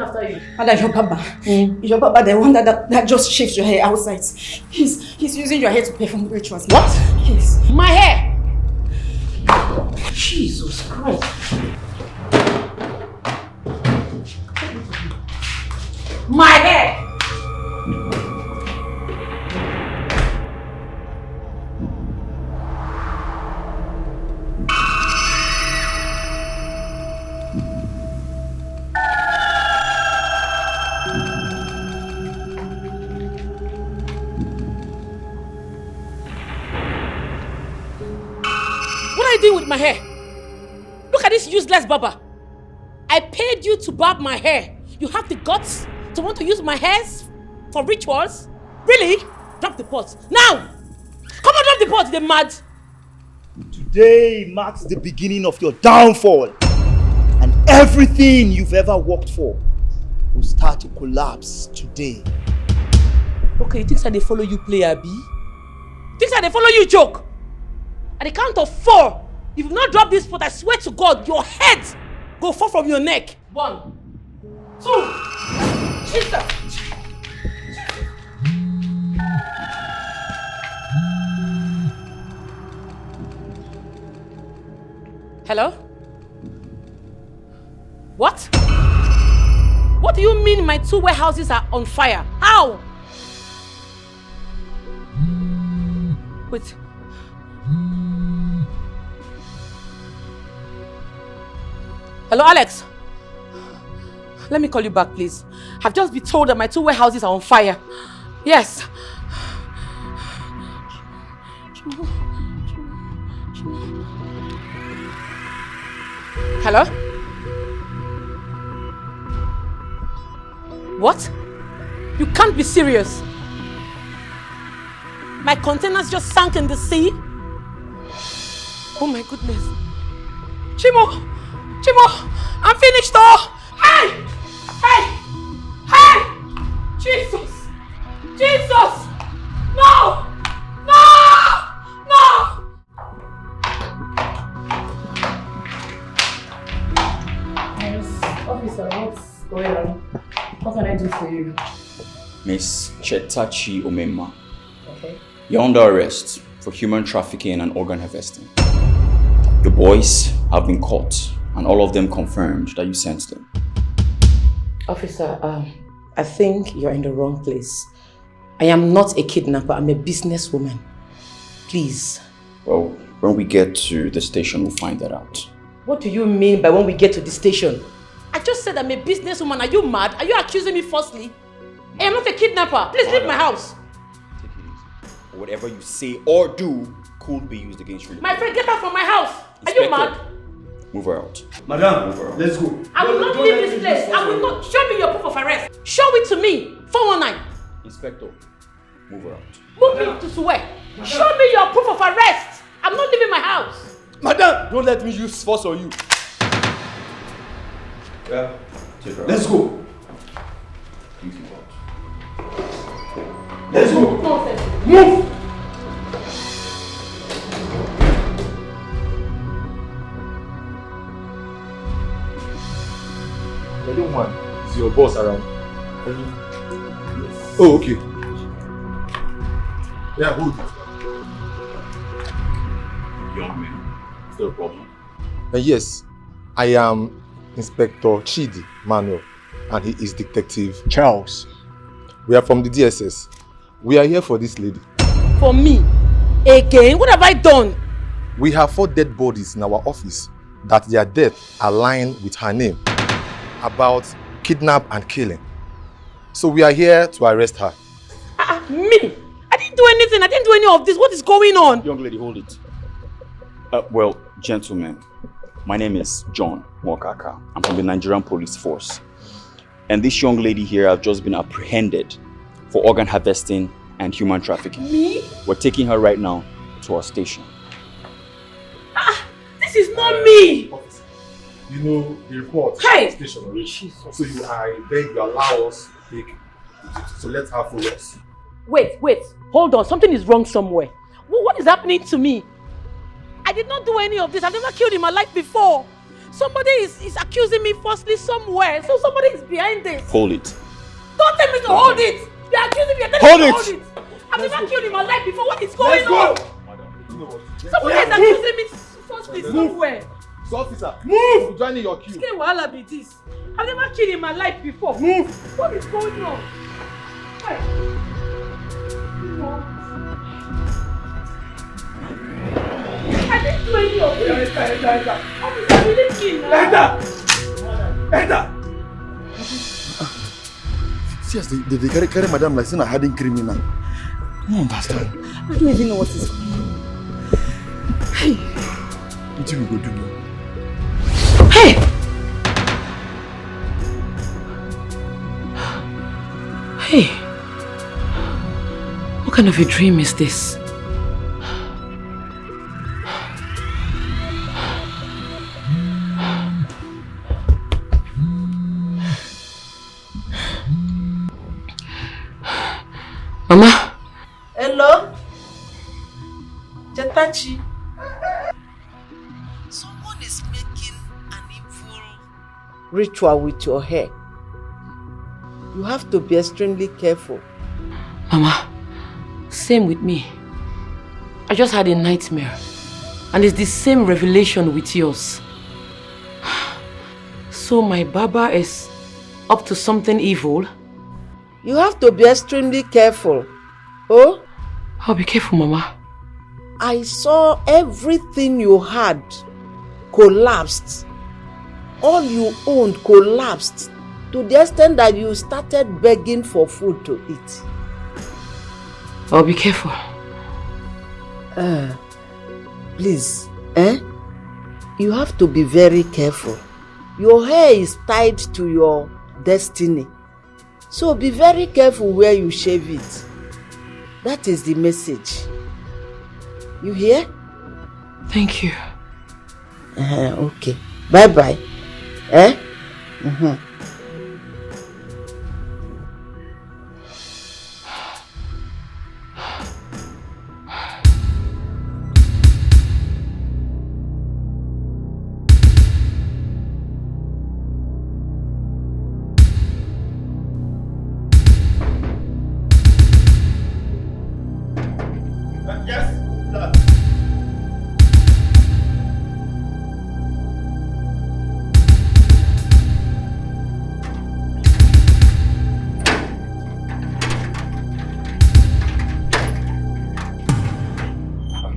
after you. And your Baba. Your Baba, the one that just shapes your hair outside. He's using your hair to perform rituals. What? Yes. My hair! Jesus Christ. My hair! What are you doing with my hair? Look at this useless barber. I paid you to barb my hair. You have the guts to want to use my hairs for rituals? Really? Drop the pot. Now! Come on, drop the pot, they're mad. Today marks the beginning of your downfall. And everything you've ever worked for will start to collapse today. Okay, you think that they follow you play, Abi? You think that they follow you joke? At the count of 4, if you've not dropped this pot, I swear to God, your head go fall from your neck. 1, 2, Jesus! Hello? What? What do you mean my 2 warehouses are on fire? How? Wait. Hello, Alex? Let me call you back, please. I've just been told that my 2 warehouses are on fire. Yes. Hello? What? You can't be serious. My containers just sank in the sea? Oh my goodness. Chimo! I'm finished though! Hey! Jesus! No! Officer, what's going on? What can I do for you? Miss Chetachi Omema. Okay. You're under arrest for human trafficking and organ harvesting. Your boys have been caught and all of them confirmed that you sent them. Officer, I think you're in the wrong place. I am not a kidnapper, I'm a businesswoman. Please. Well, when we get to the station, we'll find that out. What do you mean by when we get to the station? I just said I'm a businesswoman. Are you mad? Are you accusing me falsely? I am not a kidnapper. Please leave my house. Take it easy. Whatever you say or do could be used against you. My friend, get out from my house. Are you mad? Move her out. Madam, Move her out. let's go. I will not leave this place. I will not. Show me your proof of arrest. Show it to me. 419. Inspector, move her out. Move me to where? Show me your proof of arrest. I'm not leaving my house. Madam, don't let me use force on you. Yeah, take her out. Let's go. Please move out. Let's go. Nonsense. Move. I don't want. Is your boss around? Oh, okay. Yeah, hold it. Young man, is there a problem? Yes, I am Inspector Chidi Manuel, and he is Detective Charles. We are from the DSS. We are here for this lady. For me? Again? What have I done? We have 4 dead bodies in our office that their deaths align with her name, about kidnap and killing. So we are here to arrest her. Me? I didn't do anything. I didn't do any of this. What is going on? Young lady, hold it. Well, gentlemen, my name is John Mokaka. I'm from the Nigerian Police Force. And this young lady here has just been apprehended for organ harvesting and human trafficking. Me? We're taking her right now to our station. This is not me. Officer, you know the report Hey! station already. So I beg you allow us to let her follow us. Wait. Hold on. Something is wrong somewhere. What is happening to me? I did not do any of this. I've never killed in my life before. Somebody is accusing me falsely somewhere. So somebody is behind this. Hold it. Don't tell me to hold it. You're accusing me. Hold Me it. to hold it. I've never killed in my life before. What is going on? Somebody is accusing me falsely somewhere. So officer, move! Joining your queue. What wahala be this? I've never killed in my life before. Move! What is going on? Hey. I didn't do any of this. Officer, we didn't kill now. Enter! Yes, they carry madam like saying a hardened criminal. I don't understand. I don't even know what is going on. Hey. What you go do now? Hey! Hey! What kind of a dream is this? Mama? Hello? Chetachi? Someone is making an evil ritual with your hair. You have to be extremely careful. Mama, same with me. I just had a nightmare. And it's the same revelation with yours. So my Barber is up to something evil? You have to be extremely careful. Oh? I'll be careful, Mama. I saw everything you had collapsed. All you owned collapsed to the extent that you started begging for food to eat. I'll be careful. Please, you have to be very careful. Your hair is tied to your destiny. So be very careful where you shave it. That is the message. You hear? Thank you. Okay. Bye-bye.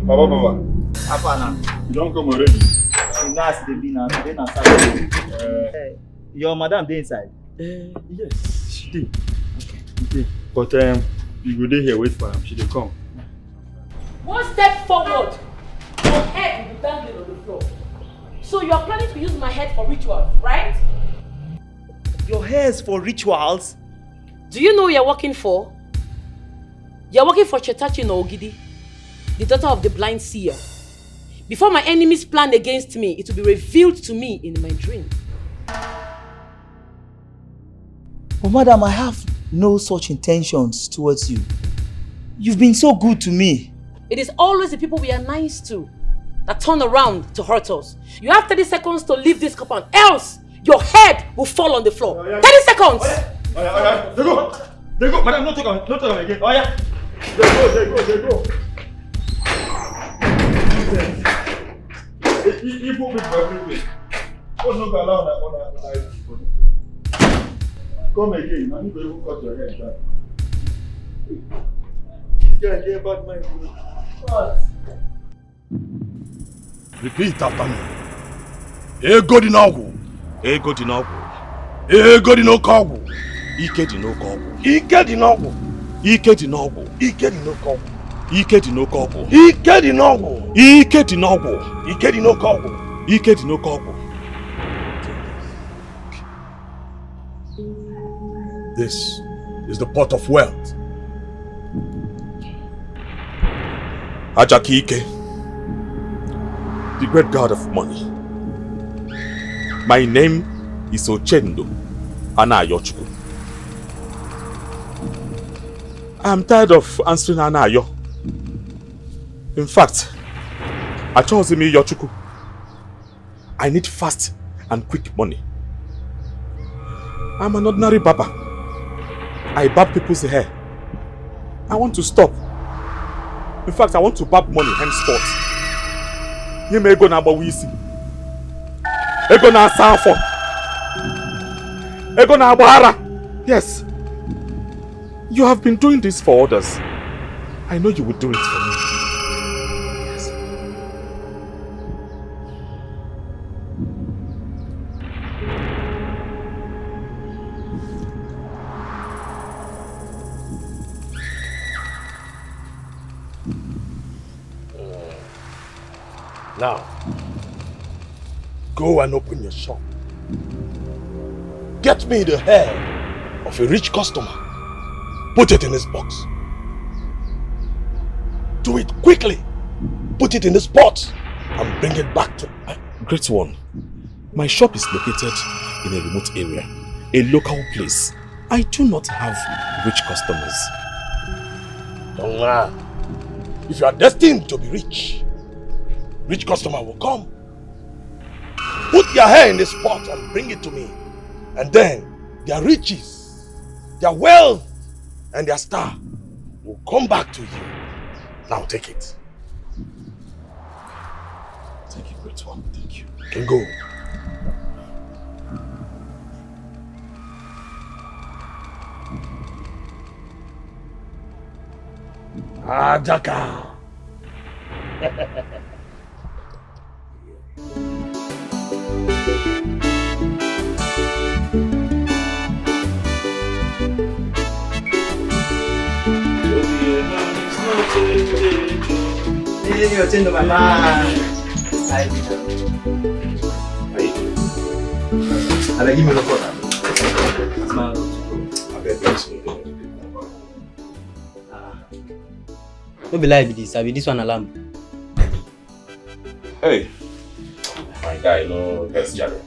Baba. Apana. You don't come already. You know as they be now. They na Saturday. Your madam dey inside. Yes, she did. Okay. But you go there here, wait for her. She dey come. One step forward, your head will be dangling on the floor. So you are planning to use my head for rituals, right? Your hair is for rituals. Do you know who you're working for? You're working for Chetachi Ogidi, the daughter of the blind seer. Before my enemies plan against me, it will be revealed to me in my dream. But madam, I have no such intentions towards you. You've been so good to me. It is always the people we are nice to that turn around to hurt us. You have 30 seconds to leave this compound, else your head will fall on the floor. 30 seconds! They go. Madam, not talk on again. Oh yeah. They go. He put me for everywhere. Oh, no, go allow that. Come again. I need to even cut your hair down. Get bad mind. Repeat after me. Ego di n'ọgwụ. Ego di n'ọgwụ. Ego di n'oke ọgwụ. Ike di n'oke ọgwụ. Ike di n'ọgwụ. Ike di n'ọgwụ. Ike di n'oke ọgwụ. Ike di n'oke ọgwụ. Ike di n'ọgwụ. Ike di n'ọgwụ. Ike di n'oke ọgwụ. Ike di n'oke ọgwụ. This is the pot of wealth. Ajakike, the great god of money. My name is Ochendo Anayochukwu. I am tired of answering Anayo. In fact, I chose me Yochukwu. I need fast and quick money. I'm an ordinary barber. I barb people's hair. I want to stop. In fact, I want to barb money henceforth. You may go now, but we see. You go now, Sanford. You go now, Bahara. Yes. You have been doing this for others. I know you will do it for me. Yes. Now, go and open your shop. Get me the hair of a rich customer. Put it in this box. Do it quickly. Put it in this pot and bring it back to... Great one. My shop is located in a remote area, a local place. I do not have rich customers. Don't lie. If you are destined to be rich, rich customer will come. Put your hair in this pot and bring it to me. And then their riches, their wealth, and their star will come back to you. Now take it. Thank you, great one. Thank you. You can go. Ajaka. Hey, you're changing my mind. I give me the phone. Don't be like this. I be this one alarm. Hey, my guy, no, that's Jare.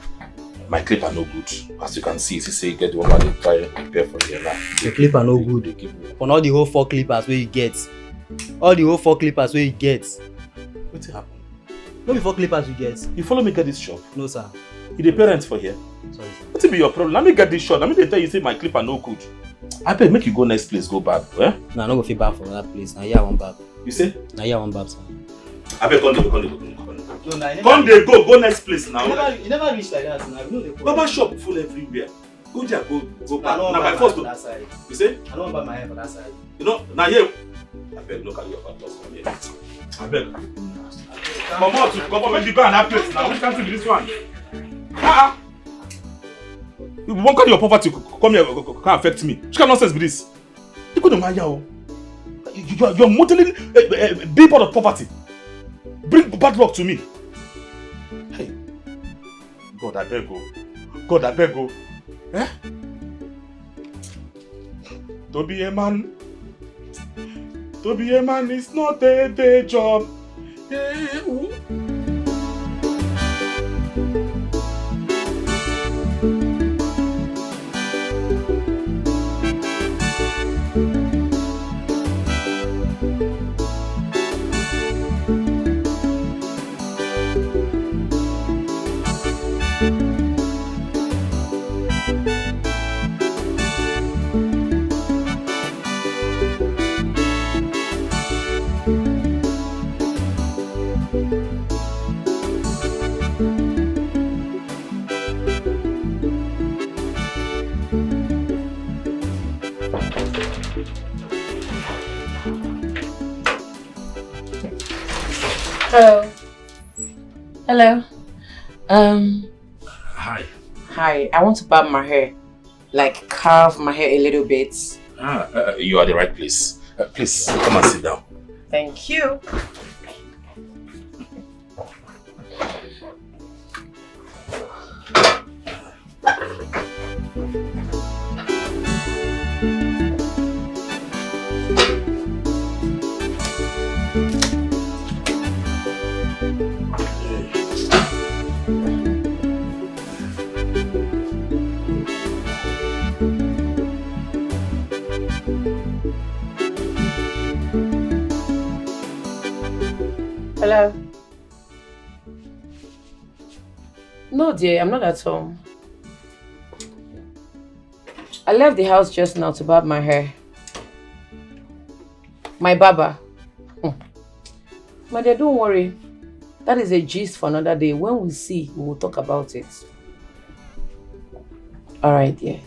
My clip are no good. As you can see, he say get the one that they try and prepare for the now. Your clip are no good. On all the whole 4 clippers where you get. All the whole 4 clippers where you get. What's happened? No be 4 clippers you get. You follow me get this shop? No, sir. You the parents for here? Sorry, sir. What's be your problem? Let me get this shot. Let me tell you say my clip are no good. I beg make you go next place, go back. Eh? Nah, no go fit back for that place. Now here one back. You say? Now here one back, sir. I beg come No, Come there, go next place now. You never reach like that. Now you know the Barber shop full everywhere. Go there, go back. Now Now my first that side. You say? I don't buy my hair for that side. You know, now here. I beg look at your partners from here. I beg. Come on to government you go and that place now. Which country be this one? You won't carry your poverty come here can affect me. Which kind of nonsense be this? You go to my yao. You're modeling a big part of poverty. Bring bad luck to me. Hey, God I beg go. God I beg go. Eh? To be a man. To be a man is not a day job. Hey, ooh. Hello. Hello. Hi. Hi. I want to barb my hair. Like carve my hair a little bit. You are the right place. Please come and sit down. Thank you. Hello. No, dear, I'm not at home. I left the house just now to barb my hair. My barber. My dear, don't worry. That is a gist for another day. When we see, we will talk about it. Alright, dear.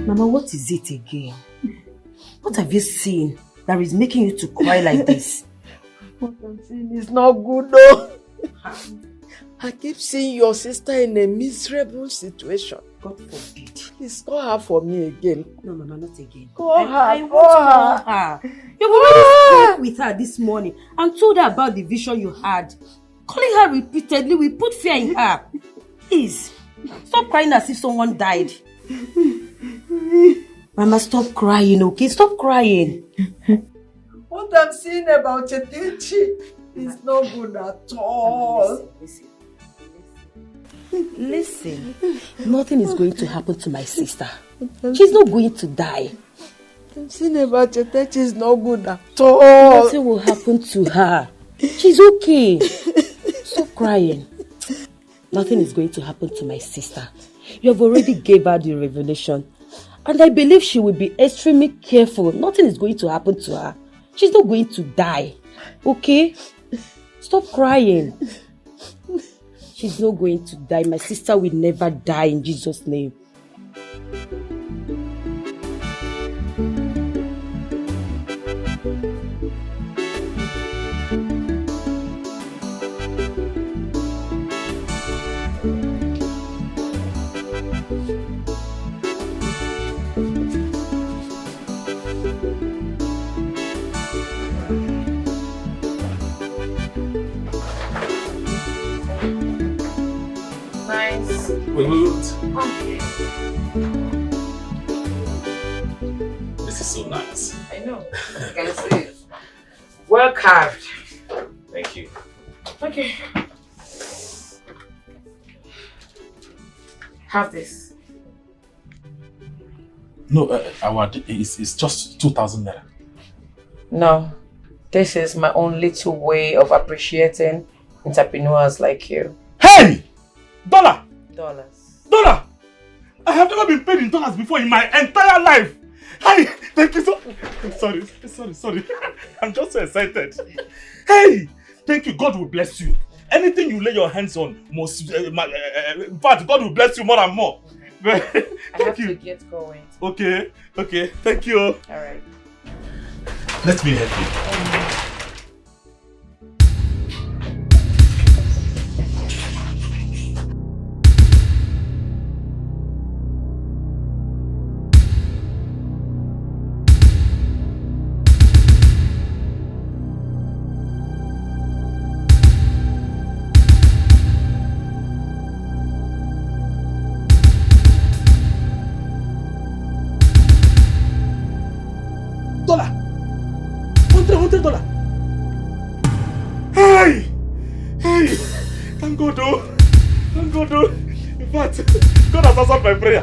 Mama, what is it again? What have you seen that is making you to cry like this? What I'm seeing is not good though. I keep seeing your sister in a miserable situation. God forbid. Please call her for me again. No, Mama, not again. Call her. I won't call her. You've already spoke with her this morning and told her about the vision you had. Calling her repeatedly will put fear in her. Please, stop crying as if someone died. Mama, stop crying, okay? Stop crying. What I'm seeing about Chetechi is not good at all. Listen. Nothing is going to happen to my sister. She's not going to die. I'm seeing about Chetechi is not good at all. Nothing will happen to her. She's okay. Stop crying. Nothing is going to happen to my sister. You have already gave her the revelation. And I believe she will be extremely careful. Nothing is going to happen to her. She's not going to die. Okay? Stop crying. She's not going to die. My sister will never die in Jesus' name. Nice. Okay. This is so nice. I know. I can see it. Well carved. Thank you. Okay. Have this. No, it's just 2,000 naira. No. This is my own little way of appreciating entrepreneurs like you. Hey! Dollar! Dollars. Dollar! I have never been paid in dollars before in my entire life. Hey! Thank you so... Sorry. I'm just so excited. Hey! Thank you. God will bless you. Anything you lay your hands on must... in fact, God will bless you more and more. I Thank have you. to get going. Okay. Thank you. Alright. Let me help you. $100. Hey! Thank God, oh. In fact, God has answered my prayer.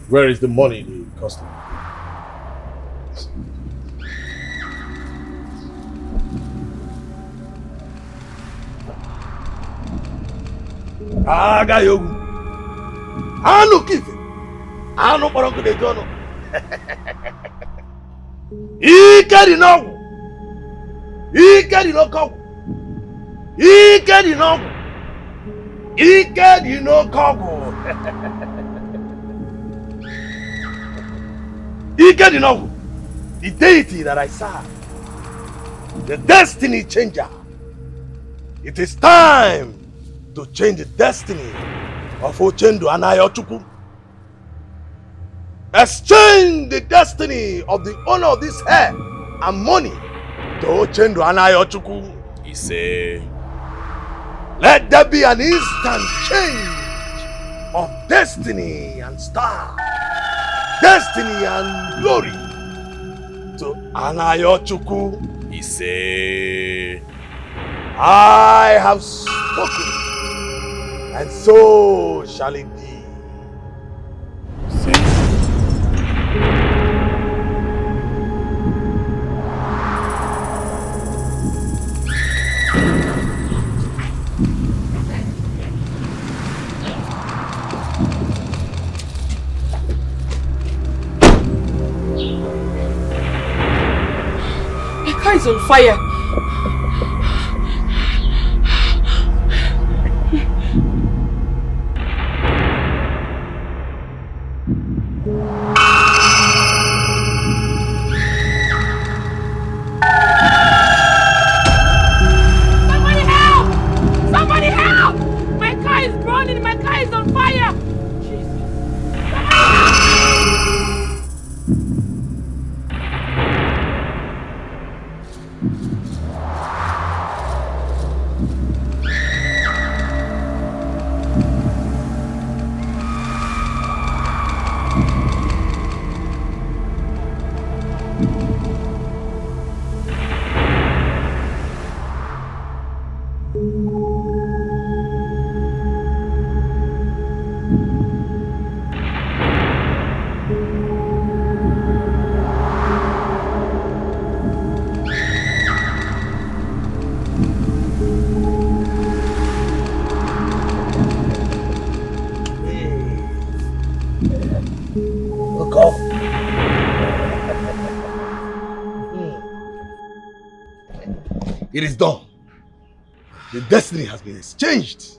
Where is the money the customer? Agayogu. Anu kife. Anu parangu de jono. Ike di nogu. Ike di nogu. Ike di nogu. Ike di nogu. Ike di nogu. The deity that I serve. The destiny changer. It is time to change the destiny of Ochendo and Ayochukwu. Exchange the destiny of the owner of this hair and money to Ochendo and Ayochukwu. He say, let there be an instant change of destiny and star, destiny and glory to Anayochukwu. He say, I have spoken, and so shall it be. My car is on fire. It is done. The destiny has been exchanged.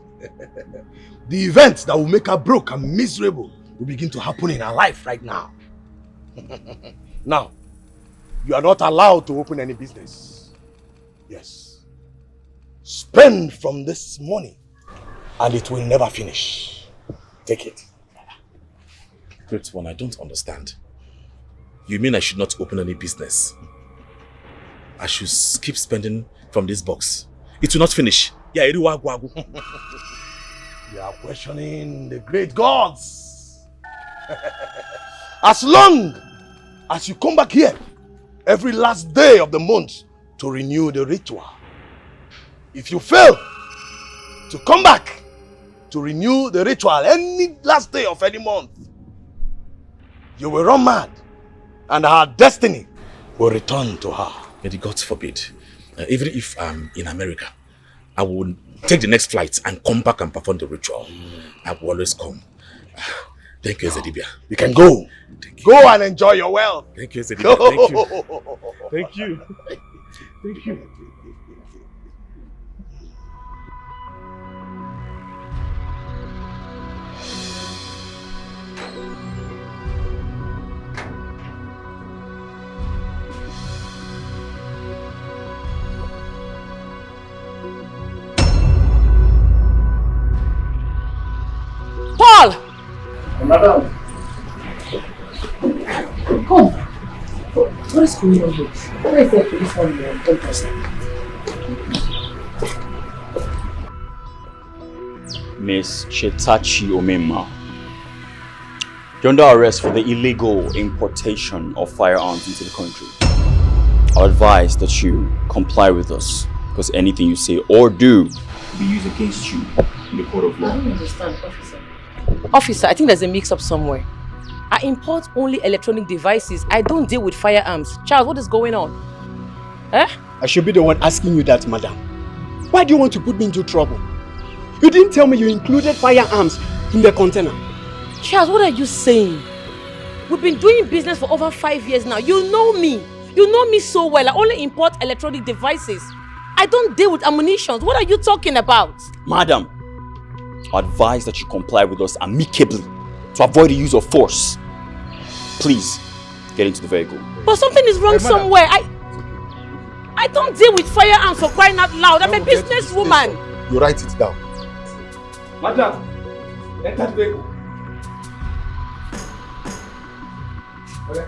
The events that will make her broke and miserable will begin to happen in her life right now. Now, you are not allowed to open any business. Yes. Spend from this money and it will never finish. Take it. Great one, I don't understand. You mean I should not open any business? I should keep spending from this box. It will not finish. Yeah, you are questioning the great gods. As long as you come back here every last day of the month to renew the ritual. If you fail to come back to renew the ritual any last day of any month, you will run mad and her destiny will return to her. May the gods forbid. Even if I'm in America, I will take the next flight and come back and perform the ritual. I will always come. Thank you, Zedibia. You can go. Go and enjoy your wealth. Thank you, Zedibia. Thank you. Thank you. Thank you. Paul! Madam. Come. What is going on here? What is there for this one? Don't trust Miss Chetachi Omema, you're under arrest for the illegal importation of firearms into the country. I advise that you comply with us, because anything you say or do will be used against you in the court of law. I don't understand, officer. Officer, I think there's a mix-up somewhere. I import only electronic devices. I don't deal with firearms. Charles, what is going on? Eh? I should be the one asking you that, madam. Why do you want to put me into trouble? You didn't tell me you included firearms in the container. Charles, what are you saying? We've been doing business for over 5 years now. You know me. You know me so well. I only import electronic devices. I don't deal with ammunition. What are you talking about? Madam, I advise that you comply with us amicably to avoid the use of force. Please, get into the vehicle. But something is wrong somewhere. I don't deal with firearms for crying out loud. I'm a businesswoman. You write it down. Madam, enter the vehicle. Okay.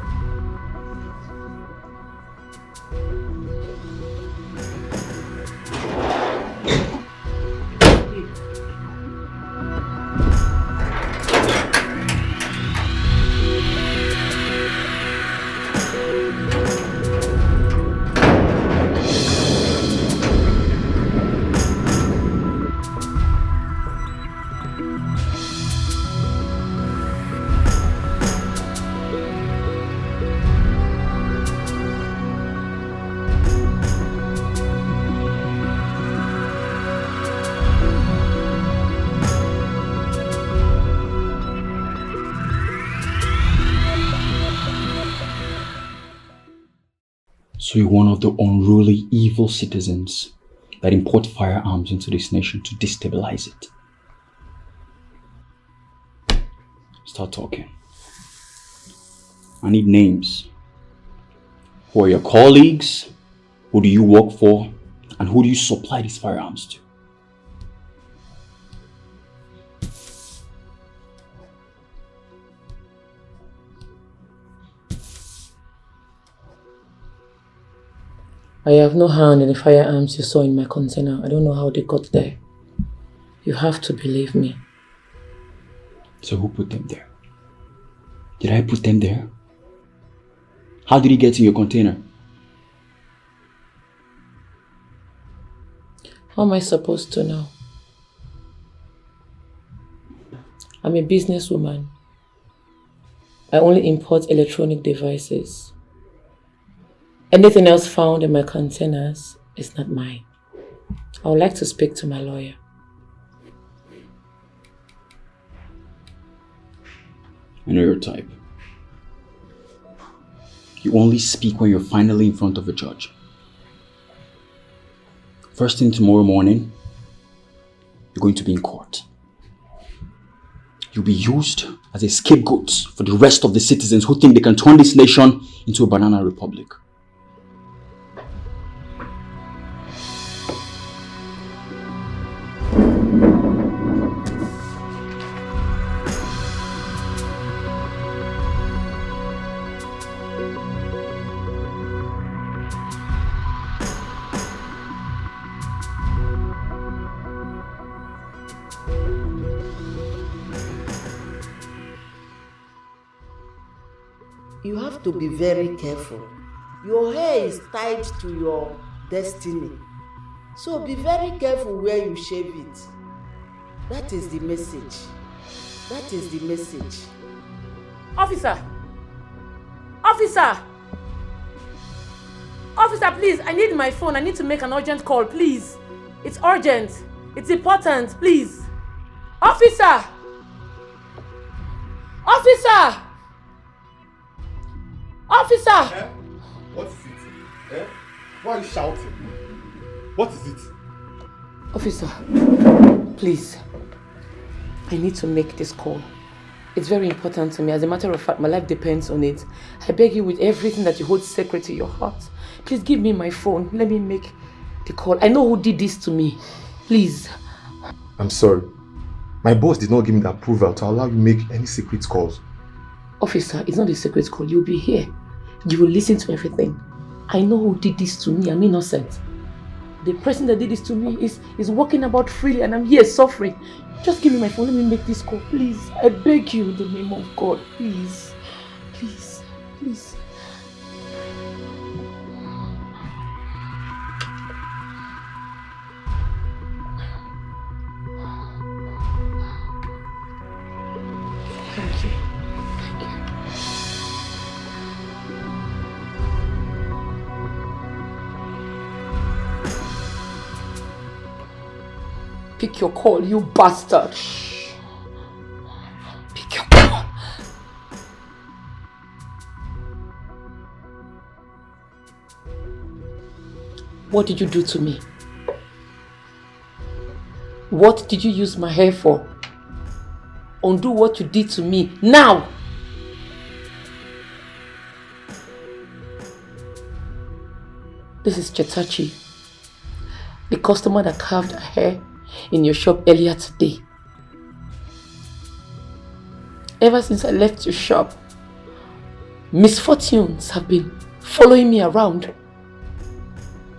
So you're one of the unruly, evil citizens that import firearms into this nation to destabilize it. Start talking. I need names. Who are your colleagues? Who do you work for? And who do you supply these firearms to? I have no hand in the firearms you saw in my container. I don't know how they got there. You have to believe me. So who put them there? Did I put them there? How did he get in your container? How am I supposed to know? I'm a businesswoman. I only import electronic devices. Anything else found in my containers is not mine. I would like to speak to my lawyer. I know your type. You only speak when you're finally in front of a judge. First thing tomorrow morning, you're going to be in court. You'll be used as a scapegoat for the rest of the citizens who think they can turn this nation into a banana republic. You have to be very careful. Your hair is tied to your destiny. So be very careful where you shave it. That is the message. That is the message. Officer! Officer! Officer, please, I need my phone. I need to make an urgent call, please. It's urgent. It's important, please. Officer! Officer! Officer! Eh? What is it? Eh? Why are you shouting? What is it? Officer, please. I need to make this call. It's very important to me. As a matter of fact, my life depends on it. I beg you with everything that you hold sacred to your heart. Please give me my phone. Let me make the call. I know who did this to me. Please. I'm sorry. My boss did not give me the approval to allow you to make any secret calls. Officer, it's not a secret call. You'll be here. You will listen to everything. I know who did this to me. I'm innocent. The person that did this to me is walking about freely and I'm here suffering. Just give me my phone. Let me make this call. Please. I beg you in the name of God. Please. Please. Please. Thank you. Thank you. Pick your call, you bastard. Pick your call. What did you do to me? What did you use my hair for? Undo what you did to me now. This is Chetachi, the customer that carved her hair in your shop earlier today. Ever since I left your shop, misfortunes have been following me around.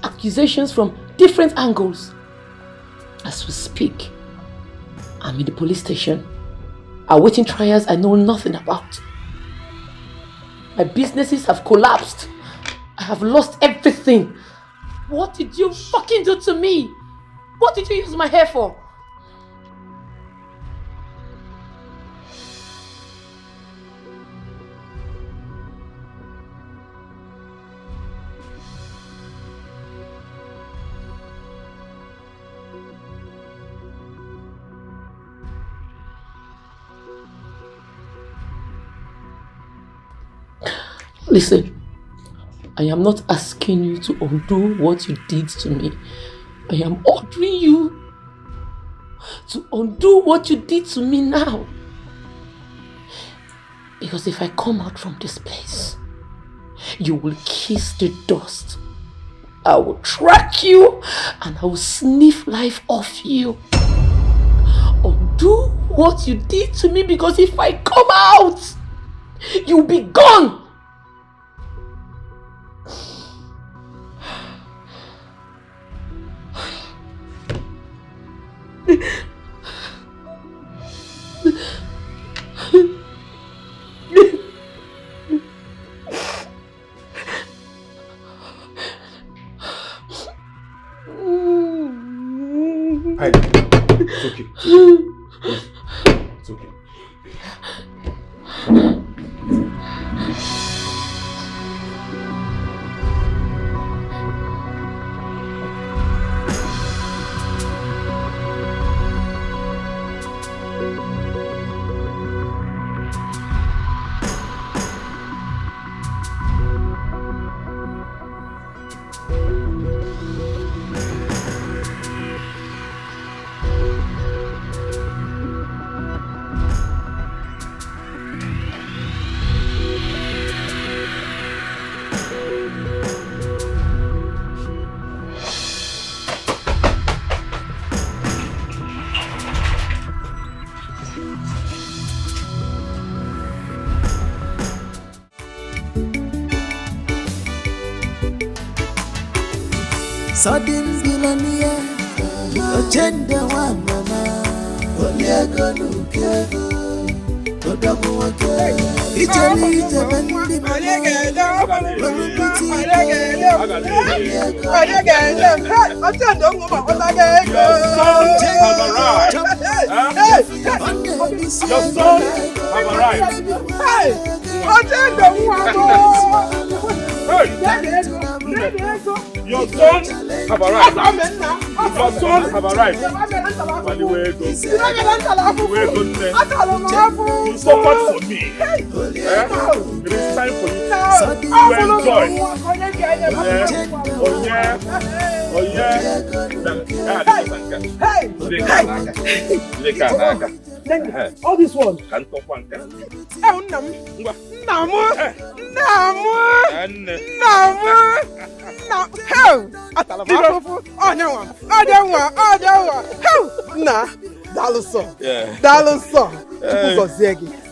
Accusations from different angles. As we speak, I'm in the police station, awaiting trials I know nothing about. My businesses have collapsed. I have lost everything. What did you fucking do to me? What did you use my hair for? Listen, I am not asking you to undo what you did to me. I am ordering you to undo what you did to me now. Because if I come out from this place, you will kiss the dust. I will track you and I will sniff life off you. Undo what you did to me, because if I come out, you'll be gone. It's okay. It's okay. Sudden billionaire, agenda one mama, Oliago Nuke, Odamuake, Italy, Your son have arrived. Your son have arrived. You suffered for me. It is time for you to enjoy. Oh yeah. All this one.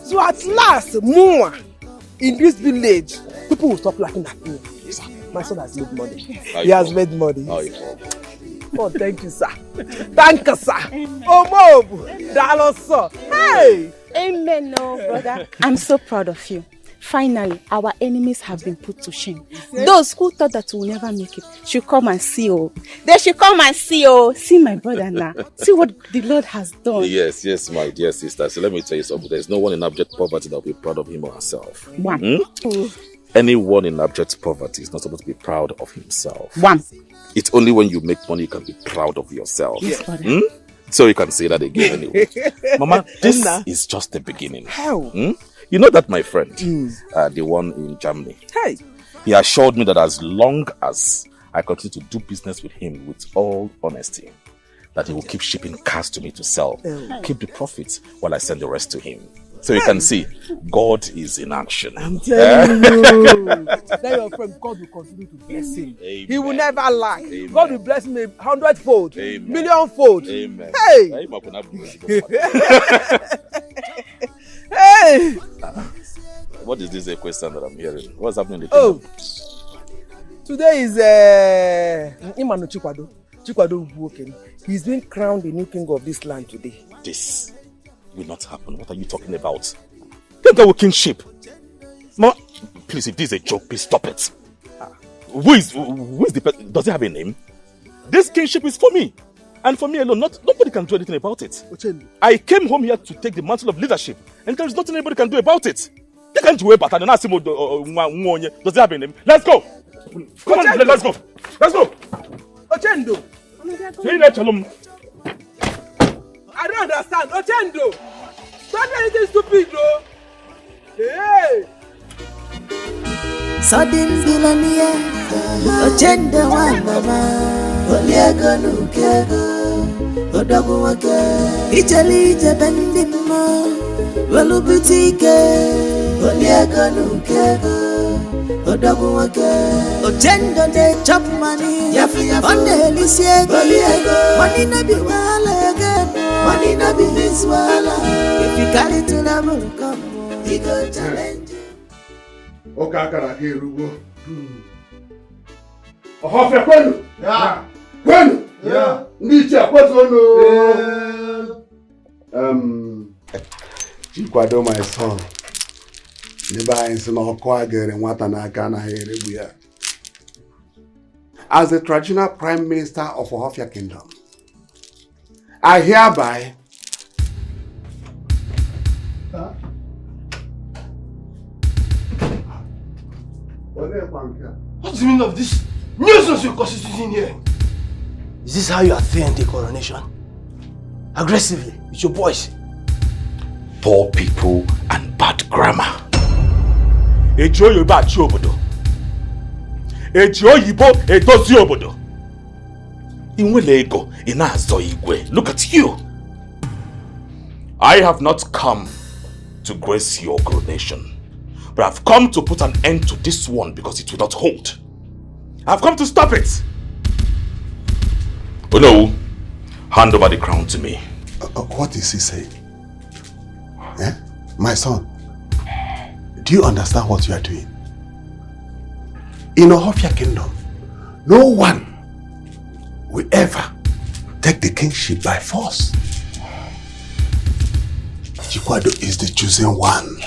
So at last, more in this village, people will stop laughing at me. My son has made money. He has made money. Oh, thank you, sir. Thank you, sir. Oh, Mob, Daloso. Hey! Amen, no, brother. I'm so proud of you. Finally, our enemies have been put to shame. Those who thought that we'll never make it should come and see. Oh, they should come and see. Oh, see my brother now. See what the Lord has done. Yes, my dear sister. So let me tell you something. There's no one in abject poverty that will be proud of him or herself. One. Anyone in abject poverty is not supposed to be proud of himself. One. It's only when you make money you can be proud of yourself. Yes, brother. So you can say that again anyway. Mama, this is just the beginning. How? You know that my friend, the one in Germany, Hey. he assured me that as long as I continue to do business with him with all honesty, that he will keep shipping cars to me to sell, keep the profits while I send the rest to him. So you can see, God is in action. I'm telling you. Tell your friend, God will continue to bless him. Amen. He will never lack. Amen. God will bless him 100-fold, Amen. million-fold. Amen. Hey! Hey! What is this question that I'm hearing? What's happening in the Oh, kingdom? today is Imanu Chikwado. Chikwado Ubuoken. He's been crowned the new king of this land today. This will not happen. What are you talking about? Don't go with kingship. Ma, please, if this is a joke, please stop it. Who is the person? Does it have a name? This kingship is for me. And for me alone, nobody can do anything about it. I came home here to take the mantle of leadership, and there is nothing anybody can do about it. They can't do it better than Asimo. Does it have a name? Let's go! Come on, let's go! Let's go! Ochendo! I don't understand. Ochendo! Don't do anything stupid, though! Hey! Sudden billionaire, Ochendo one mama, Oliego Nukego, Odogu Wake, Italy Jabendimo, Welu Boutique, Oliego Nukego, Odogu Wake, Ochendo de chop money, on the Helice, Oliego, money no be wala again, money no be his wala. If you carry to the moon, come, he go challenge. Okay, I can hear you. Oh, kwenu? Yeah. Kwenu? Yeah. Ndiche kwenu. Chikwado, my son. As the traditional prime minister of Ohofia Kingdom, I hereby What's the meaning of this nuisance you're constituting here? Is this how you are saying the coronation? Aggressively, with your voice. Poor people and bad grammar. Ejo Yoruba achi obodo. Ejo Oyibo edozi obodo. Inwele ego ina-azo igwe. Look at you. I have not come to grace your coronation, but I've come to put an end to this one because it will not hold. I've come to stop it. Oh no, hand over the crown to me. What is he saying? Eh? My son, do you understand what you are doing? In Ohofia Kingdom, no one will ever take the kingship by force. Chikwado is the chosen one.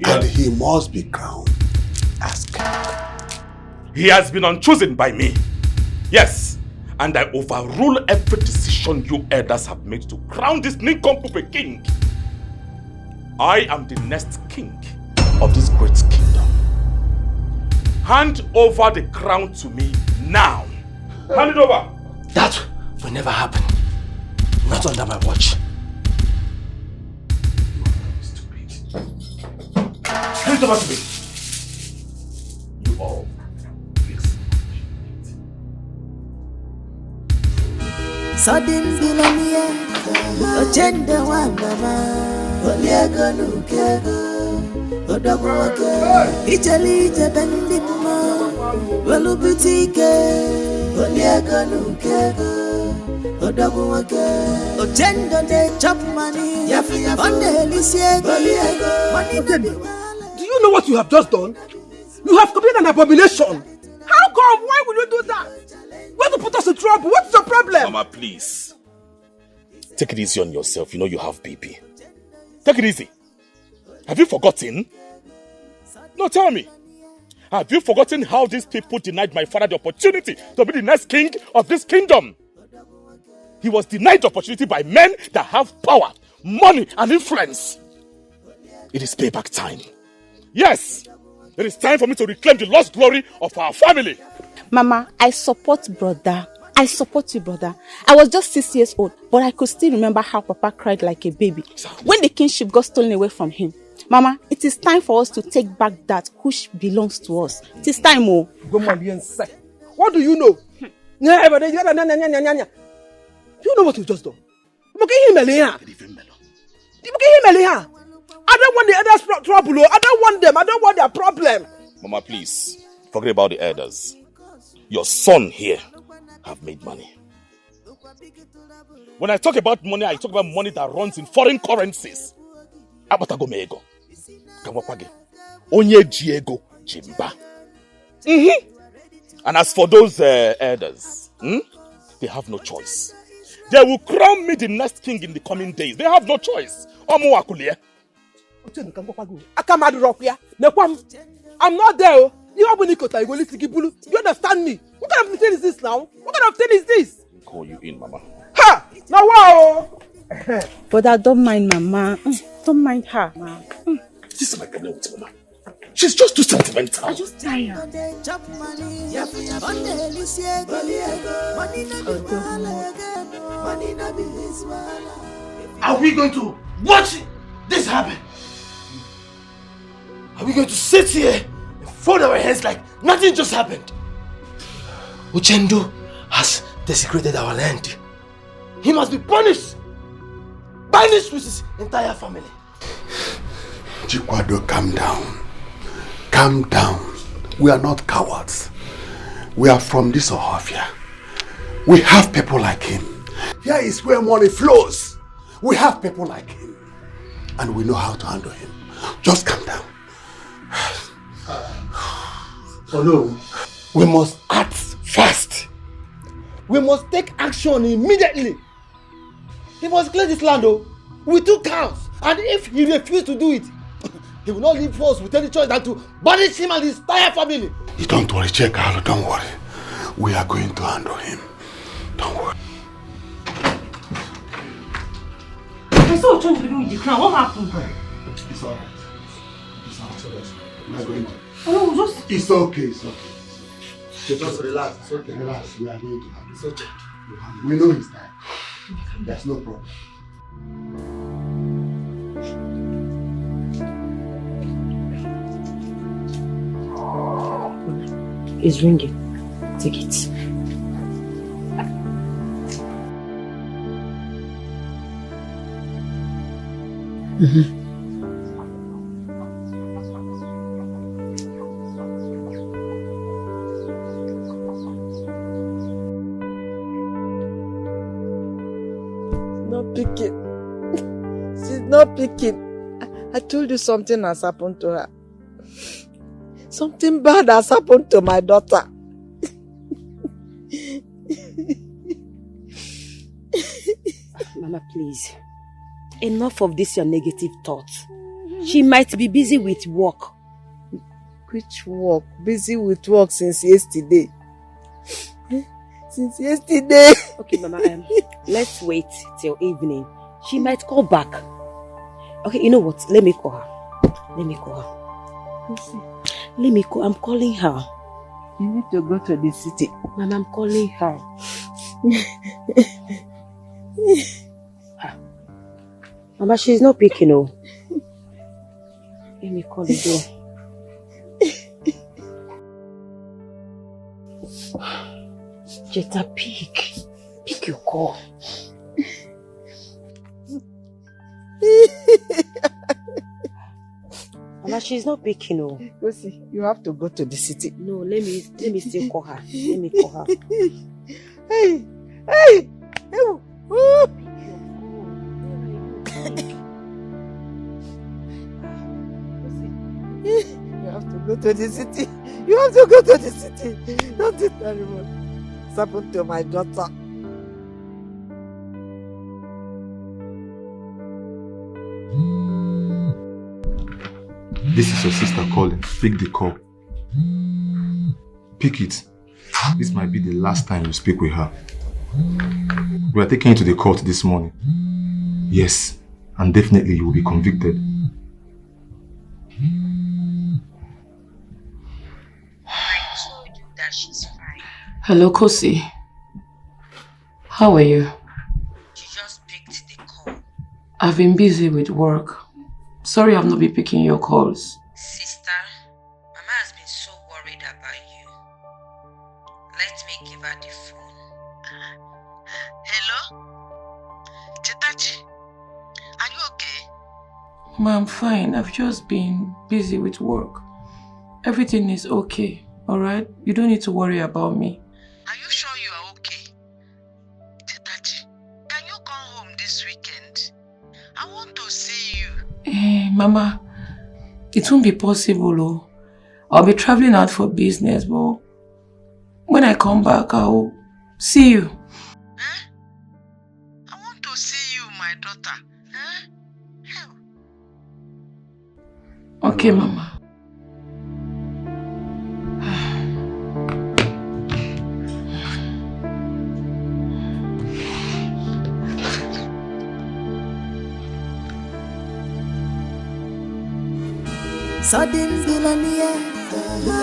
And he must be crowned as king. He has been unchosen by me. Yes, and I overrule every decision you elders have made to crown this nincompoop a king. I am the next king of this great kingdom. Hand over the crown to me now. Hand it over. That will never happen. Not under my watch. Hand it over to me. You all. Sudden billionaire, Ochendo one mama, Oliego Nukego, Odogu Wake, Italy Jabendimo, Welu Boutique, Oliego Nukego, Odogu Wake, Ochendo de chop money, on the Helice, Oliego, money no be wala. Do you know what you have just done? You have committed an abomination. How come? Why will you do that? Want to put us in trouble? What's the problem? Mama, please. Take it easy on yourself. You know you have BP. Take it easy. Have you forgotten? No, tell me. Have you forgotten how these people denied my father the opportunity to be the next king of this kingdom? He was denied the opportunity by men that have power, money, and influence. It is payback time. Yes, it is time for me to reclaim the lost glory of our family. Mama, I support brother I support you, brother. I was just 6 years old, but I could still remember how Papa cried like a baby when the kingship got stolen away from him. Mama, it is time for us to take back that which belongs to us. It is time, oh. Go on, what do you know? You know what you just done? I don't want the others' trouble. I don't want them. I don't want their problem. Mama, please, forget about the elders. Your son here have made money. When I talk about money, I talk about money that runs in foreign currencies. Abatago meego. Kamwapage. Onye jiego jimba. And as for those elders, they have no choice. They will crown me the next king in the coming days. They have no choice. I'm not there. You understand me? What kind of thing is this now? What kind of thing is this? I'll call you in, Mama. Ha! Now wow! But I don't mind Mama. Don't mind her. This is my problem with Mama. She's just too sentimental. I just tired. Are we going to watch this happen? Are we going to sit here and fold our hands like nothing just happened? Uchendo has desecrated our land. He must be punished. Banished with his entire family. Chikwado, calm down. Calm down. We are not cowards. We are from this Ohafia. We have people like him. Here is where money flows. We have people like him. And we know how to handle him. Just calm down. Oh no. We must act fast. We must take action immediately. He must clear this land with 2 counts. And if he refuses to do it, he will not leave us with any choice than to banish him and his entire family. You don't worry, Chekalo, don't worry. We are going to handle him. Don't worry. I saw what you do with the crown. What happened? It's alright. It's alright. We are going to. Oh, just... It's okay, it's okay. Just relax. It's okay. Relax. We are going to handle it. It's okay. We know his time. There's no problem. It's ringing. Take it. Not picking. She's not picking. I told you something has happened to her. Something bad has happened to my daughter. Mama, please. Enough of this, your negative thoughts. She might be busy with work. Which work? Busy with work since yesterday. Since yesterday. Okay, Mama, let's wait till evening. She might call back. Okay, you know what? Let me call her. Let me call her. Let me call. I'm calling her. You need to go to the city. Mama, I'm calling her. Mama, she's not picking, oh. Let me call again. Jetta, pick. Pick your call. Mama, she's not picking, oh. Kosi, you have to go to the city. No, let me still call her. Let me call her. Hey! Ooh. You have to go to the city. You have to go to the city. Don't do terrible. What's happened to my daughter? This is your sister calling. Pick the call. Pick it. This might be the last time you speak with her. We are taking you to the court this morning. Yes, and definitely you will be convicted. Hello, Kosi. How are you? You just picked the call. I've been busy with work. Sorry I've not been picking your calls. Sister, Mama has been so worried about you. Let me give her the phone. Hello? Chetachi, are you okay? Ma, I'm fine. I've just been busy with work. Everything is okay, alright? You don't need to worry about me. Are you sure you are okay? Chetachi, can you come home this weekend? I want to see you. Mama, it won't be possible, oh. I'll be traveling out for business, but when I come back, I'll see you. I want to see you, my daughter. Okay, Mama. Sudden billionaire,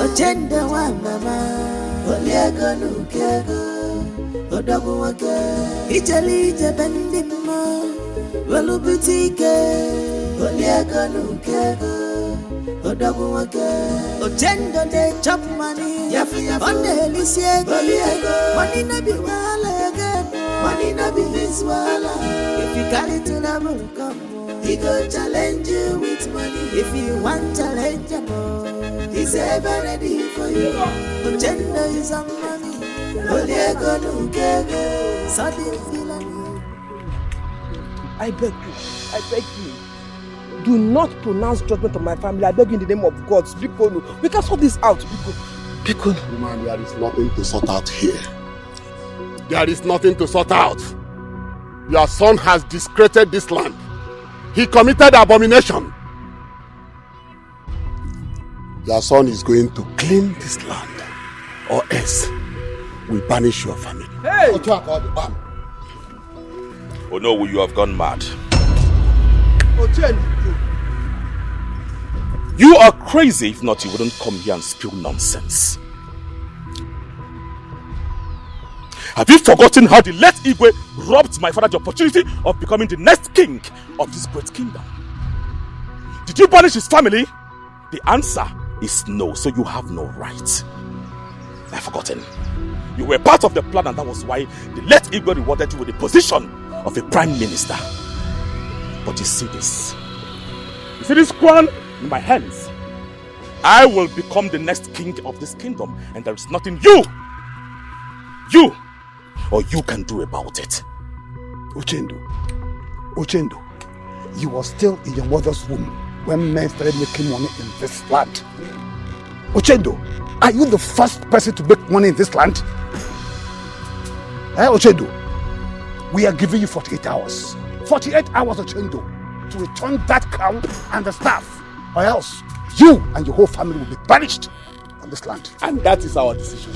agenda one mama, Oliago Nukego, Odaguake, Italy, Jabendimo, Velubutike, Oliago Nukego, Odaguake, Ogendo de chop money, on the Lycia, money no be wala again, money no be his wala. If you carry to the come. He go challenge you with money. If you want challenge him, he's ever ready for you. Agenda is on money. Oliego Nukego, sudden villainy. I beg you, do not pronounce judgment on my family. I beg you in the name of God. Speak on. We can sort this out. Speak on. Man, there is nothing to sort out here. There is nothing to sort out. Your son has discredited this land. He committed abomination. Your son is going to clean this land, or else we banish your family. Hey! Oh no, you have gone mad. You are crazy. If not, you wouldn't come here and spill nonsense. Have you forgotten how the late Igwe robbed my father the opportunity of becoming the next king of this great kingdom? Did you banish his family? The answer is no, so you have no right. I've forgotten. You were part of the plan, and that was why the late Igwe rewarded you with the position of a prime minister. But you see this? You see this crown in my hands? I will become the next king of this kingdom, and there is nothing you can do about it. Uchendo, you were still in your mother's womb when men started making money in this land. Uchendo, are you the first person to make money in this land? Uchendo, we are giving you 48 hours. 48 hours, Uchendo, to return that cow and the staff, or else you and your whole family will be banished from this land. And that is our decision.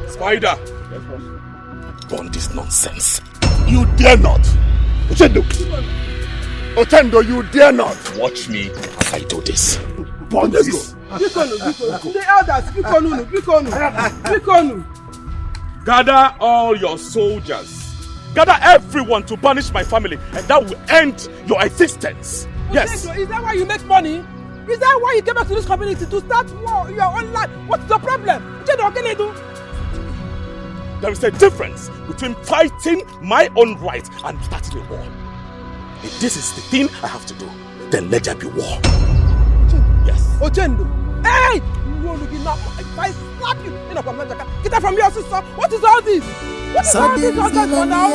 Spider! Burn this nonsense. You dare not! Ochendo, you dare not! Watch me as I do this. Burn this! The elders, Gather all your soldiers. Gather everyone to banish my family, and that will end your existence. Yes. Is that why you make money? Is that why you came back to this community to start war in your own land? What's the problem? What can I do? There is a difference between fighting my own right and starting a war. If this is the thing I have to do, then let there be war. Yes. Ochendo! Hey! If I slap you, get out from your sister. What is all this? What is all this for now?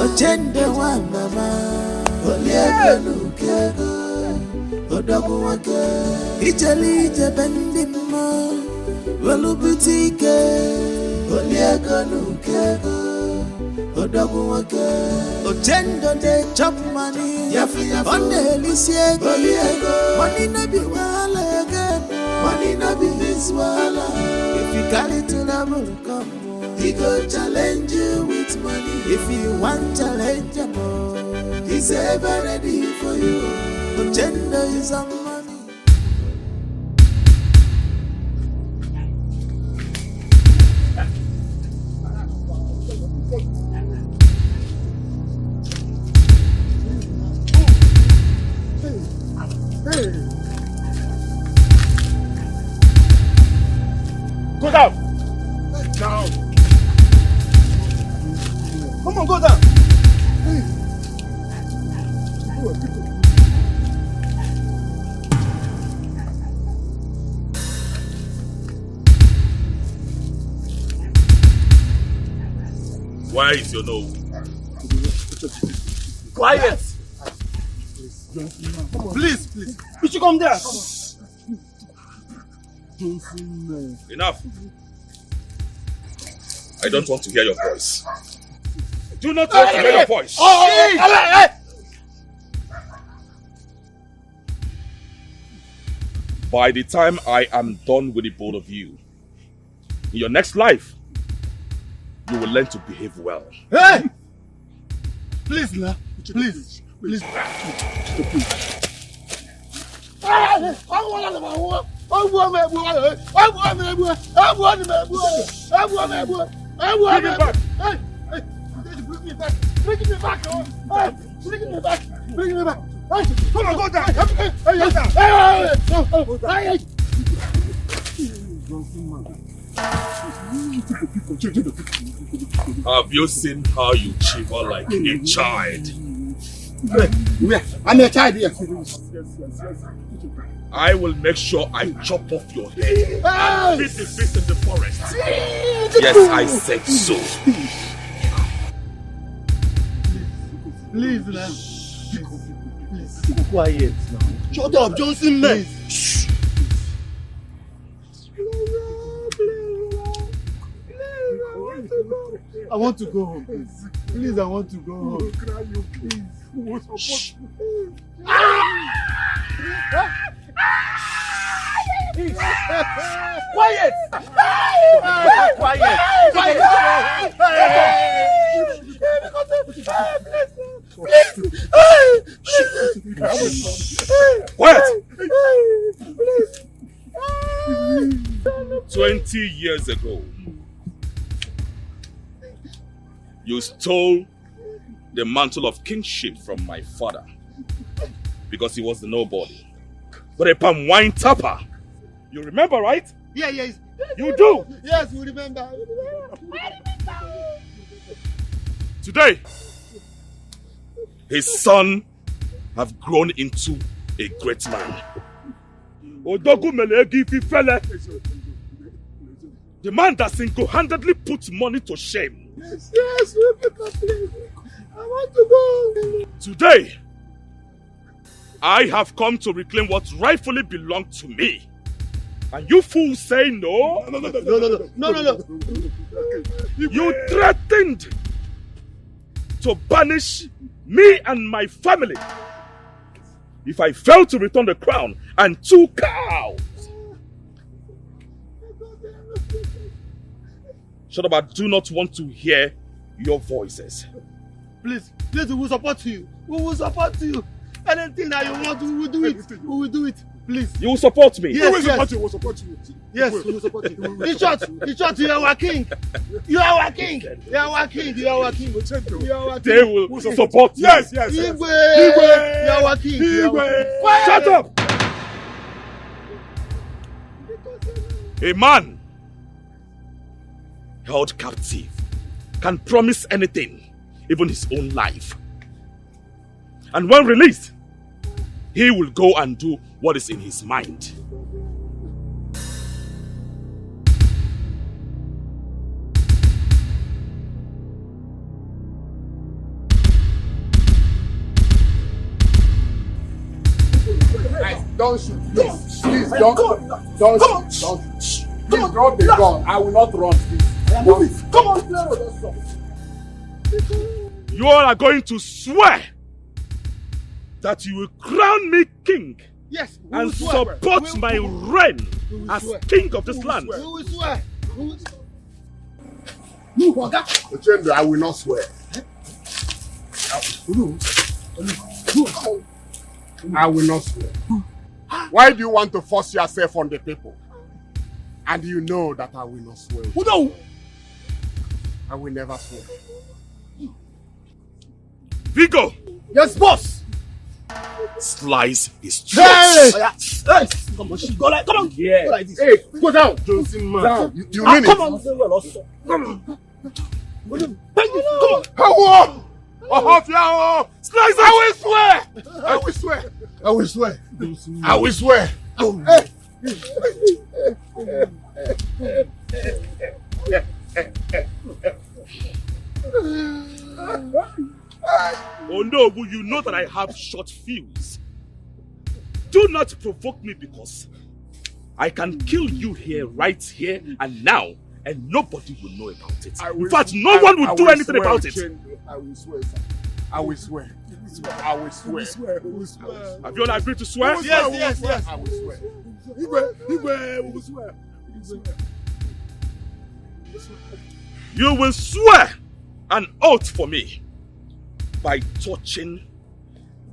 Ochendo wa mama, Oliego Nukego, Odaguake, Italy Jabendimo, Velubutike, Oliego Nukego, Odaguake, Ochendo de chop money, on the Lycia, money no be wala again, money no be his wala. If you carry to the come, he go challenge you with money. If you want challenge him, he's ever ready for you. Ochendo is on money. Come on, go down. Where is your nose? Quiet. Please. You should come there. Enough. I don't want to hear your voice. Do not want to hear your voice. By the time I am done with the both of you, in your next life, you will learn to behave well. Hey! Please, nah. Please. Bring me back. Come on, go down. Have you seen how you shiver like a child? I'm a child here. I will make sure I chop off your head and beat the beast in the forest. Yes, I said so. Please, man. Please, be quiet now. Shut up, Johnson, man. Shh. I want to go home, please. Please, I want to go home. Cry, you please. Shh. Quiet! Quiet! 20 years ago, you stole the mantle of kingship from my father because he was the nobody, but a palm wine tapper. You remember, right? Yeah, yes. You do? Yes, we remember. Today, his son have grown into a great man. The man that single-handedly puts money to shame. Yes, please. I want to go. Today, I have come to reclaim what rightfully belonged to me. And you fools say no? No. You threatened to banish me and my family if I fail to return the crown and 2 cows. Shut up, I do not want to hear your voices. Please, we will support you. We will support you. Anything that you want, we will do it. We will do it. Please. You will support me? Yes, we will support you. Yes, we will support you. In short, you are our king. You are our king. You are our king. You are our king. They will support you. Yes. You are our king. Shut up! A man held captive can promise anything, even his own life. And when released, he will go and do what is in his mind. Don't shoot, please. Please, don't shoot. Please drop the gun. I will not run, please. Come on, You all are going to swear that you will crown me king. Yes, and support my reign as king of this land. We will swear. Ochendo, I will not swear. I will not swear. Why do you want to force yourself on the people? And you know that I will not swear. No. I will never swear. Vigo! Yes, boss! Slice his throat. Hey! Come on, go like yeah. Go like this. Hey, go down. Johnson, man. Down. You mean come it? on, come on. Come on! Slice! I will swear! I will swear! I will swear! I will swear! Oh no, but you know that I have short fuse. Do not provoke me because I can kill you here, right here and now, and nobody will know about it. In fact, no one will do anything about it. I will swear, sir. I will swear. I will swear. Have you all agreed to swear? Yes. I will swear. We will swear. You will swear an oath for me by touching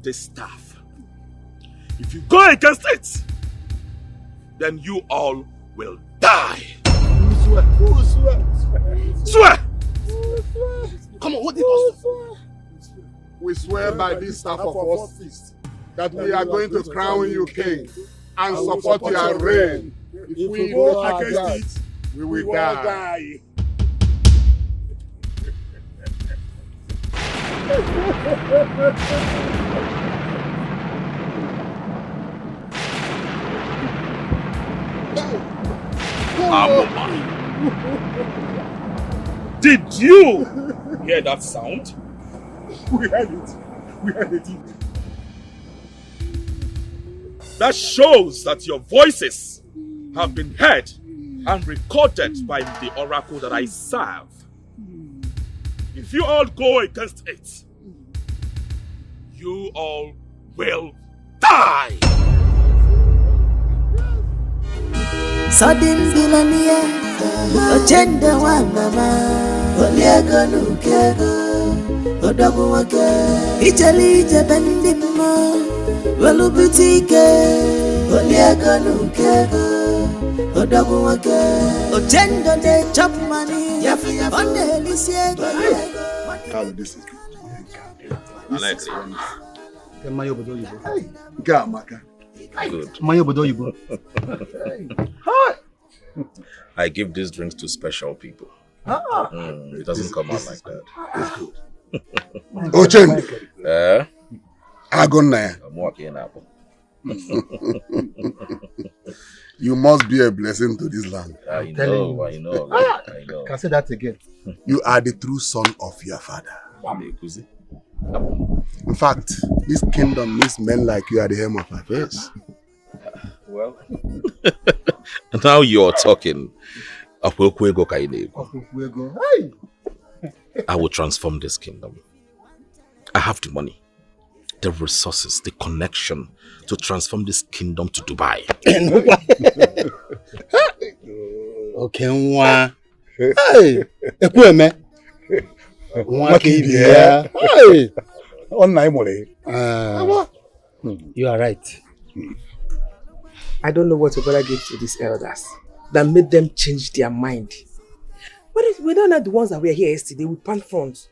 this staff. If you go against it, then you all will die. We will swear. Swear! Come on, what did you swear? We swear by this staff of office that we are going to crown you king and support your reign. If we go against it, we will die. Did you hear that sound? We heard it. That shows that your voices have been heard and recorded by the oracle that I serve. If you all go against it, you all will die. Sudden Bilania, Agenda one mama, Oliago Nukego, Odaguake, Italy, Jabandimo, Velubutike, Oliago Nukego, Odaguake, Agenda de chop money, on the Lycia. This is Alex. Gamaka. Good. Hi. I give these drinks to special people. It doesn't come out like that. Ochen. I'm walking up. You must be a blessing to this land. I know. Can I say that again? You are the true son of your father. In fact, this kingdom needs men like you at the helm of affairs. Well, now you're talking. I will transform this kingdom. I have the money, the resources, the connection to transform this kingdom to Dubai. Okay, hey, Ekweme. Hey, you are right. I don't know what your brother gave to these elders that made them change their mind. But we're not the ones that were here yesterday with confront.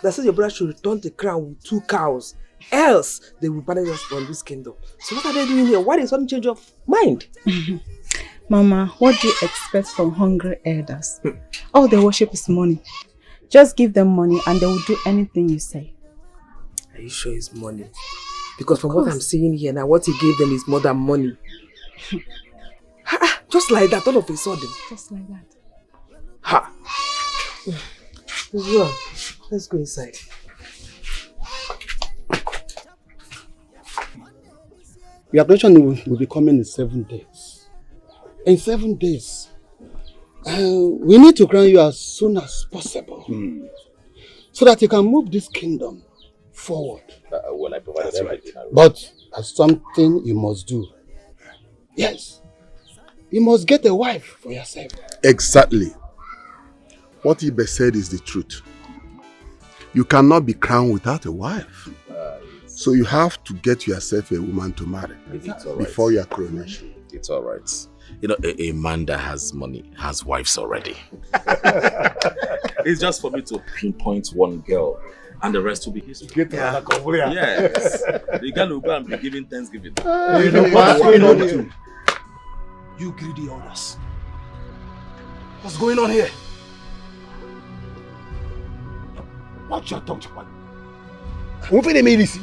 That said your brother should return the crown with 2 cows, else they will banish us from this kingdom. So what are they doing here? Why is some change of mind? Mama, what do you expect from hungry elders? All they worship is money. Just give them money and they will do anything you say. Are you sure it's money? Because from what I'm seeing here now, what he gave them is more than money. Just like that, all of a sudden. Just like that. Ha! Well, let's go inside. Your operation will be coming in 7 days. In 7 days, we need to crown you as soon as possible. So that you can move this kingdom forward. Well, I provided everything. But there's something you must do. Yes. You must get a wife for yourself. Exactly. What Ibe said is the truth. You cannot be crowned without a wife. So you have to get yourself a woman to marry before your coronation. It's all right. You know, a man that has money has wives already. It's just for me to pinpoint one girl and the rest will be history. Get Yes. The girl will go and be giving Thanksgiving. You know what's going on here? You greedy elders. What's going on here? Watch your tongue, Chapman. Lizzy,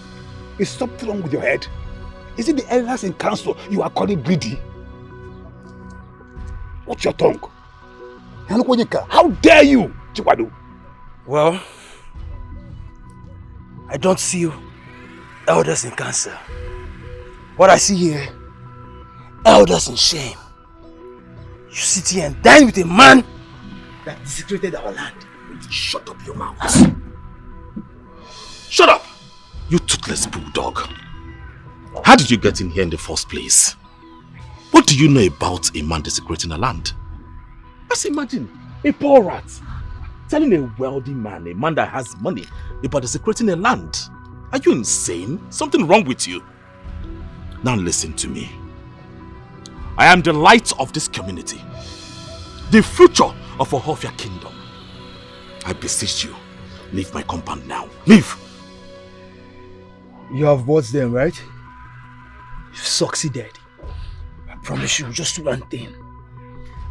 is something wrong with your head? Is it the elders in council you are calling greedy? Watch your tongue. How dare you, Chikwado? Well, I don't see you elders in council. What I see here, elders in shame. You sit here and dine with a man that desecrated our land. Shut up your mouth. Shut up! You toothless bulldog. How did you get in here in the first place? What do you know about a man desecrating a land? Just imagine a poor rat telling a wealthy man, a man that has money, about desecrating a land. Are you insane? Something wrong with you? Now listen to me. I am the light of this community, the future of Ohofia kingdom. I beseech you, leave my compound now. Leave! You have watched them, right? You've succeeded. I promise you just one thing.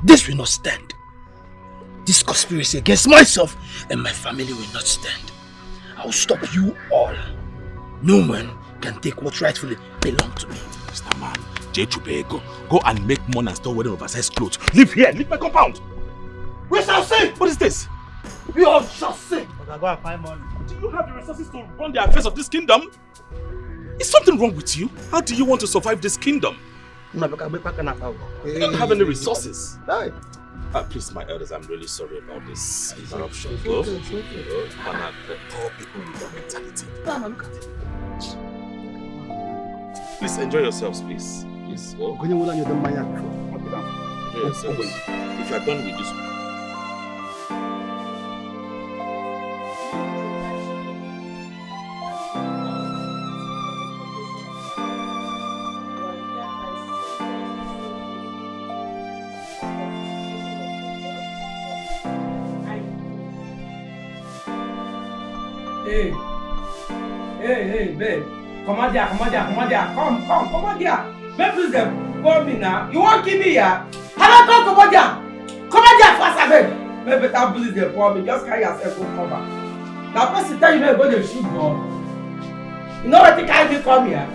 This will not stand. This conspiracy against myself and my family will not stand. I will stop you all. No man can take what rightfully belongs to me. Mr. Man, go and make money and start wearing oversized clothes. Leave here, leave my compound. We shall see. What is this? We all shall see. But go and find money. Do you have the resources to run the affairs of this kingdom? Is something wrong with you? How do you want to survive this kingdom? You don't have any resources. Please, my elders, I'm really sorry about this interruption. Go. Poor people with your mentality. Please enjoy yourselves, please. Please go. Enjoy yourselves. If you are done with this one. Hey, babe. Come on there. Come on there. Babe, please, call me now. You won't keep me here. Come on there fast, babe. Babe, better please, they call me. Just carry yourself to cover. Now, person tell you, babe, go to shoot gun. You know what you can't come here?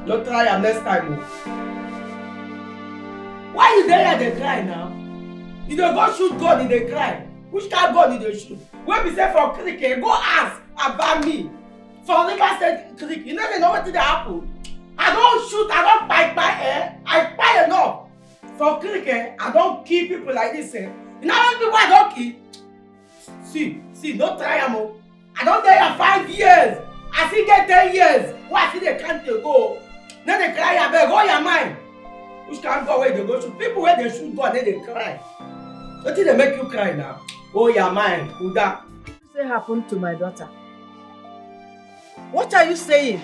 Don't try am next time. Why you there they cry now? You don't go shoot gun in the cry. Which kind of gun you shoot? When we say for cricket, go ask about me. For River State cricket, you know what did happen? I don't shoot, I don't bite my hair. I buy enough. For cricket, I don't kill people like this. You know how many people I don't kill? See, no try am. I don't there 5 years. I still get 10 years. Why see they can't go? Then they cry, I beg, go your mind. Which can't go where they go shoot? People where they shoot gun, then they cry. What did they make you cry now? Oh, your mind, Uda. What happened to my daughter? What are you saying?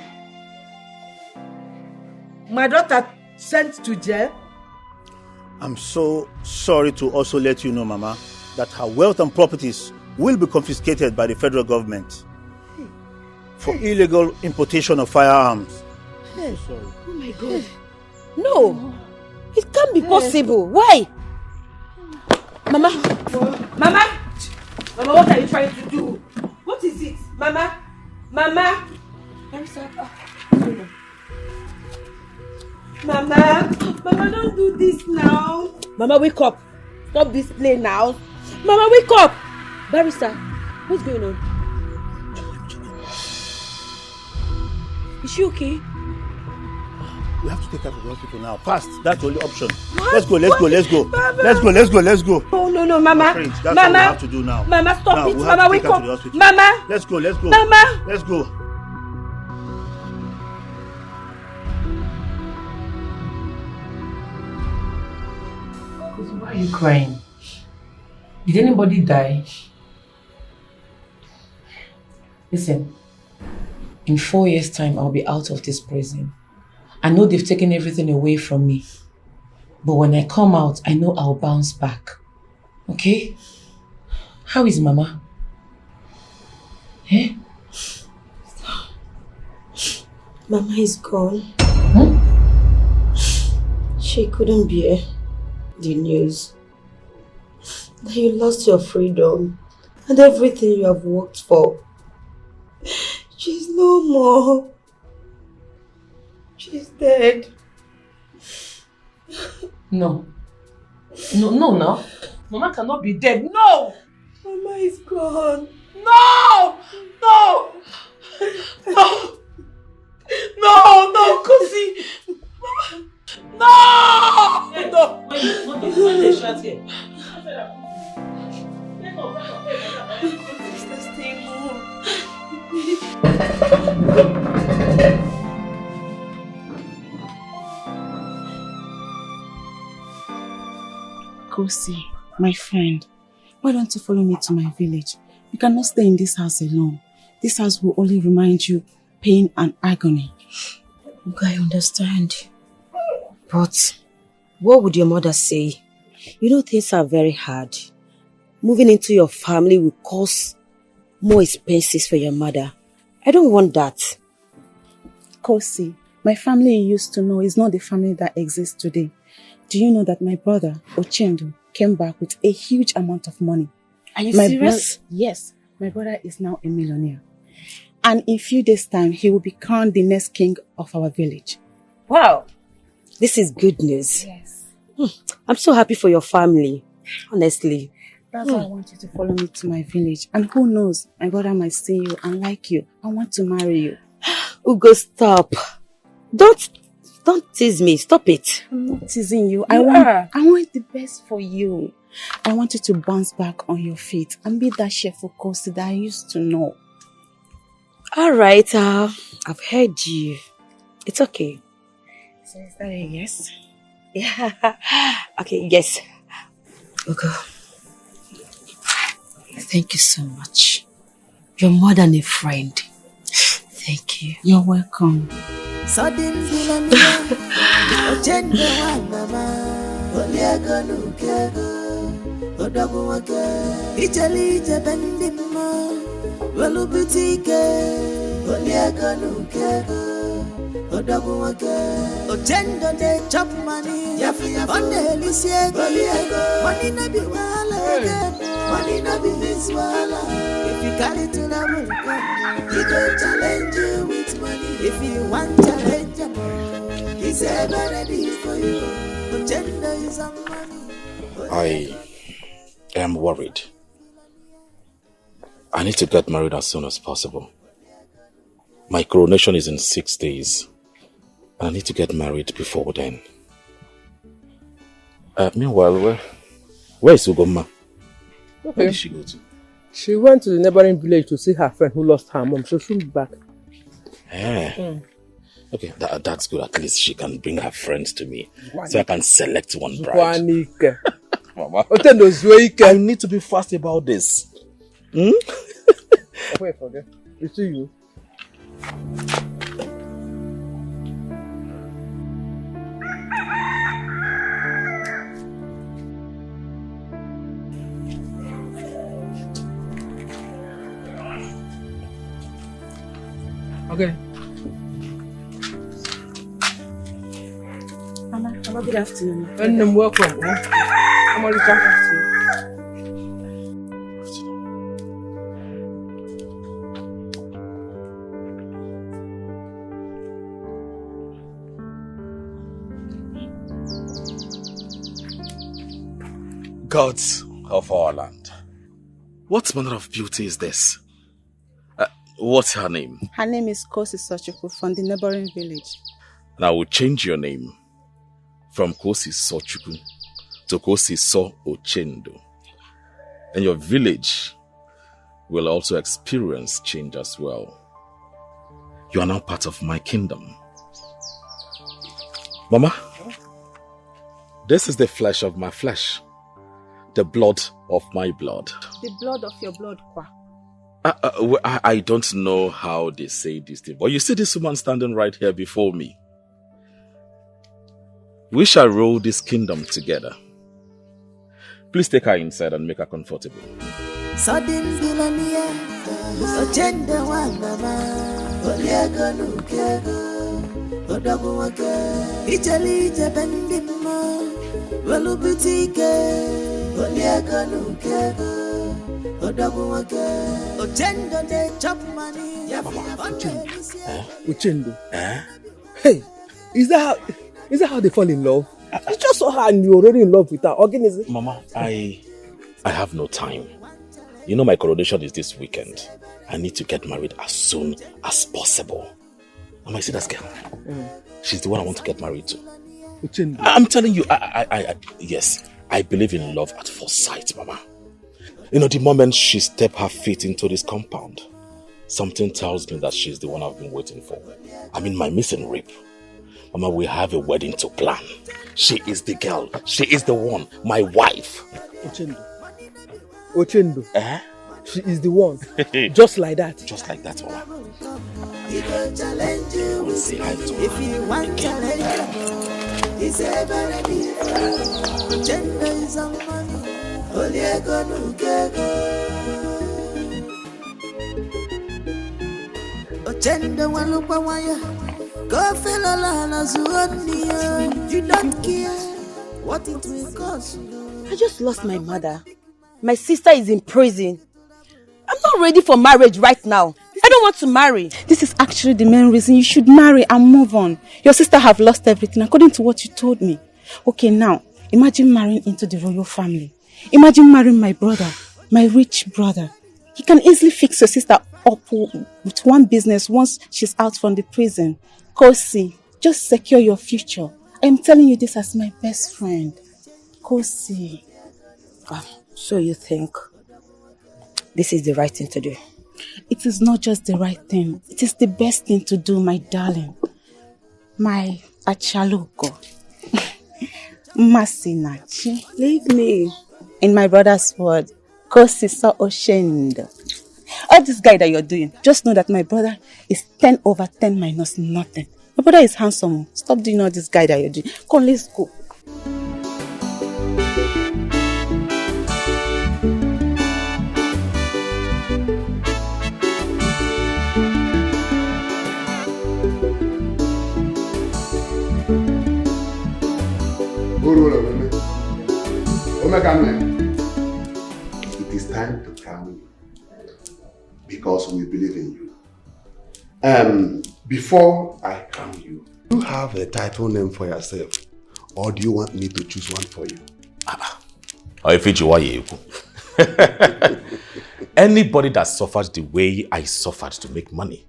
My daughter sent to jail? I'm so sorry to also let you know, Mama, that her wealth and properties will be confiscated by the federal government for illegal importation of firearms. Hey. Sorry. Oh my God. No, it can't be possible. Why? Mama, what are you trying to do? What is it? Mama. Mama, don't do this now. Mama, wake up. Stop this play now. Mama, wake up. Barrister, what's going on? Is she okay? We have to take her to the hospital now. Fast. That's the only option. What? Let's go. Mama. Let's go. Oh, no, Mama. That's Mama. what we have to do now. Mama, stop now, it. Mama, wake up. Mama. Let's go. Mama. Let's go. Why are you crying? Did anybody die? Listen, in 4 years' time, I'll be out of this prison. I know they've taken everything away from me. But when I come out, I know I'll bounce back. Okay? How is Mama? Eh? Mama is gone. She couldn't bear the news that you lost your freedom and everything you have worked for. She's no more. She's dead. No. No. Mama cannot be dead. No! Mama is gone. No! No! No, Kosi! No! No! When they shut here. Sister, stay home. Kosi, my friend, why don't you follow me to my village? You cannot stay in this house alone. This house will only remind you pain and agony. Look, I understand. But what would your mother say? You know things are very hard. Moving into your family will cause more expenses for your mother. I don't want that. Kosi, my family you used to know is not the family that exists today. Do you know that my brother, Ochendo, came back with a huge amount of money? Are you serious? Yes, my brother is now a millionaire. And in a few days' time, he will be crowned the next king of our village. Wow, this is good news. Yes. I'm so happy for your family, honestly. That's why I want you to follow me to my village. And who knows, my brother might see you and like you. I want to marry you. Ugo, stop. Don't tease me. Stop it. I'm not teasing you. I want the best for you. I want you to bounce back on your feet and be that chef for Kosi that I used to know. All right, I've heard you. It's okay. So is that a yes? Yeah. Okay, yes. Ugo, thank you so much. You're more than a friend. Thank you. You're welcome. Ochendo de chop money, on the Elysian, money no be wala, money no be this wala. If you carry to the world, he go challenge you with money. If you want challenge, he's ever ready for you. Ochendo is a money. I am worried. I need to get married as soon as possible. My coronation is in 6 days. I need to get married before then. Meanwhile, where is Ugoma? Where did she go to? She went to the neighboring village to see her friend who lost her mom, so she'll be back. Okay, that's good. At least she can bring her friends to me, so I can select one bride. Mama, I need to be fast about this. Wait, forget. You see you. Okay. Mama, good afternoon. And welcome. I'm already talking to you. Gods of our land, what manner of beauty is this? What's her name? Her name is Kosi Sochukwu from the neighboring village. And I will change your name from Kosi Sochukwu to Kosi So Ochendo. And your village will also experience change as well. You are now part of my kingdom. Mama, this is the flesh of my flesh, the blood of my blood. The blood of your blood, Kwa. I don't know how they say this thing, but you see this woman standing right here before me. We shall rule this kingdom together. Please take her inside and make her comfortable. Ochendo they chop money. Uchendo. Hey, is that how they fall in love? You just saw her and you're already in love with her. Organism. Mama, I have no time. You know my coronation is this weekend. I need to get married as soon as possible. Mama, you see that girl? She's the one I want to get married to. Uchendo. I'm telling you, yes, I believe in love at first sight, Mama. You know, the moment she stepped her feet into this compound, something tells me that she's the one I've been waiting for. I mean, my missing rib. Mama, we have a wedding to plan. She is the girl. She is the one. My wife. Ochendo. She is the one. Just like that. Just like that, Mama. Say hi to her. If you want challenge, it's ever different. Gender is a money. Oliego nukego. Ochendo walupa waya. Go fella la zuonio. You don't care what it will cost you. I just lost my mother. My sister is in prison. I'm not ready for marriage right now. I don't want to marry. This is actually the main reason you should marry and move on. Your sister have lost everything according to what you told me. Okay, now, imagine marrying into the royal family. Imagine marrying my brother, my rich brother. He can easily fix your sister up with one business once she's out from the prison. Kosi, just secure your future. I'm telling you this as my best friend. Kosi. So you think this is the right thing to do? It is not just the right thing. It is the best thing to do, my darling. My achaluko. Masinachi. Leave me. In my brother's word, Kosi so oshendo. All this guy that you're doing, just know that my brother is 10 over 10 minus nothing. My brother is handsome. Stop doing all this guy that you're doing. Come, let's go. It is time to crown you because we believe in you. Before I crown you, do you have a title name for yourself, or do you want me to choose one for you? Anybody that suffered the way I suffered to make money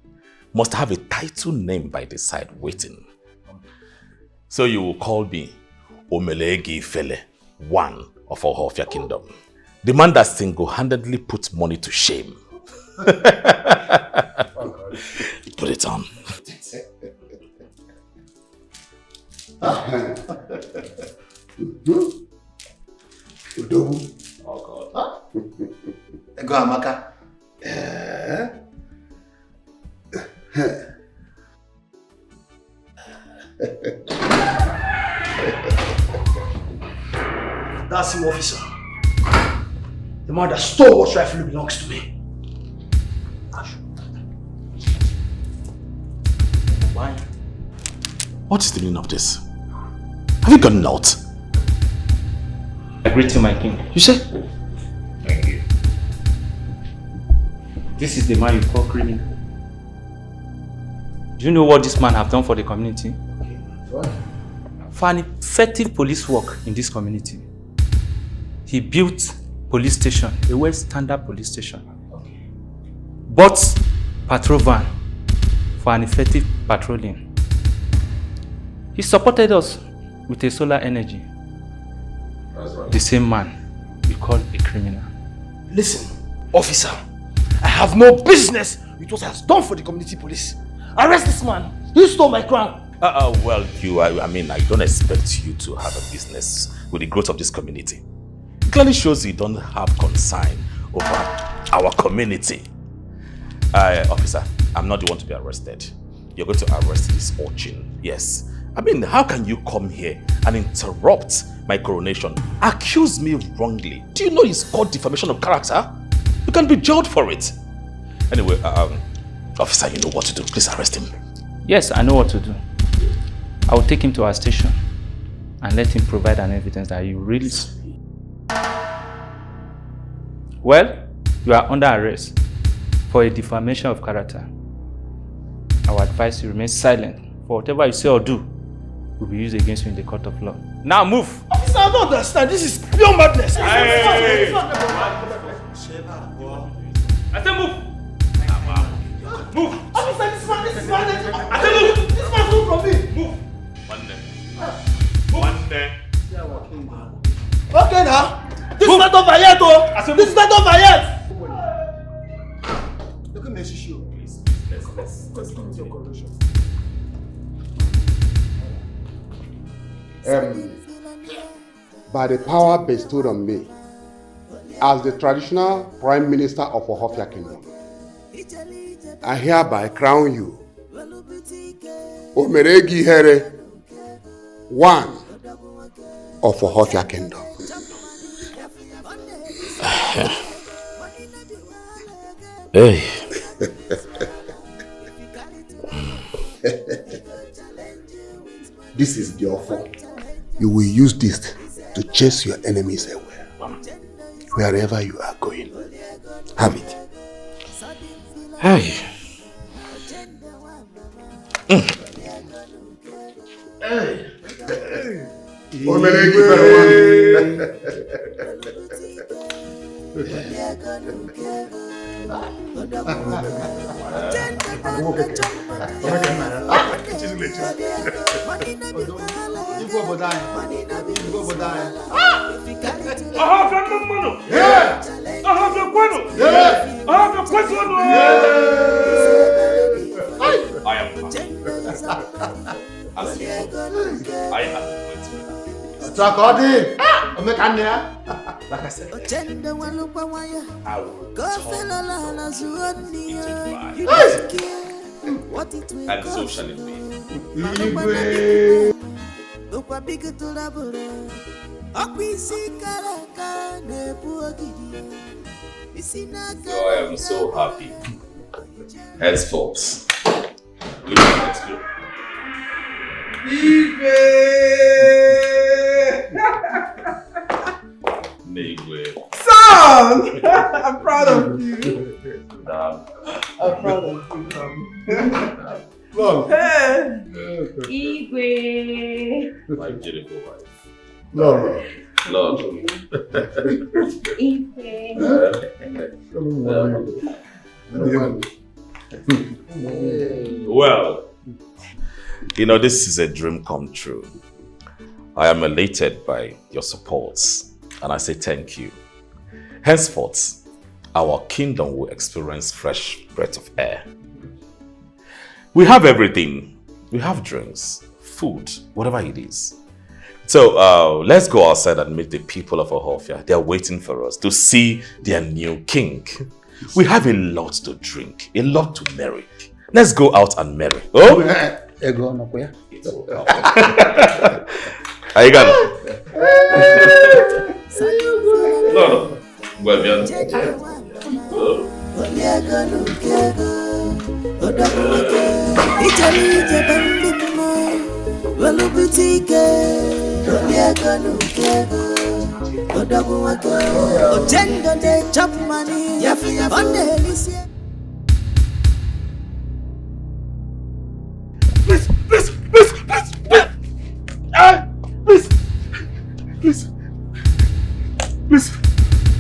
must have a title name by the side waiting. So you will call me Omelegi Fele, one of Ohofia Kingdom. The man that single-handedly puts money to shame. Put it on. Oh God. Go Amaka. That's him, officer. The man that stole what rightfully belongs to me. Why? What is the meaning of this? Have you gotten out? I greet you, my king. You say? Thank you. This is the man you call criminal. Do you know what this man have done for the community? For an effective police work in this community, he built police station, a well-standard police station. Bought patrol van for an effective patrolling. He supported us with a solar energy. That's right. The same man we call a criminal. Listen, officer, I have no business with what I have done for the community police. Arrest this man. He stole my crown. Well, I mean, I don't expect you to have a business with the growth of this community. It clearly shows you don't have concern over our community. Officer, I'm not the one to be arrested. You're going to arrest this urchin. Yes. I mean, how can you come here and interrupt my coronation? Accuse me wrongly. Do you know it's called defamation of character? You can be jailed for it. Anyway, officer, you know what to do. Please arrest him. Yes, I know what to do. I will take him to our station and let him provide an evidence that you really... Well, You are under arrest for a defamation of character. I would advise you remain silent, for whatever you say or do will be used against you in the court of law. Now move! Officer, I don't understand. This is pure madness. Hey. I said move! Move! Officer, this man. I said move! This man's move from me. Move! One day. Okay now. This is not over yet, oh. This is not over yet. Look at me, Shishu. Please, let's come to your coronation. By the power bestowed on me as the traditional Prime Minister of Ohofia Kingdom, I hereby crown you Omeregi Here, one of Ohofia Kingdom. Hey. This is the offer. You will use this to chase your enemies away, wherever you are going. Have it. Hey. Like I said, I will and so shall it be. So I am so happy. Henceforth, we will explore. Son! I'm proud of you. I'm proud of you. Igwe. My beautiful wife. Lord. Well, you know, this is a dream come true. I am elated by your supports, and I say thank you. Henceforth, our kingdom will experience fresh breath of air. We have everything. We have drinks, food, whatever it is. So let's go outside and meet the people of Ohofia. They are waiting for us to see their new king. We have a lot to drink, a lot to marry. Let's go out and marry. Oh? Are you gonna? No. Well, Please,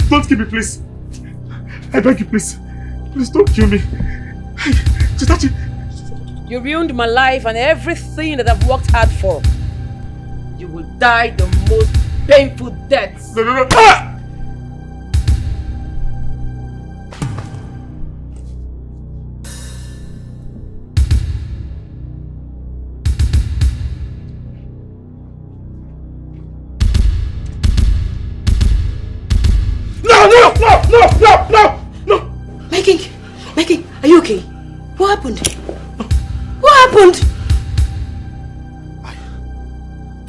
don't kill me, please. I beg you, please. Please don't kill me. Chitachi. You ruined my life and everything that I've worked hard for. You will die the most painful death. No. Ah! No! My king, are you okay? What happened? What happened?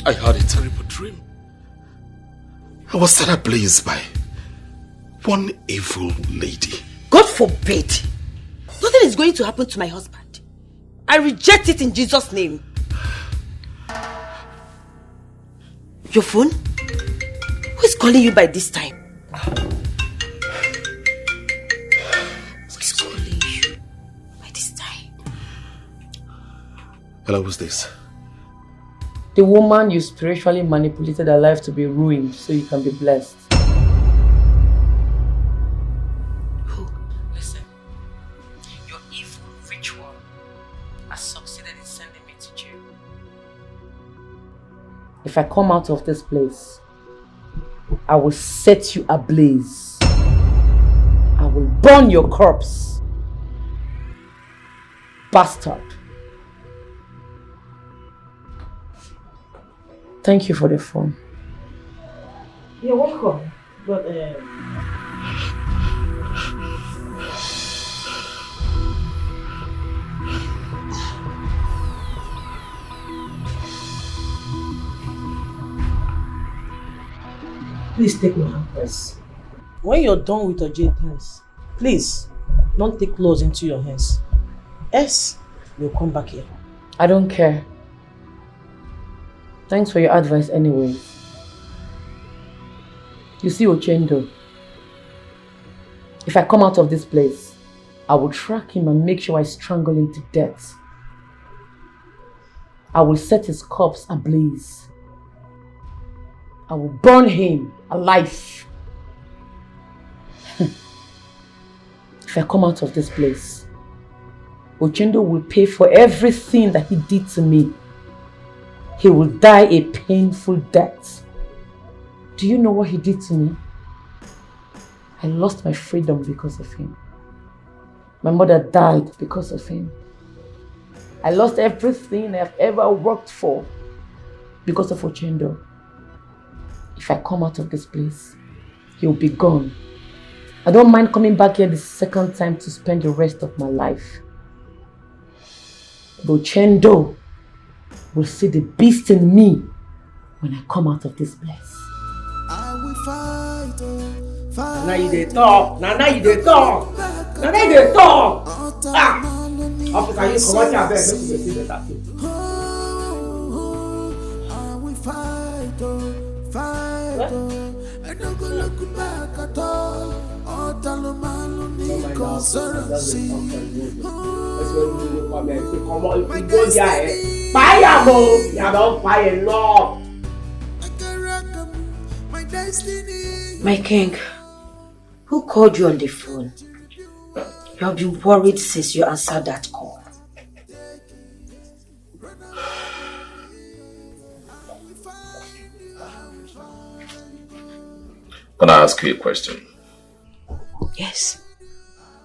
I had a terrible dream. I was set ablaze by one evil lady. God forbid. Nothing is going to happen to my husband. I reject it in Jesus' name. Your phone? Who is calling you by this time? Hello, who's this? The woman you spiritually manipulated her life to be ruined so you can be blessed. Listen, your evil ritual has succeeded in sending me to jail. If I come out of this place, I will set you ablaze. I will burn your corpse. Bastard. Thank you for the phone. You're welcome. But please take my hand first. When you're done with your jade hands, please don't take laws into your hands. Else, you'll come back here. I don't care. Thanks for your advice anyway. You see Ochendo, if I come out of this place, I will track him and make sure I strangle him to death. I will set his corpse ablaze. I will burn him alive. If I come out of this place, Ochendo will pay for everything that he did to me. He will die a painful death. Do you know what he did to me? I lost my freedom because of him. My mother died because of him. I lost everything I've ever worked for because of Ochendo. If I come out of this place, he'll be gone. I don't mind coming back here the second time to spend the rest of my life. But Ochendo will see the beast in me when I come out of this place. Now you dey talk. Now you dey talk. Now you dey talk. Ah! Officer, you come out here, make you see better thing. I don't go look back at all. My king, who called you on the phone? You have been worried since you answered that call. Can I ask you a question? Yes.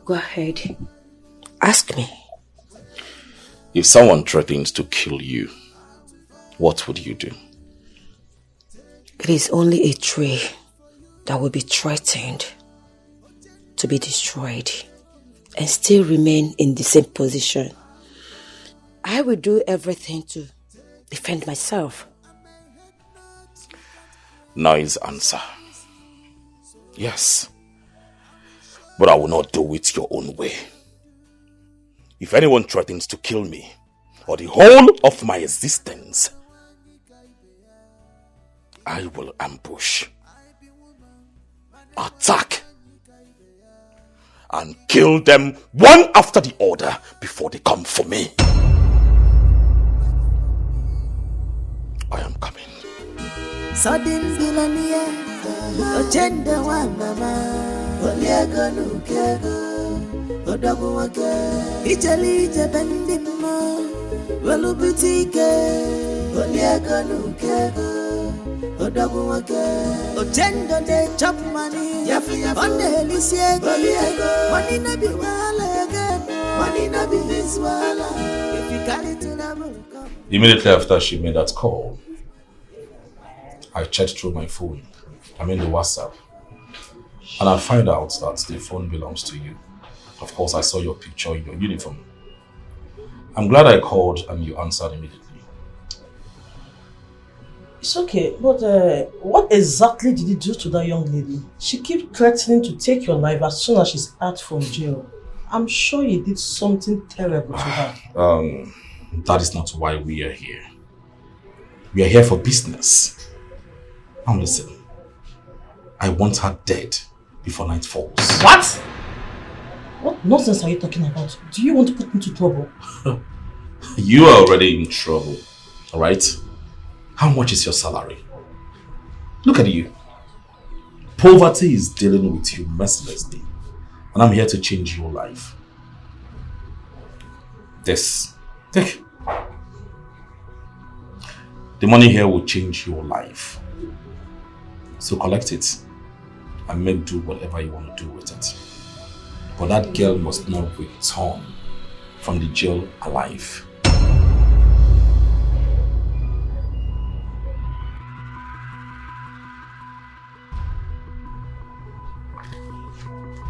Go ahead. Ask me. If someone threatens to kill you, what would you do? It is only a tree that will be threatened to be destroyed and still remain in the same position. I will do everything to defend myself. Nice answer. Yes. But I will not do it your own way. If anyone threatens to kill me, or the whole of my existence, I will ambush, attack, and kill them one after the other before they come for me. I am coming. Sudden billionaire, agenda one mama, Oliago Nukego, Odaguake, Italy, Jabendimo, Velubutike, Oliago Nukego, Odaguake, Ogendo de chop money, on the Elysian, money na be wala again, money na be this wala, if you carry to the Immediately after she made that call, I checked through my phone, the WhatsApp, and I find out that the phone belongs to you. Of course, I saw your picture in your uniform. I'm glad I called and you answered immediately. It's okay, but what exactly did you do to that young lady? She keeps threatening to take your life as soon as she's out from jail. I'm sure you did something terrible to her. That is not why we are here. We are here for business. Now listen, I want her dead before night falls. What? What nonsense are you talking about? Do you want to put me into trouble? You are already in trouble, alright? How much is your salary? Look at you. Poverty is dealing with you mercilessly. And I'm here to change your life. This. Take. The money here will change your life. So collect it and make do whatever you want to do with it. But that girl must not return from the jail alive.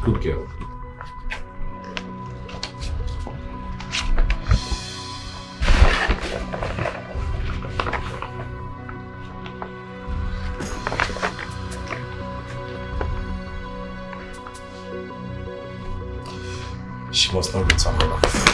Good girl. She must not return alive.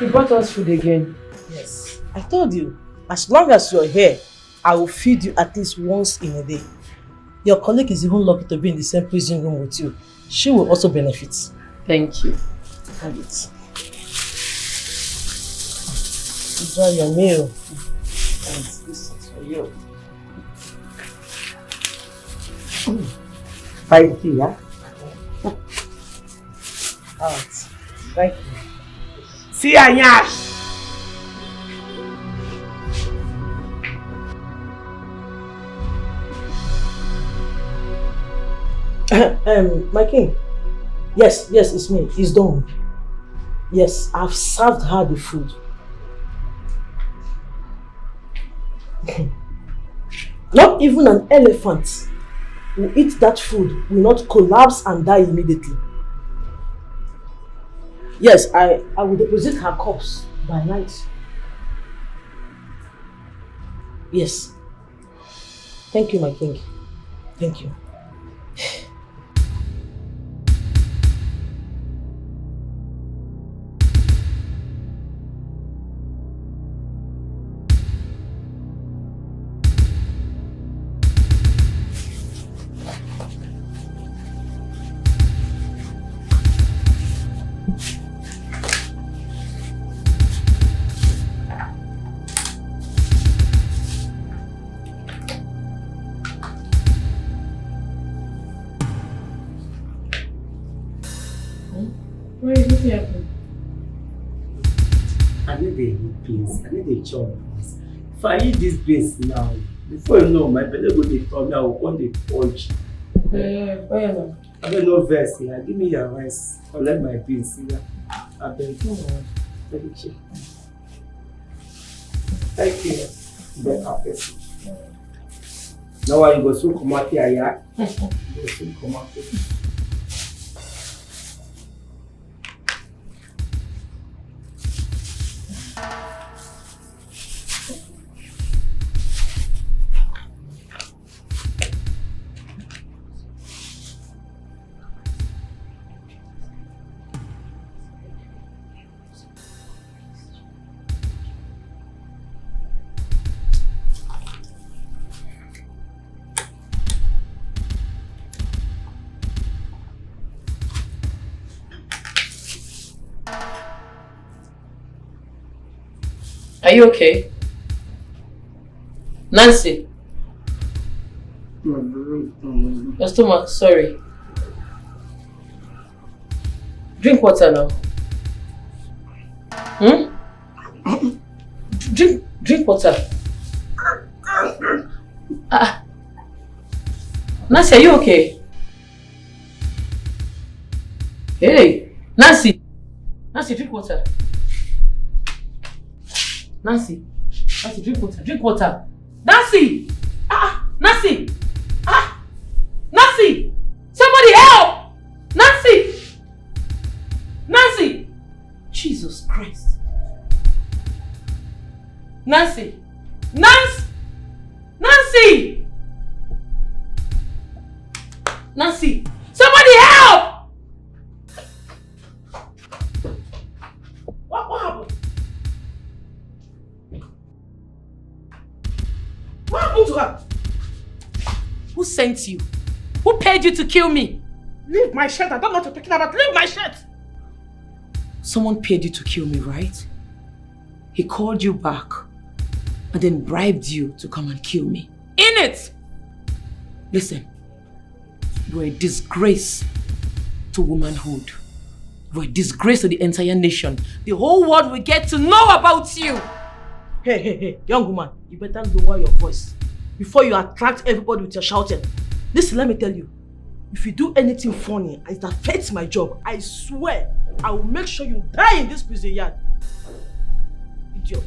You brought us food again. Yes. I told you, as long as you're here, I will feed you at least once in a day. Your colleague is even lucky to be in the same prison room with you. She will also benefit. Thank you. Have it. Enjoy your meal. And this is for you. Thank you, yeah? Alright. Thank you. See ya, Nyash! My king. Yes, it's me. It's done. Yes, I've served her the food. Not even an elephant who eats that food will not collapse and die immediately. Yes, I will deposit her corpse by night. Yes. Thank you, my king. Thank you. Where is it happening? I need a heat, please. I need a chop, please. If I eat this beans now, before you know, my belly will be torn. I will want the purge. Where I don't know verse here. Give me your rice. Collect my beans here. I beg you. Thank you. Thank you. Better person. Now I go soon come out here, yeah? Go soon come out here. Are you okay? Nancy? Your stomach, sorry. Drink water now. Drink water. Nancy, are you okay? Hey, Nancy! Nancy, drink water. Nancy, drink water. Drink water. Nancy! Nancy! Nancy! Somebody help! Nancy! Nancy! Jesus Christ. Nancy! Nancy! Nancy! Somebody help! What to her. Who sent you? Who paid you to kill me? Leave my shirt. I don't know what you're talking about. Leave my shirt. Someone paid you to kill me, right? He called you back and then bribed you to come and kill me. In it! Listen, you're a disgrace to womanhood. You're a disgrace to the entire nation. The whole world will get to know about you. Hey, young woman, you better lower your voice before you attract everybody with your shouting. Listen, let me tell you, if you do anything funny and it affects my job, I swear I will make sure you die in this prison yard. Idiot.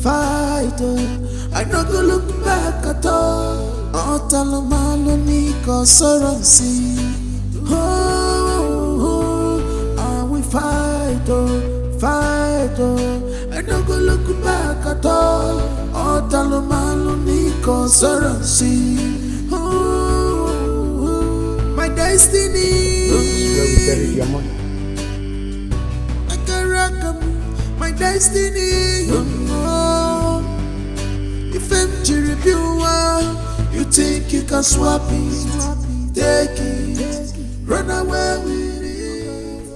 Fight, I no go look back at all. Otalomalo ni consorancy. I will fight, I no go look back at all. Otalomalo ni consorancy. My destiny. This is where we buried your mother. My destiny, if I'm you think you can swap it, take it, run away with it.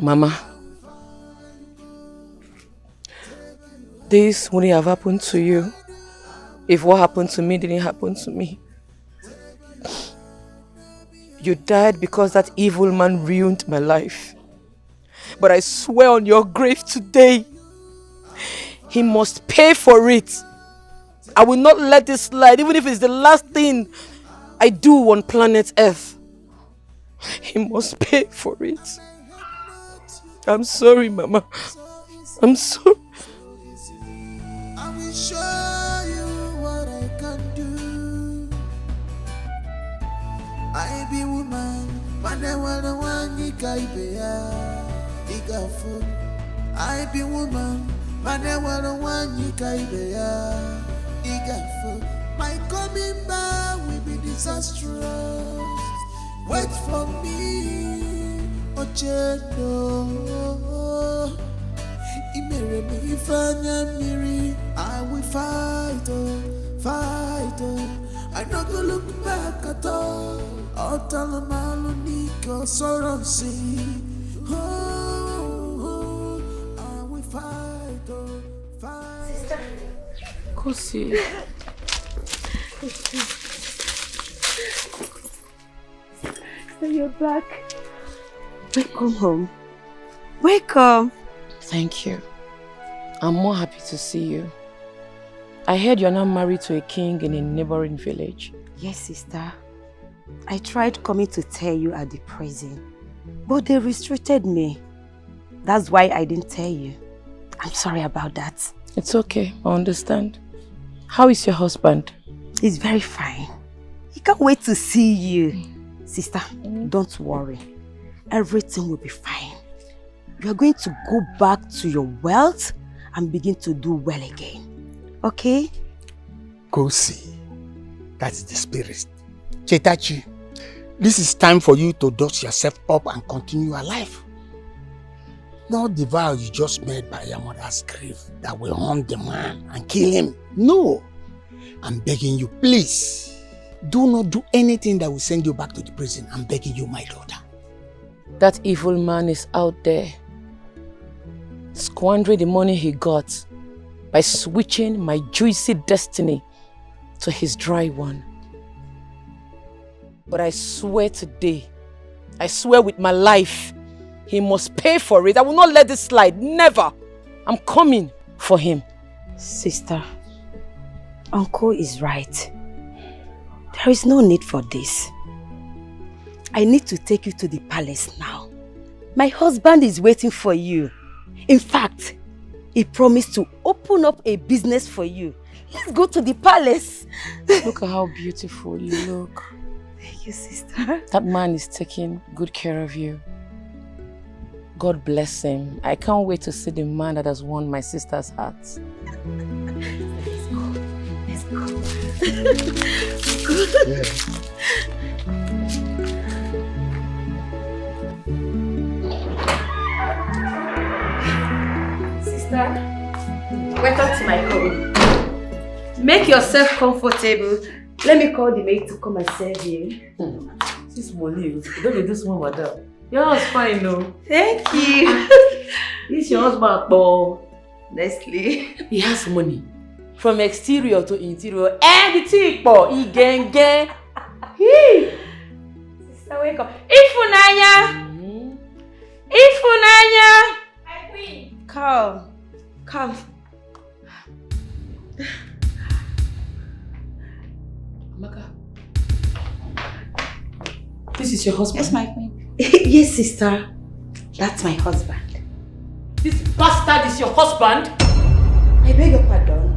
Mama, this wouldn't have happened to you if what happened to me didn't happen to me. You died because that evil man ruined my life. But I swear on your grave today, he must pay for it. I will not let this slide, even if it's the last thing I do on planet Earth. He must pay for it. I'm sorry, Mama. I'm sorry. I will show you what I can do. I be woman, but I want the one you can be. I be woman, but I want the one you can be. My coming back will be disastrous. Wait for me, Ochendo. I will fight, I not go look back at all. I'll tell them I'll Nico Sorancy. I will fight. Sister Kosi. So you're back. Welcome home. Welcome. Thank you. I'm more happy to see you. I heard you're now married to a king in a neighboring village. Yes, sister. I tried coming to tell you at the prison, but they restricted me. That's why I didn't tell you. I'm sorry about that. It's okay, I understand. How is your husband? He's very fine. He can't wait to see you. Sister, don't worry. Everything will be fine. You are going to go back to your wealth and begin to do well again. Okay? Kosi, that's the spirit. Chetachi, this is time for you to dust yourself up and continue your life. Not the vow you just made by your mother's grave that will hunt the man and kill him. No. I'm begging you, please, Do not do anything that will send you back to the prison. I'm begging you, my daughter. That evil man is out there, squandering the money he got by switching my juicy destiny to his dry one. But I swear today, I swear with my life, he must pay for it. I will not let this slide, never. I'm coming for him. Sister, Uncle is right. There is no need for this. I need to take you to the palace now. My husband is waiting for you. In fact, he promised to open up a business for you. Let's go to the palace. Look at how beautiful you look. Thank you, sister. That man is taking good care of you. God bless him. I can't wait to see the man that has won my sister's heart. Let's go. Let's go. Sister, welcome to my home. Make yourself comfortable. Let me call the maid to come and serve you. This money, you don't do this one, madam. Your house fine, no? Thank you. This your husband, Paul. Nicely. He has money. From exterior to interior. And the tea, Paul. He gang. Sister, wake up. Ifunanya! Ifunanya! My queen. Come. Amaka. This is your husband? Yes, my queen. Yes, sister. That's my husband. This bastard is your husband? I beg your pardon.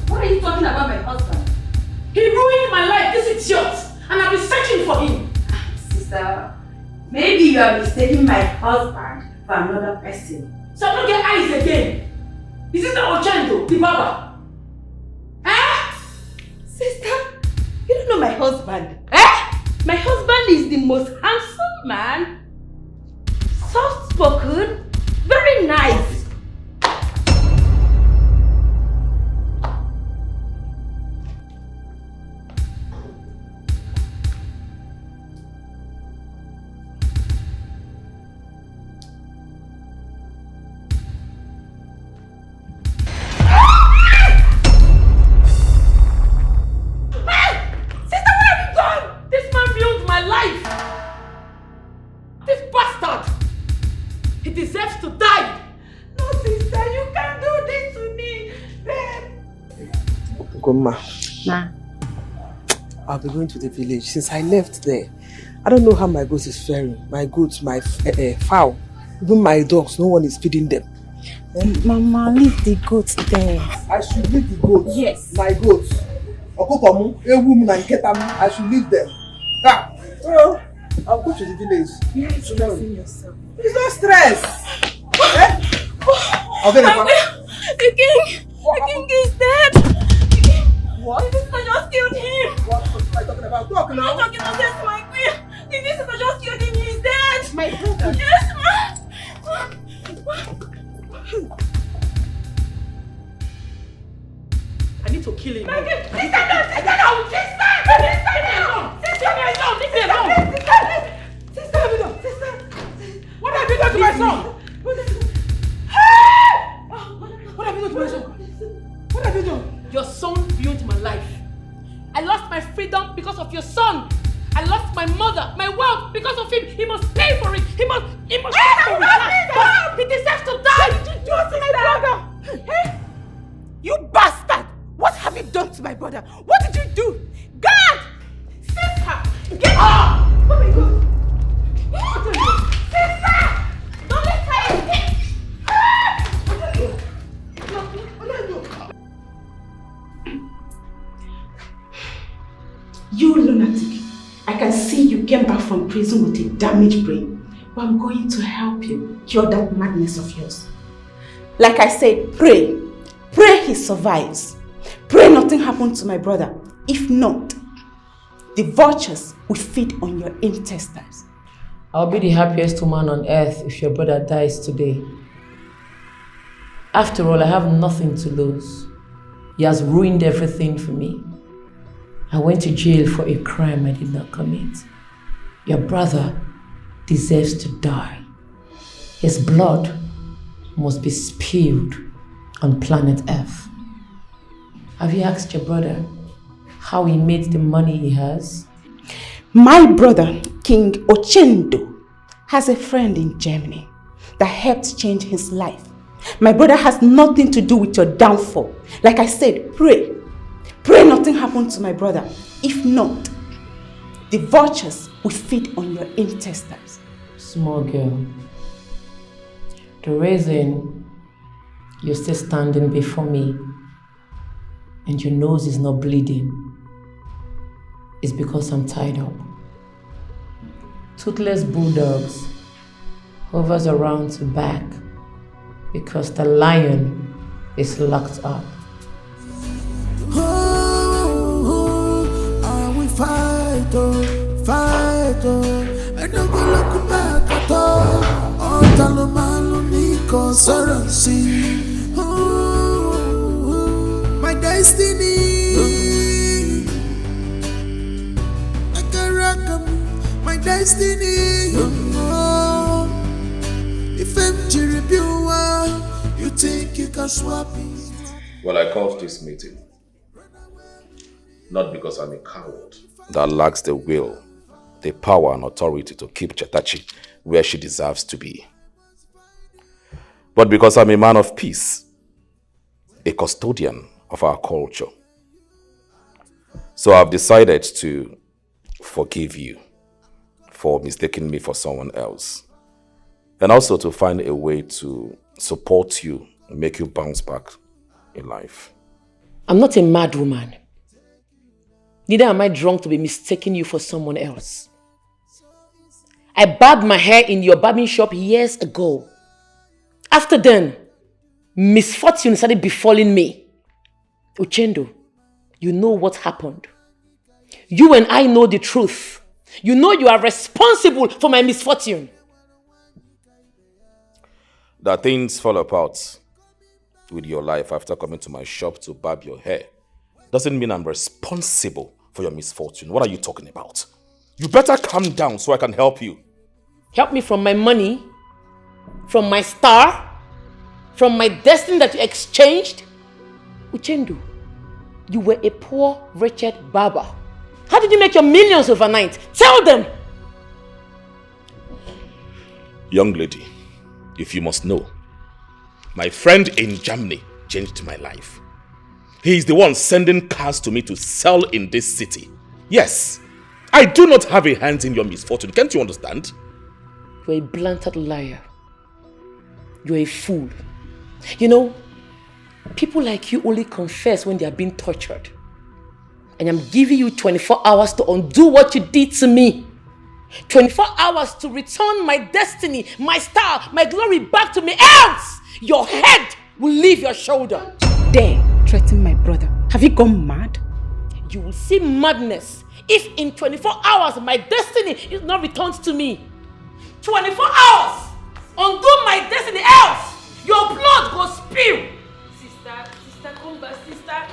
What are you talking about my husband? He ruined my life, this idiot! And I've been searching for him. Sister, maybe you are mistaking my husband for another person. So I don't get eyes again. Is this the Ochendo, the Barber? Eh? Sister, you don't know my husband. Eh? My husband is the most handsome man, soft-spoken, very nice. Ma. I'll be going to the village. Since I left there, I don't know how my goats is faring. My goats, my fowl, even my dogs, no one is feeding them. Mama, leave the goats there. I should leave the goats? Yes. My goats. Okokomu, a woman and Ketamu, I should leave them. Oh, I'll go to the village. You're stressing yourself. It's no stress. The king is dead. What? The visitor just killed him. What am I talking about? Talk now. I'm not talking nonsense to my queen. The visitor just killed him. He's dead. My brother. Yes, ma. I need to kill him. Sister, leave me alone. What have you done to my son? What have you done to my son? What have you done? Your son ruined my life. I lost my freedom because of your son. I lost my mother, my wealth because of him. He must pay for it. He must pay for it. He deserves to die. What did you do to my brother? Hey? You bastard! What have you done to my brother? What did you do? God! Sister! Get up! Oh my God! Sister! Don't let her escape! You lunatic! I can see you came back from prison with a damaged brain. But I'm going to help you cure that madness of yours. Like I said, pray. Pray he survives. Pray nothing happens to my brother. If not, the vultures will feed on your intestines. I'll be the happiest woman on earth if your brother dies today. After all, I have nothing to lose. He has ruined everything for me. I went to jail for a crime I did not commit. Your brother deserves to die. His blood must be spilled on planet Earth. Have you asked your brother how he made the money he has? My brother, King Ochendo, has a friend in Germany that helped change his life. My brother has nothing to do with your downfall. Like I said, pray. Pray nothing happened to my brother. If not, the vultures will feed on your intestines. Small girl, the reason you're still standing before me and your nose is not bleeding is because I'm tied up. Toothless bulldogs hovers around to back because the lion is locked up. I will fight, fight, I don't go look back at all. All Talomalo Nico Sorancy. My destiny. I can rock my destiny. If I'm you think you can swap it? Well, I called this meeting not because I'm a coward that lacks the will, the power and authority to keep Chetachi where she deserves to be, but because I'm a man of peace, a custodian of our culture. So I've decided to forgive you for mistaking me for someone else, and also to find a way to support you and make you bounce back in life. I'm not a mad woman. Neither am I drunk to be mistaking you for someone else. I barbed my hair in your barbing shop years ago. After then, misfortune started befalling me. Ochendo, you know what happened. You and I know the truth. You know you are responsible for my misfortune. That things fall apart with your life after coming to my shop to barb your hair doesn't mean I'm responsible for your misfortune. What are you talking about? You better calm down so I can help you. Help me from my money, from my star, from my destiny that you exchanged. Uchendu, you were a poor, wretched barber. How did you make your millions overnight? Tell them! Young lady, if you must know, my friend in Germany changed my life. He is the one sending cars to me to sell in this city. Yes, I do not have a hand in your misfortune. Can't you understand? You're a blunted liar. You're a fool. You know, people like you only confess when they are being tortured. And I'm giving you 24 hours to undo what you did to me. 24 hours to return my destiny, my star, my glory back to me. Else, your head will leave your shoulder. Dare threaten my brother. Have you gone mad? You will see madness if in 24 hours my destiny is not returned to me. 24 hours! Undo my destiny, else your blood will spill. Sister, come back, sister.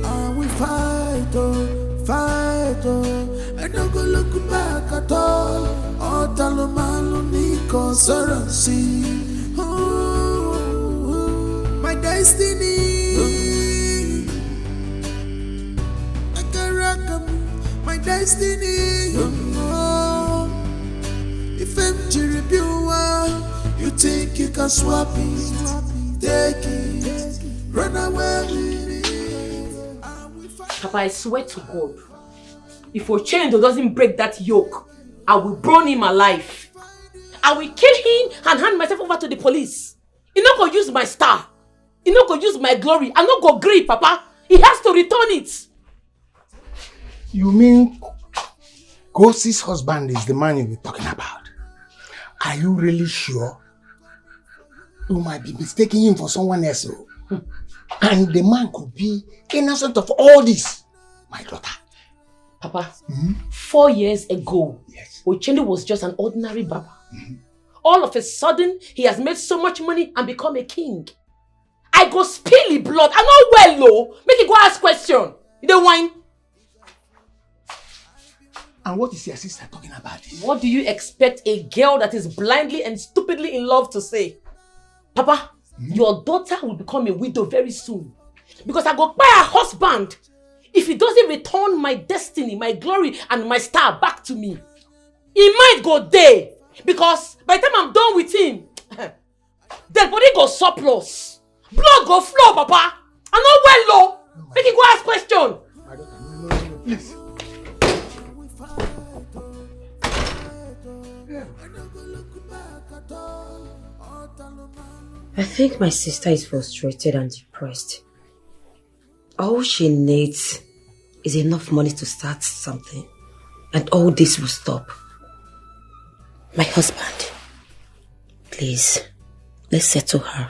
I will fight, fight, I don't go look back at all. All Talomalo Nico Sorancy. My destiny. I can rock my destiny. If I'm you think you can swap it, take it, run away with it. Papa, I swear to God, if Ochendo doesn't break that yoke, I will burn him alive. I will kill him and hand myself over to the police. He not gonna use my star. He not gonna use my glory. I'm not gonna grieve, Papa. He has to return it. You mean Kosi's husband is the man you were talking about? Are you really sure? You might be mistaking him for someone else. And the man could be innocent of all this. My daughter. Papa, 4 years ago, Ochendo was just an ordinary barber. All of a sudden, he has made so much money and become a king. I go spill the blood. I know well, no. Make it go ask question. You don't whine. And what is your sister talking about this? What do you expect a girl that is blindly and stupidly in love to say? Papa, your daughter will become a widow very soon. Because I go buy a husband. If he doesn't return my destiny, my glory, and my star back to me, he might go there. Because by the time I'm done with him, dead body go surplus. Blood go flow, Papa. I know well, no. Make it go ask question. Please. I think my sister is frustrated and depressed. All she needs is enough money to start something, and all this will stop. My husband, please, let's settle her.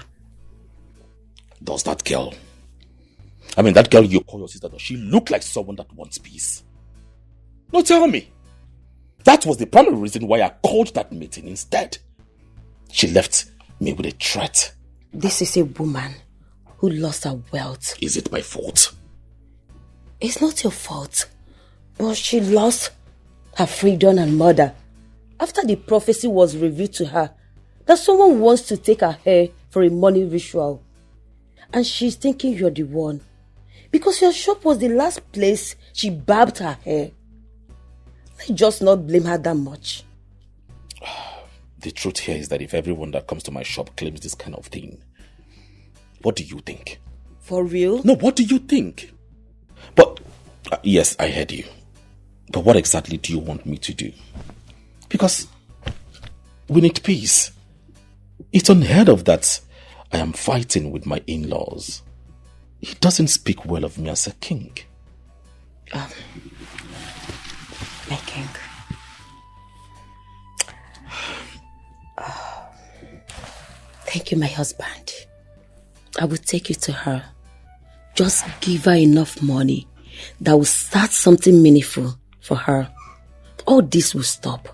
Does that girl, that girl you call your sister, does she look like someone that wants peace? No, tell me. That was the primary reason why I called that meeting instead. She left me with a threat. This is a woman who lost her wealth. Is it my fault? It's not your fault. But she lost her freedom and mother after the prophecy was revealed to her that someone wants to take her hair for a money ritual. And she's thinking you're the one. Because your shop was the last place she barbed her hair. Let's just not blame her that much. The truth here is that if everyone that comes to my shop claims this kind of thing, what do you think? For real? No, what do you think? But, yes, I heard you. But what exactly do you want me to do? Because we need peace. It's unheard of that I am fighting with my in-laws. He doesn't speak well of me as a king. My king. Thank you, my husband. I will take you to her. Just give her enough money that will start something meaningful for her. All this will stop.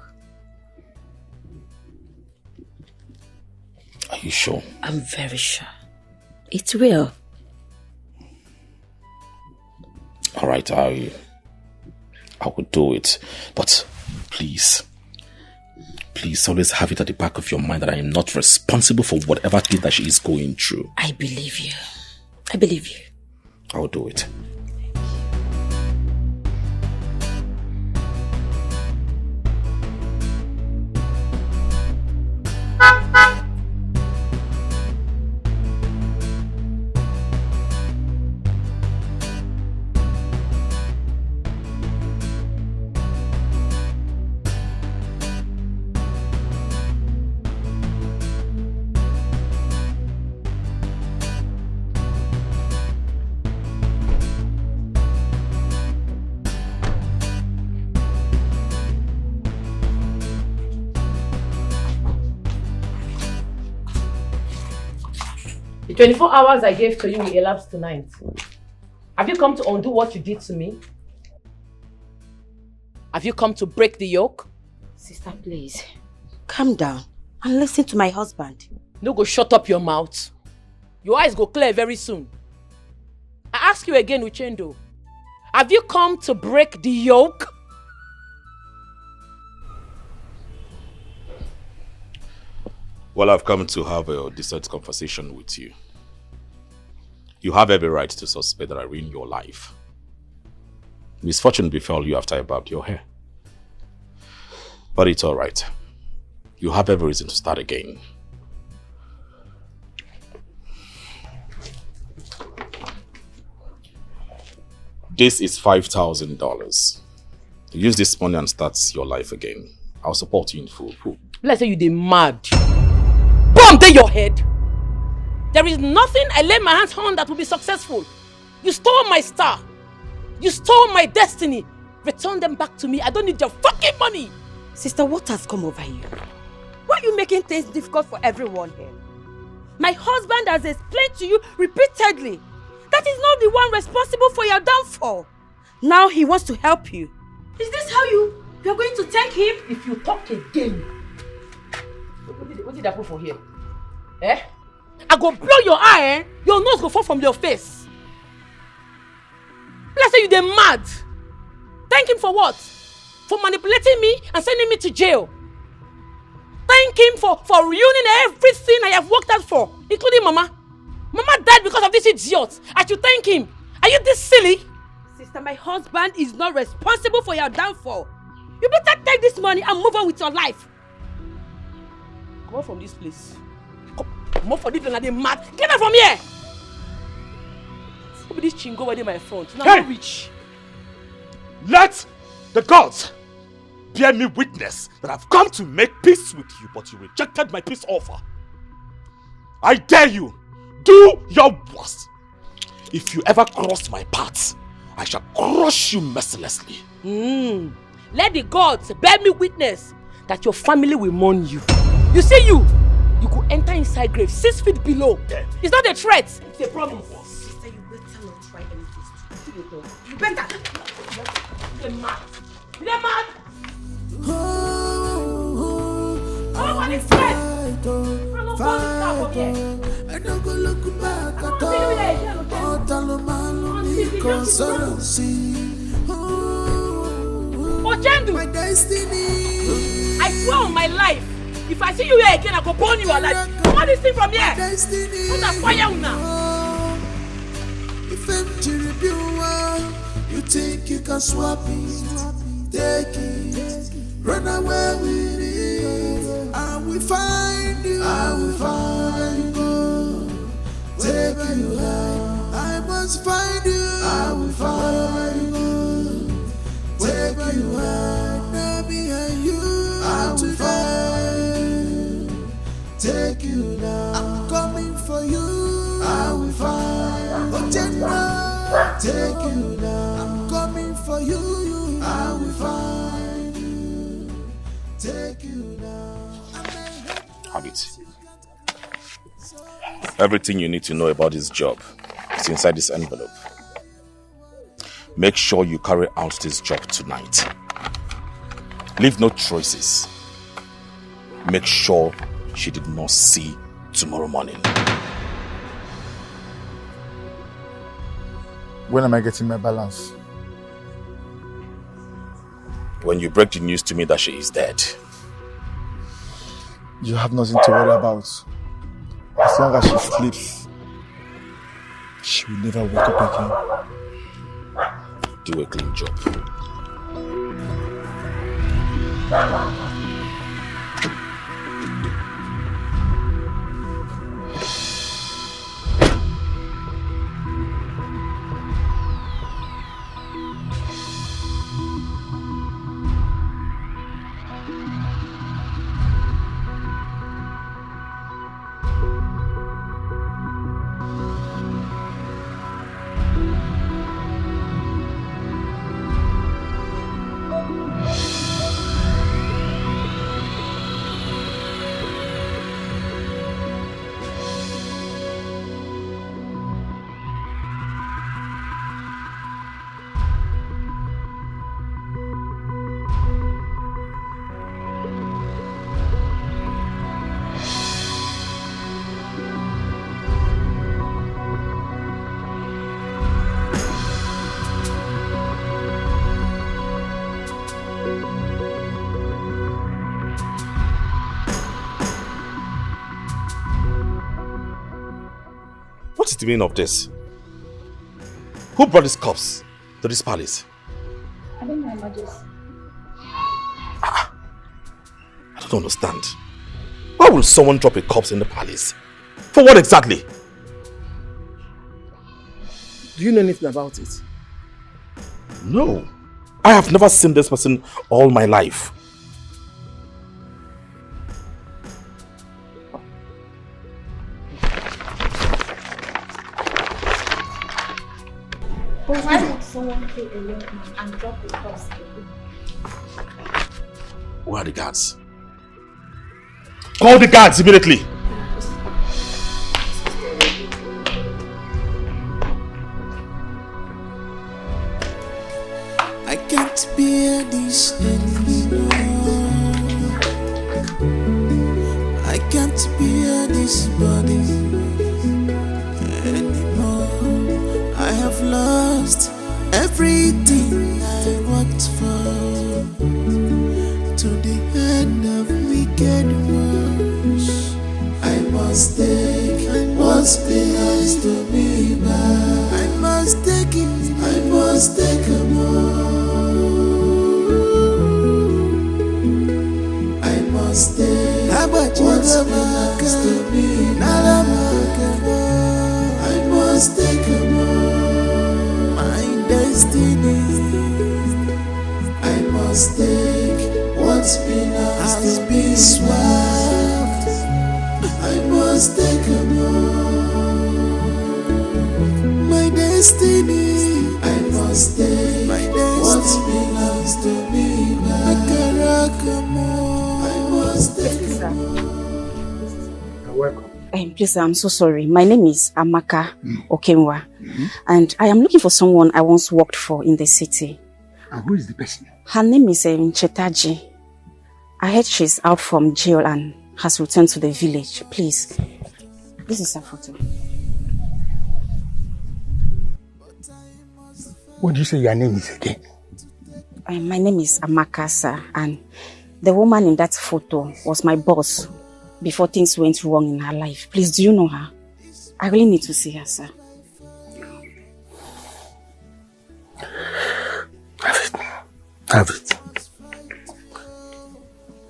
Are you sure? I'm very sure. It will. All right, I will do it. But please always have it at the back of your mind that I am not responsible for whatever thing that she is going through. I believe you. I believe you. I will do it. The 24 hours I gave to you will elapse tonight. Have you come to undo what you did to me? Have you come to break the yoke? Sister, please, calm down and listen to my husband. No go shut up your mouth. Your eyes go clear very soon. I ask you again, Uchendo. Have you come to break the yoke? Well, I've come to have a decent conversation with you. You have every right to suspect that I ruined your life. Misfortune befell you after I barbed your hair. But it's alright. You have every reason to start again. This is $5,000. Use this money and start your life again. I'll support you in full. Let's say you dey mad. Bomb dey your head. There is nothing I lay my hands on that will be successful. You stole my star. You stole my destiny. Return them back to me. I don't need your fucking money. Sister, what has come over you? Why are you making things difficult for everyone here? My husband has explained to you repeatedly that he's not the one responsible for your downfall. Now he wants to help you. Is this how you're going to thank him? If you talk again. What did I put for here? Eh? I go blow your eye, eh? Your nose go fall from your face. Let's say you dey mad. Thank him for what? For manipulating me and sending me to jail. Thank him for ruining everything I have worked out for, including Mama. Mama died because of this idiot. I should thank him. Are you this silly? Sister, my husband is not responsible for your downfall. You better take this money and move on with your life. Come out from this place. Come out from this place and they mad. Get out from here! Who be this chingo where they my front? Now I'm rich. Let the gods bear me witness that I've come to make peace with you, but you rejected my peace offer. I dare you, do your worst. If you ever cross my path, I shall crush you mercilessly. Let the gods bear me witness that your family will mourn you. You see you could enter inside grave 6 feet below. It's not a threat, it's a promise. Sister, you better not try anything stupid. You better. You're mad. You're mad. Oh, what is that? I don't go look back at all. My destiny. I swear on my life, if I see you here again, I go burn you alive. Come on, this thing from here. Put a fire now. If I'm you think you can swap it, take it, run away with it. I will find you. I will find you. Take you high. I must find you. I will find you. Take you high. Now behind you. I will find. Take you down. I'm coming for you. I will find. But you know, take you down. I'm coming for you. I will find you. Take you down. Have it. Everything you need to know about this job is inside this envelope. Make sure you carry out this job tonight. Leave no traces. Make sure she did not see tomorrow morning. When am I getting my balance? When you break the news to me that she is dead. You have nothing to worry about. As long as she sleeps, she will never wake up again. Do a clean job. What is the meaning of this? Who brought these cups to this palace? I think my majesty. I don't understand. Why will someone drop a corpse in the palace? For what exactly? Do you know anything about it? No. I have never seen this person all my life. But why would someone kill a young man and drop a corpse? Where are the guards? Call the guards immediately! I can't bear this anymore. I can't bear this body. lost everything I worked for, to the end of wicked ones. I must take what belongs to me back. I must take it, I must take a more. I must take what belongs to me back. I must take a more. My destiny, I must take what belongs to me swapped. I must take a more. My destiny, I must take what belongs to me back. I must take a more. You're welcome. Please, I'm so sorry. My name is Amaka Okemwa, and I am looking for someone I once worked for in the city. And who is the person? Her name is Chetaji. I heard she's out from jail and has returned to the village. Please, this is her photo. What do you say your name is again? My name is Amaka, sir, and the woman in that photo was my boss before things went wrong in her life. Please, do you know her? I really need to see her, sir. Have it.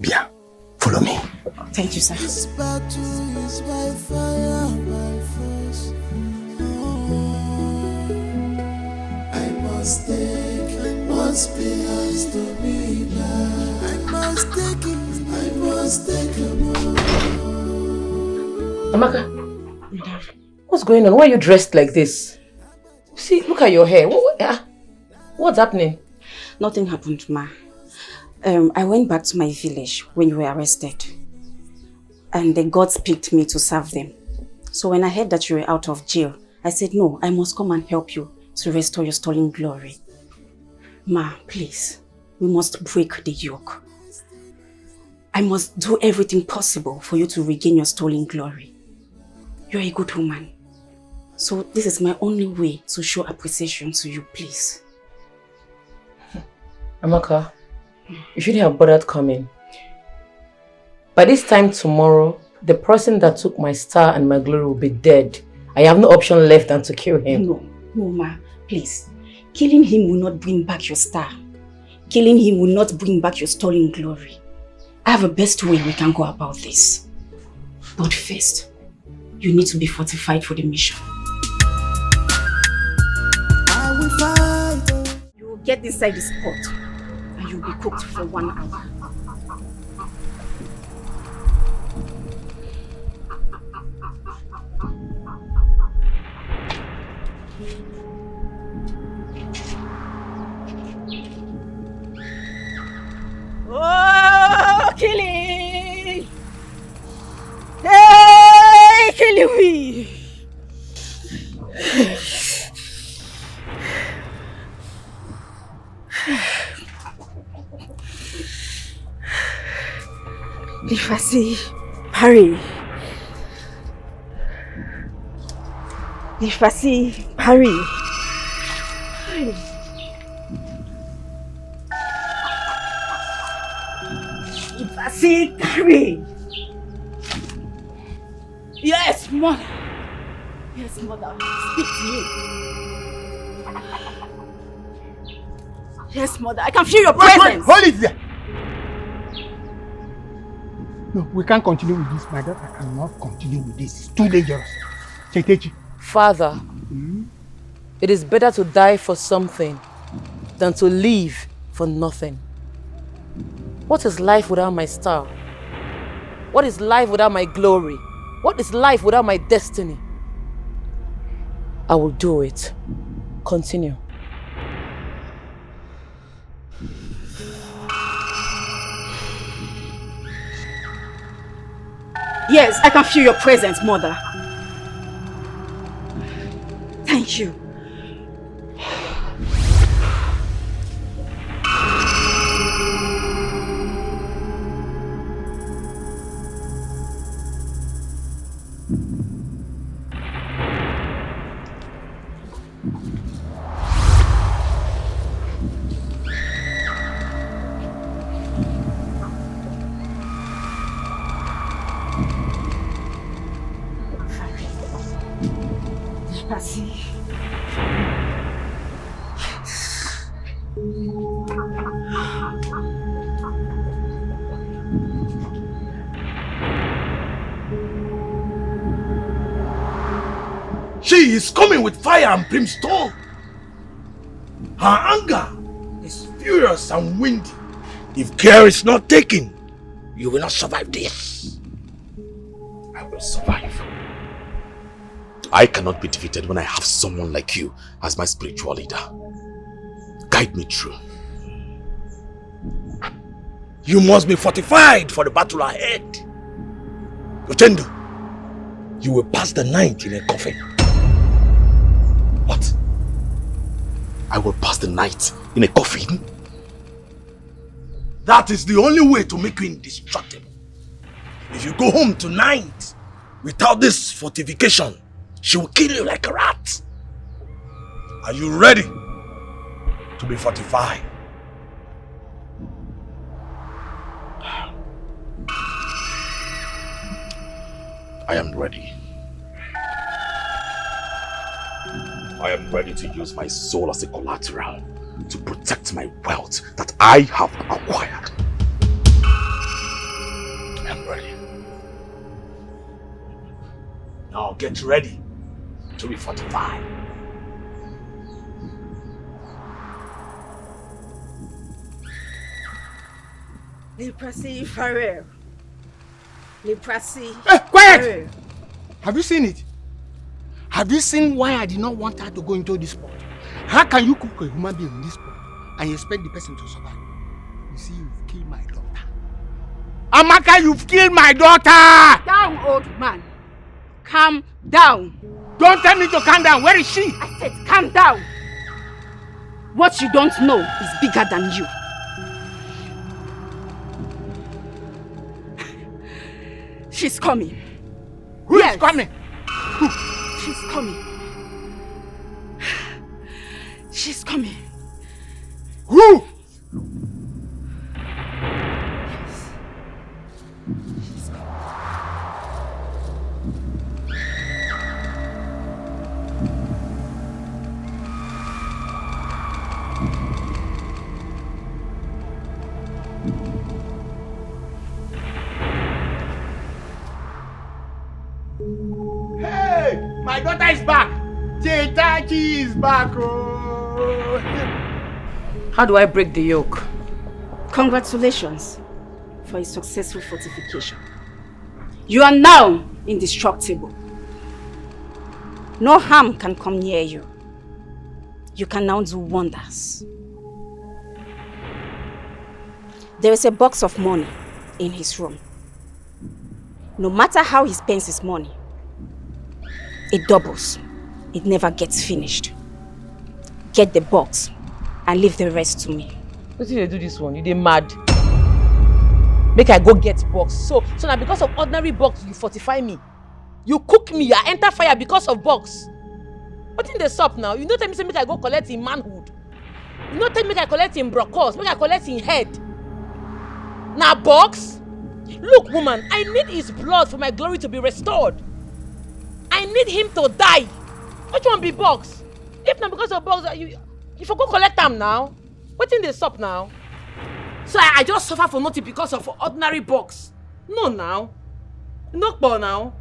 Bien, follow me. Thank you, sir. This battle is by fire, by force. I must take what belongs to me back. I must take it, I must take a more. Amaka, what's going on? Why are you dressed like this? See, look at your hair. What's happening? Nothing happened, ma. I went back to my village when you were arrested. And the gods picked me to serve them. So when I heard that you were out of jail, I said, no, I must come and help you to restore your stolen glory. Ma, please, we must break the yoke. I must do everything possible for you to regain your stolen glory. You're a good woman. So this is my only way to show appreciation to you, please. Amaka, you shouldn't have bothered coming. By this time tomorrow, the person that took my star and my glory will be dead. I have no option left than to kill him. No, ma, please. Killing him will not bring back your star. Killing him will not bring back your stolen glory. I have a best way we can go about this. But first, you need to be fortified for the mission. I will fight. You will get inside this pot and you will be cooked for 1 hour. Oh, Killy! Hey, Killy! Lifasi, Harry. Lifasi, Harry. Lifasi, Harry. Yes, mother. Yes, mother. Speak to me. Yes, mother. I can feel your presence. Hold it there. No, we can't continue with this, my daughter. I cannot continue with this. It's too dangerous. Chetechi. Father, it is better to die for something than to live for nothing. What is life without my star? What is life without my glory? What is life without my destiny? I will do it. Continue. Yes, I can feel your presence, mother. Thank you. Prasi. She is coming with fire and brimstone. Her anger is furious and windy. If care is not taken, you will not survive this. I will survive. I cannot be defeated when I have someone like you as my spiritual leader. Guide me through. You must be fortified for the battle ahead. Utendo, you will pass the night in a coffin. What? I will pass the night in a coffin? That is the only way to make you indestructible. If you go home tonight without this fortification, she will kill you like a rat. Are you ready to be fortified? I am ready. I am ready to use my soul as a collateral to protect my wealth that I have acquired. I am ready. Now get ready to be fortified. Leprosy forever. Leprosy. Hey, quiet! Have you seen it? Have you seen why I did not want her to go into this pot? How can you cook a human being in this pot and you expect the person to survive? You see, you've killed my daughter. Amaka, you've killed my daughter! Down, old man. Calm down. Don't tell me to calm down. Where is she? I said calm down. What you don't know is bigger than you. She's coming. Who is coming? She's coming. She's coming. Who? Yes. She's coming. Hey, my daughter is back. Tetachi is back. Oh. How do I break the yoke? Congratulations for a successful fortification. You are now indestructible. No harm can come near you. You can now do wonders. There is a box of money in his room. No matter how he spends his money, it doubles. It never gets finished. Get the box and leave the rest to me. What did they do this one? You dey mad? Make I go get box. So now because of ordinary box, you fortify me. You cook me, I enter fire because of box. What in the sup now? You don't tell me say make I go collect in manhood. You don't tell me make I collect in brocos, make I collect in head. Now box? Look woman, I need his blood for my glory to be restored. I need him to die. Which one be box? If not because of box, you for go collect them now. What in the sup now? So I just suffer for nothing because of ordinary box. No now. No ball now.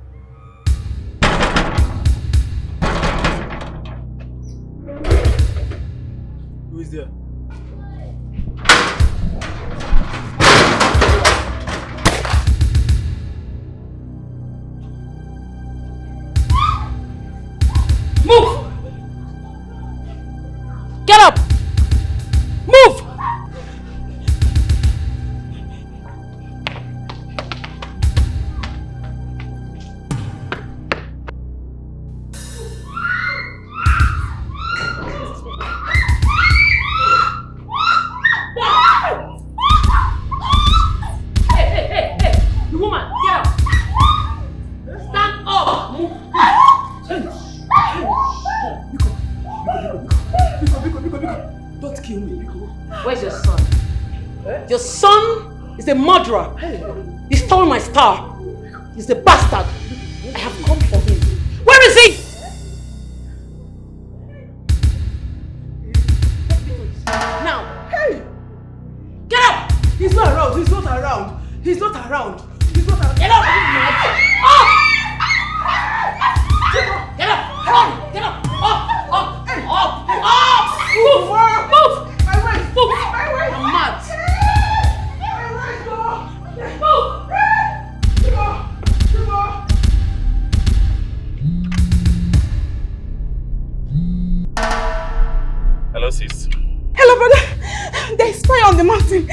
Who is there? Move! Get up! Move! Hey! You woman, get up! Stand up! Move! Don't kill me, Biko. Where's your son? Your son is a murderer. He stole my star. He's a bastard. I have come for him. Where is he? He's not around. He's not around. Get up! Get up! Come on! Get up! Up! Move! Move! My wife! Move! My wife! I'm mad! My wife! Move! Hello, sis. Hello, brother. There's fire on the mountain.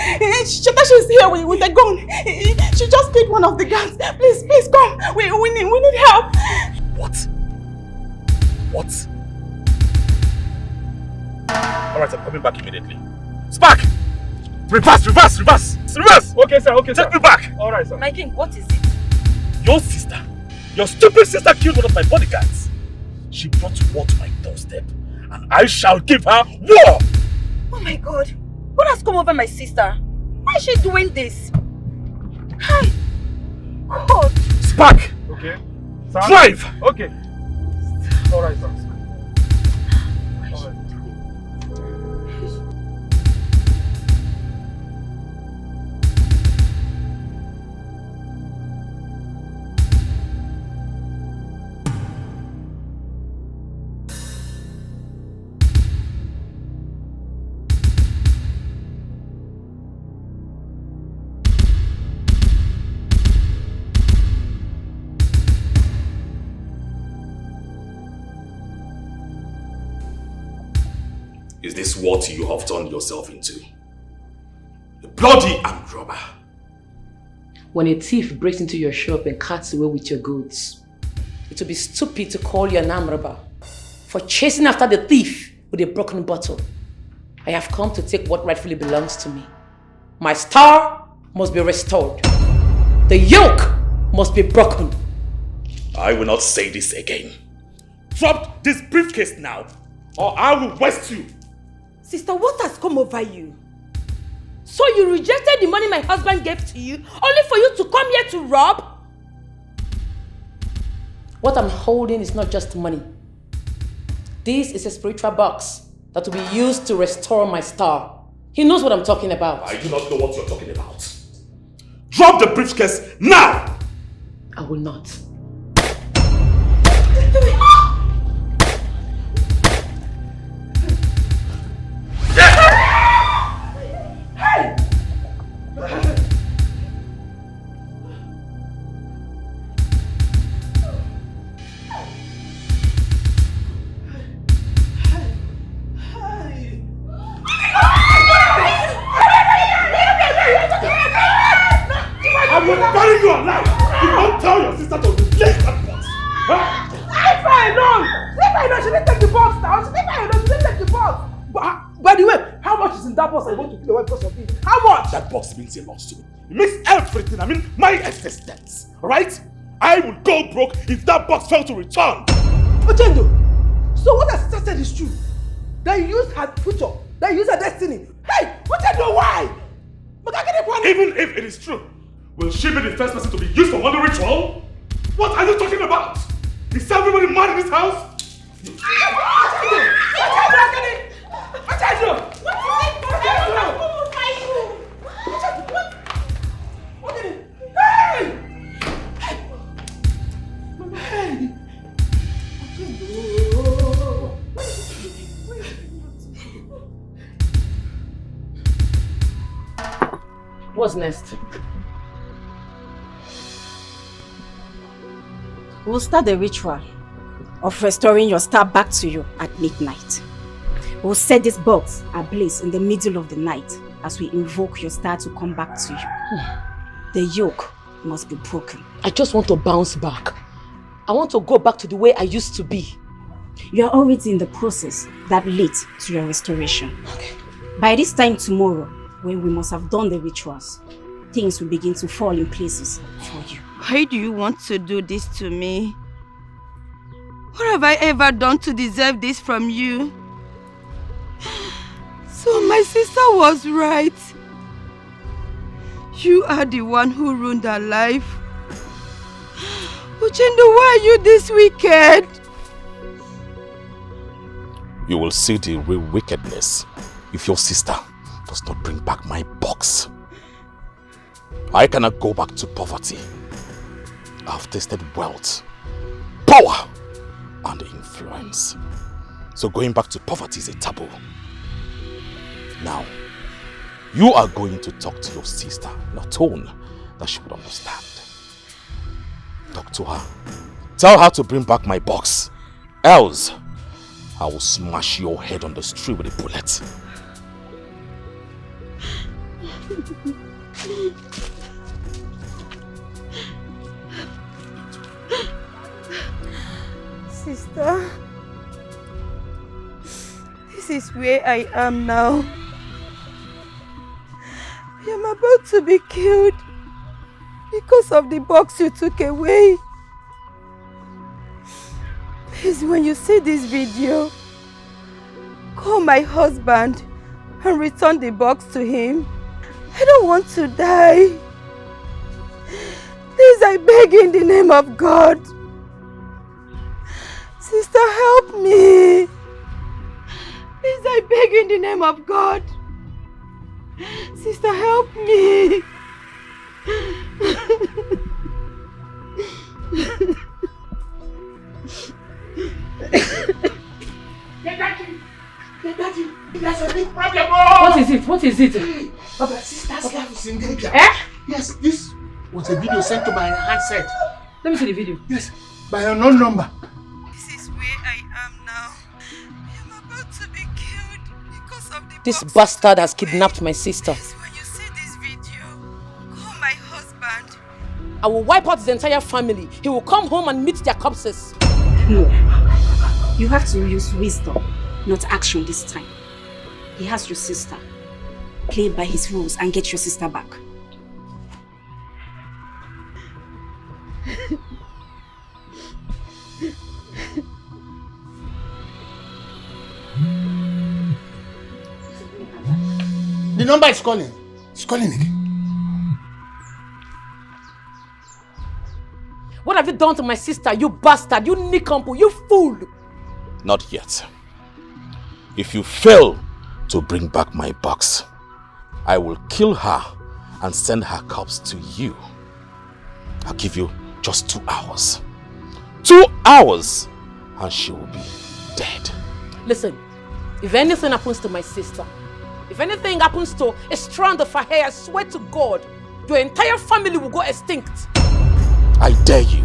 She's here with a gun. She just killed one of the guards. Please come. We need help. What? Alright, I'm coming back immediately. Spark! Reverse! Okay, sir. Take me back! Alright, sir. My king, what is it? Your sister, your stupid sister killed one of my bodyguards. She brought war to my doorstep, and I shall give her war! Oh my God. What has come over my sister? Why is she doing this? Hi. God. Spark! Okay. Sir? Drive! Okay. Alright, sir. Is this what you have turned yourself into? A bloody armed robber. When a thief breaks into your shop and cuts away with your goods, it would be stupid to call you an armed robber for chasing after the thief with a broken bottle. I have come to take what rightfully belongs to me. My star must be restored. The yoke must be broken. I will not say this again. Drop this briefcase now, or I will waste you. Sister, what has come over you? So you rejected the money my husband gave to you, only for you to come here to rob? What I'm holding is not just money. This is a spiritual box that will be used to restore my star. He knows what I'm talking about. I do not know what you're talking about. Drop the briefcase now! I will not. I will bury you alive! You won't tell your sister to release that box! Huh? Leave her alone! She didn't take the box now! She didn't take the box! By the way, how much is in that box I want to kill away because of it? How much? That box means a lot to me. It means everything. I mean, my existence. Alright? I would go broke if that box failed to return. Ochendo, so what her sister said is true? That you use her future, that you use her destiny. Hey, Ochendo, why? Even if it is true, will she be the first person to be used for money ritual? What are you talking about? Is everybody mad in this house? What's next? We'll start the ritual of restoring your star back to you at midnight. We'll set this box ablaze in the middle of the night as we invoke your star to come back to you. The yoke must be broken. I just want to bounce back. I want to go back to the way I used to be. You are already in the process that leads to your restoration. Okay. By this time tomorrow, when we must have done the rituals, things will begin to fall in places for you. Why do you want to do this to me? What have I ever done to deserve this from you? So my sister was right. You are the one who ruined her life. Ochendo, why are you this wicked? You will see the real wickedness if your sister does not bring back my box. I cannot go back to poverty. I've tasted wealth, power, and influence. So going back to poverty is a taboo. Now, you are going to talk to your sister in a tone that she would understand. Talk to her. Tell her to bring back my box. Else, I will smash your head on the street with a bullet. Sister, this is where I am now. I am about to be killed because of the box you took away. Please, when you see this video, call my husband and return the box to him. I don't want to die. Please, I beg in the name of God. Sister, help me. Please, I beg in the name of God. Sister, help me. Daddy, there's a big problem. What is it? What is it? Papa, sister's life is in danger. Eh? Yes, this was a video sent to my handset. Let me see the video. Yes, by an unknown number. This is where I am now. I am about to be killed because of the This bastard has kidnapped my sister. When you see this video, call my husband. I will wipe out his entire family. He will come home and meet their corpses. No. You have to use wisdom, not action this time. He has your sister. Play by his rules and get your sister back. The number is calling. It's calling again. What have you done to my sister, you bastard, you nincompoop, you fool? Not yet. If you fail to bring back my box, I will kill her and send her corpse to you. I'll give you just 2 hours. 2 hours and she will be dead. Listen, if anything happens to my sister, if anything happens to a strand of her hair, I swear to God, your entire family will go extinct. I dare you.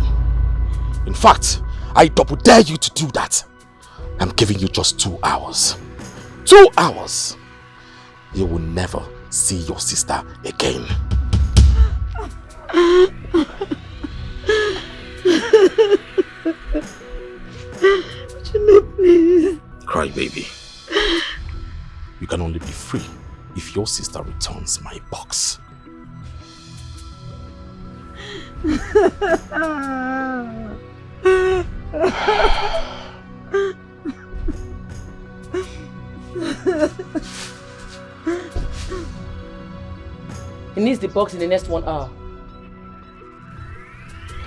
In fact, I double dare you to do that. I'm giving you just 2 hours. 2 hours. You will never see your sister again. Please. Cry, baby. You can only be free if your sister returns my box. He needs the box in the next 1 hour.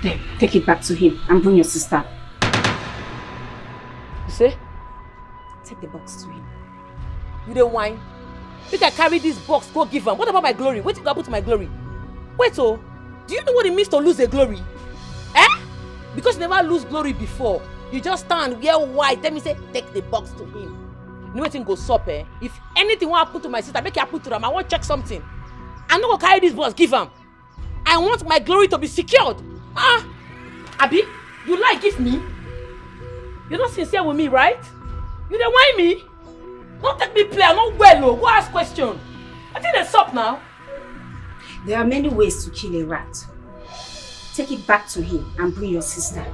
Then take it back to him and bring your sister. You say? Take the box to him. You don't whine. If I carry this box, go give him. What about my glory? What did you happen to my glory? Wait, oh, do you know what it means to lose a glory? Eh? Because you never lose glory before. You just stand, wear white. Let me say, take the box to him. You know what thing goes up, eh? If anything will happen to my sister, make it happen to them. I want to check something. I'm not going to carry this box, give him. I want my glory to be secured. Ah, Abi, you like give me? You're not sincere with me, right? You don't whine me? Don't take me play, I'm not well, oh. Go ask question. I think that's up now. There are many ways to kill a rat. Take it back to him and bring your sister.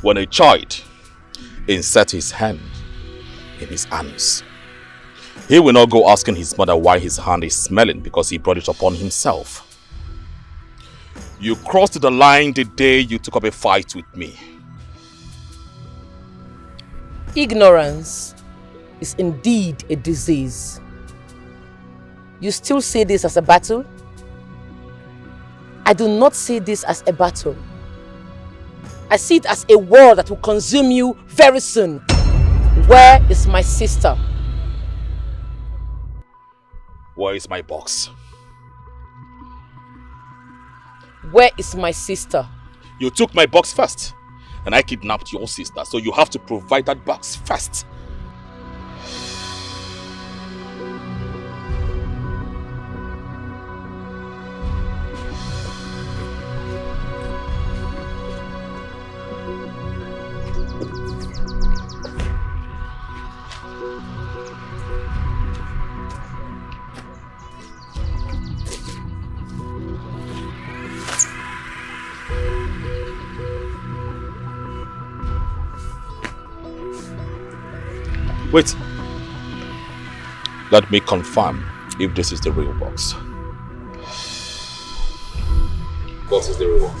When a child inserts his hand in his anus, he will not go asking his mother why his hand is smelling because he brought it upon himself. You crossed the line the day you took up a fight with me. Ignorance is indeed a disease. You still see this as a battle? I do not see this as a battle. I see it as a war that will consume you very soon. Where is my sister? Where is my box? Where is my sister? You took my box first, and I kidnapped your sister, so you have to provide that box first. Wait. Let me confirm if this is the real box. What is the real one?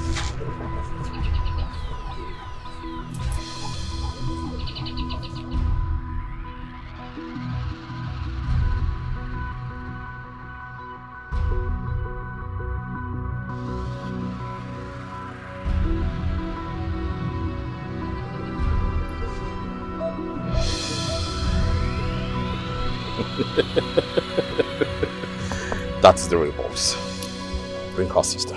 That's the real box. Bring her sister.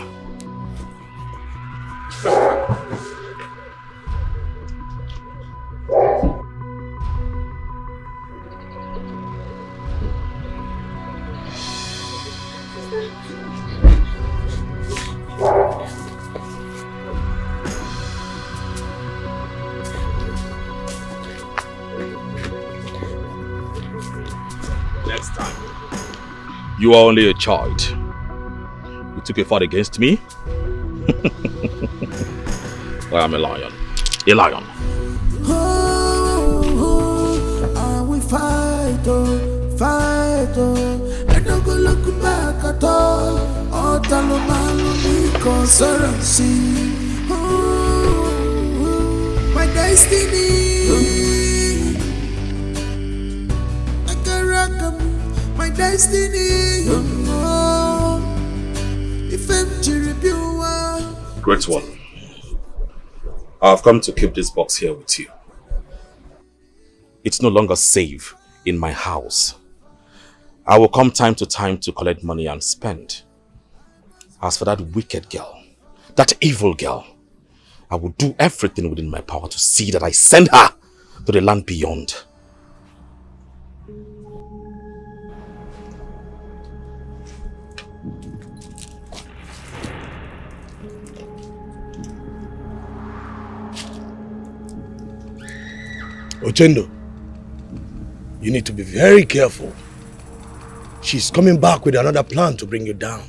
Next time, you are only a child. You took a fight against me? I am a lion. A lion. I will fight, fight, I don't go look back at all. All Talomalo conspiracy. My destiny. I can rock my destiny. If I'm Great one. I've come to keep this box here with you. It's no longer safe in my house. I will come time to time to collect money and spend. As for that wicked girl, that evil girl, I will do everything within my power to see that I send her to the land beyond. Ochendo, you need to be very careful. She's coming back with another plan to bring you down.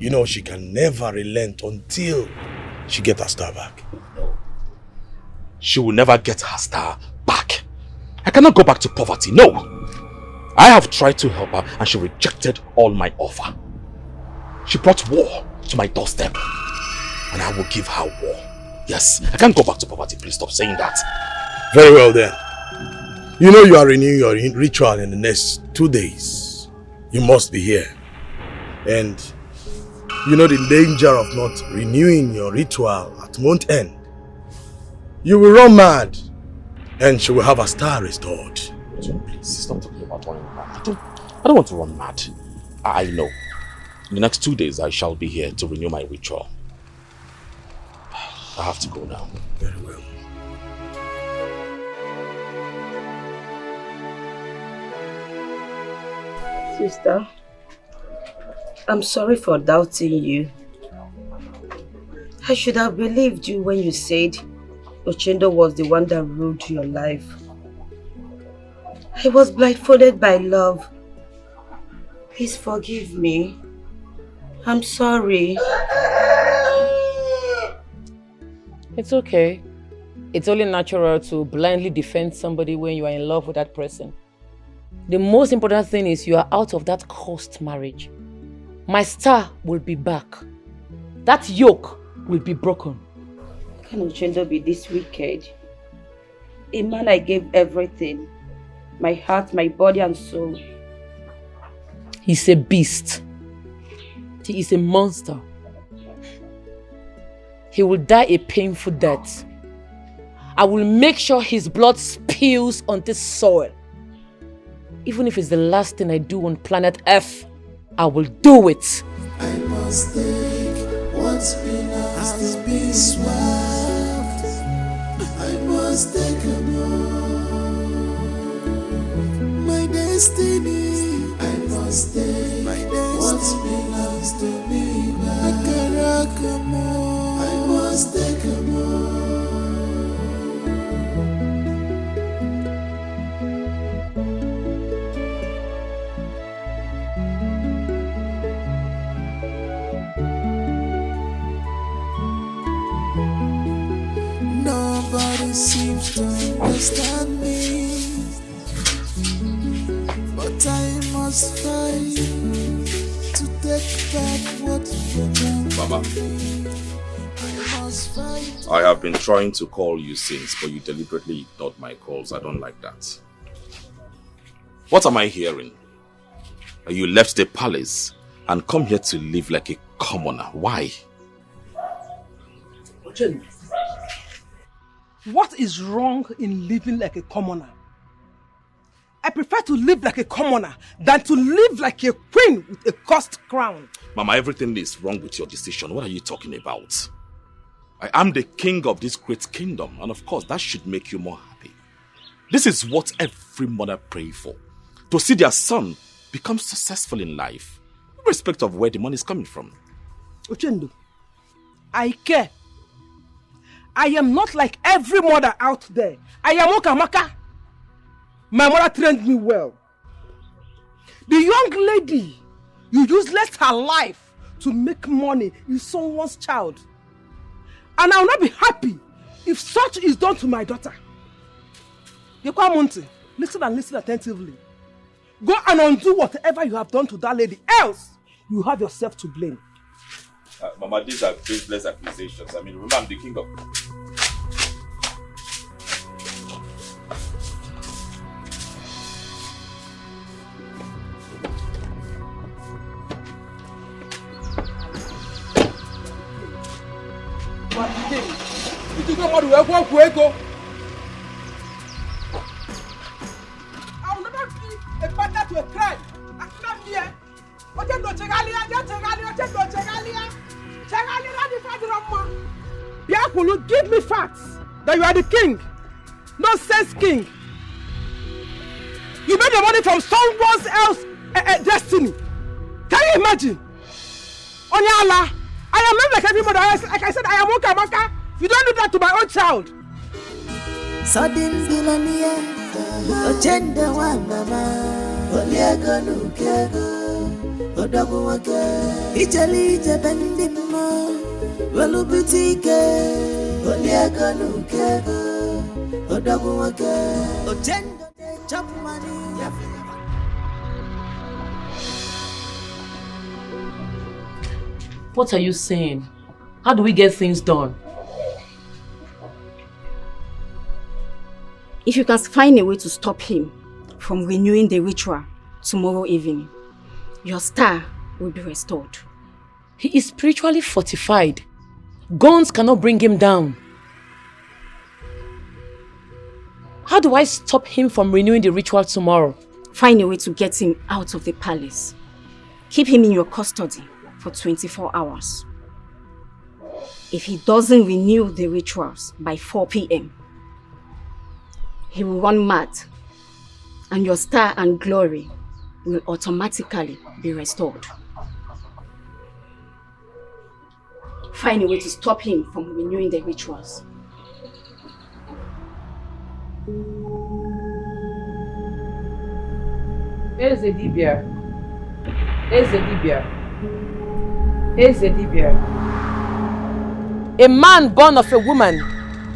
You know she can never relent until she gets her star back. She will never get her star back. I cannot go back to poverty, no. I have tried to help her and she rejected all my offer. She brought war to my doorstep and I will give her war. Yes, I can't go back to poverty. Please stop saying that. Very well then. You know you are renewing your ritual in the next 2 days. You must be here. And you know the danger of not renewing your ritual at month end. You will run mad and she will have a star restored. Please stop talking about running mad. I don't want to run mad. I know. In the next 2 days I shall be here to renew my ritual. I have to go now. Very well. Sister, I'm sorry for doubting you. I should have believed you when you said Ochendo was the one that ruled your life. I was blindfolded by love. Please forgive me. I'm sorry. It's okay. It's only natural to blindly defend somebody when you are in love with that person. The most important thing is you are out of that cursed marriage. My star will be back. That yoke will be broken. Can Ochendo be this wicked? A man I gave everything. My heart, my body and soul. He's a beast. He is a monster. He will die a painful death. I will make sure his blood spills on this soil. Even if it's the last thing I do on planet Earth, I will do it. I must take what's been asked to be swapped. I must take a move. My destiny. I must take what's been asked to be back. I must take a move. Nobody seems to understand me, but I must fight to take back what you done. Baba, I must fight. I have been trying to call you since, but you deliberately ignored my calls. I don't like that. What am I hearing? You left the palace and come here to live like a commoner. Why? Ochendo, what is wrong in living like a commoner? I prefer to live like a commoner than to live like a queen with a cursed crown. Mama, everything is wrong with your decision. What are you talking about? I am the king of this great kingdom, and of course that should make you more happy. This is what every mother prays for. To see their son become successful in life, irrespective of where the money is coming from. Ochendo, I care. I am not like every mother out there. I am Okamaka. My mother trained me well. The young lady, you useless her life to make money is someone's child. And I will not be happy if such is done to my daughter. Yekwa Monte, listen and listen attentively. Go and undo whatever you have done to that lady, else you have yourself to blame. Mama, these are baseless accusations. I mean, remember, I'm the king of... I will never be a partner to a crime. I come here. Biakulu, give me facts that you are the king. Nonsense king. You made the money from someone else's destiny. Can you imagine? Onyala, I am not like every mother. Like I said, I am Okamaka. You don't do that to my own child. Sudden billionaire, Ochendo one mama, Oliago Nukego, Odogo Wake, Ijali Jabendimo, Velubutike, Oliago Nukego, Odogo Wake, Ochendo de chop money. What are you saying? How do we get things done? If you can find a way to stop him from renewing the ritual tomorrow evening, your star will be restored. He is spiritually fortified. Guns cannot bring him down. How do I stop him from renewing the ritual tomorrow? Find a way to get him out of the palace. Keep him in your custody for 24 hours. If he doesn't renew the rituals by 4 p.m., he will run mad, and your star and glory will automatically be restored. Find a way to stop him from renewing the rituals. Eze Dibia. Eze Dibia. Eze Dibia. A man born of a woman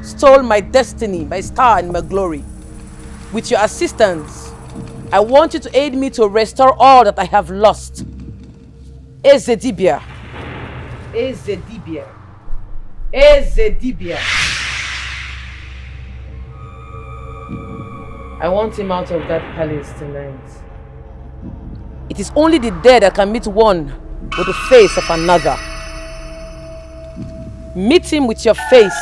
stole my destiny, my star and my glory. With your assistance, I want you to aid me to restore all that I have lost. Ezedibia. Ezedibia. Ezedibia. I want him out of that palace tonight. It is only the dead that can meet one with the face of another. Meet him with your face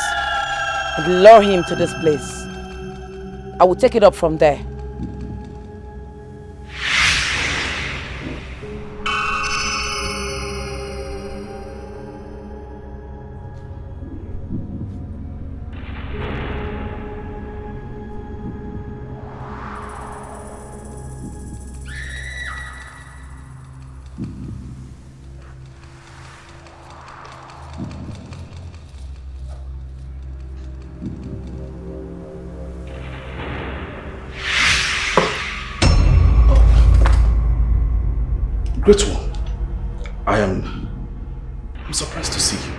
and lure him to this place. I will take it up from there. Great one. I'm surprised to see you.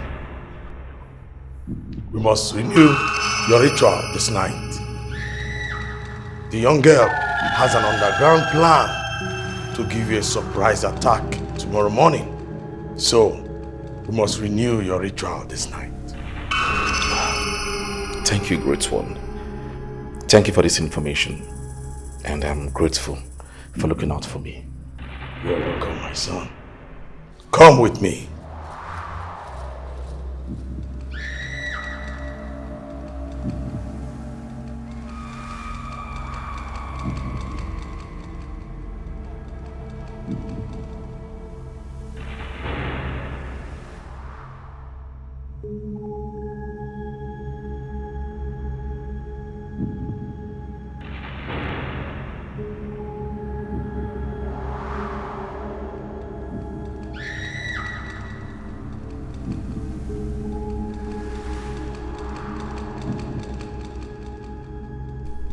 We must renew your ritual this night. The young girl has an underground plan to give you a surprise attack tomorrow morning. So, we must renew your ritual this night. Thank you, Great One. Thank you for this information. And I'm grateful for looking out for me. You're welcome, my son. Come with me.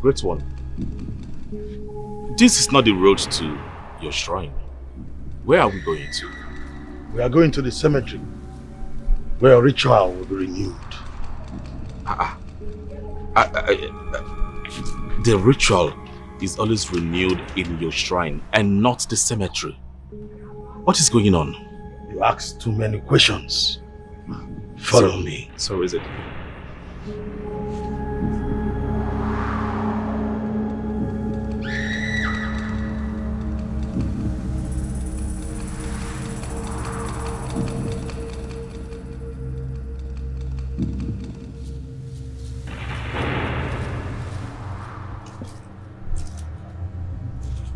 Great One. This is not the road to your shrine. Where are we going to? We are going to the cemetery, where a ritual will be renewed. The ritual is always renewed in your shrine and not the cemetery. What is going on? You ask too many questions. Follow me. So is it?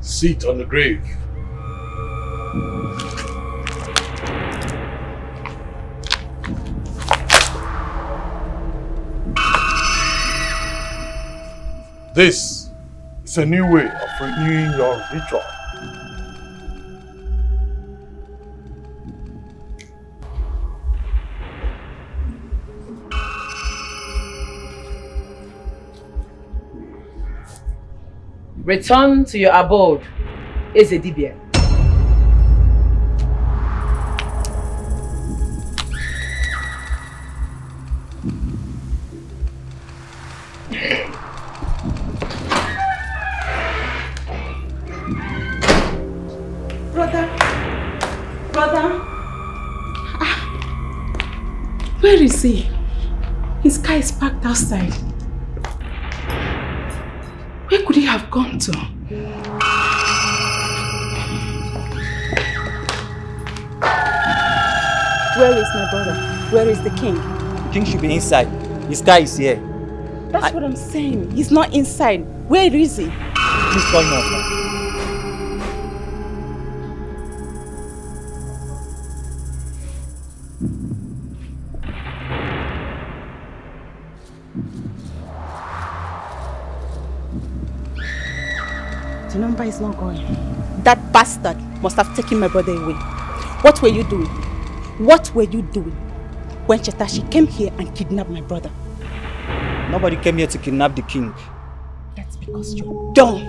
Sit on the grave. This is a new way of renewing your ritual. Return to your abode, Ezedibia. Brother. Where is he? His car is parked outside. Where could he have gone to? Where is my brother? Where is the king? The king should be inside. His car is here. That's what I'm saying. He's not inside. Where is he? Please call him out now. The number is not going. That bastard must have taken my brother away. What were you doing? What were you doing when Chetashi came here and kidnapped my brother? Nobody came here to kidnap the king. That's because you're dumb.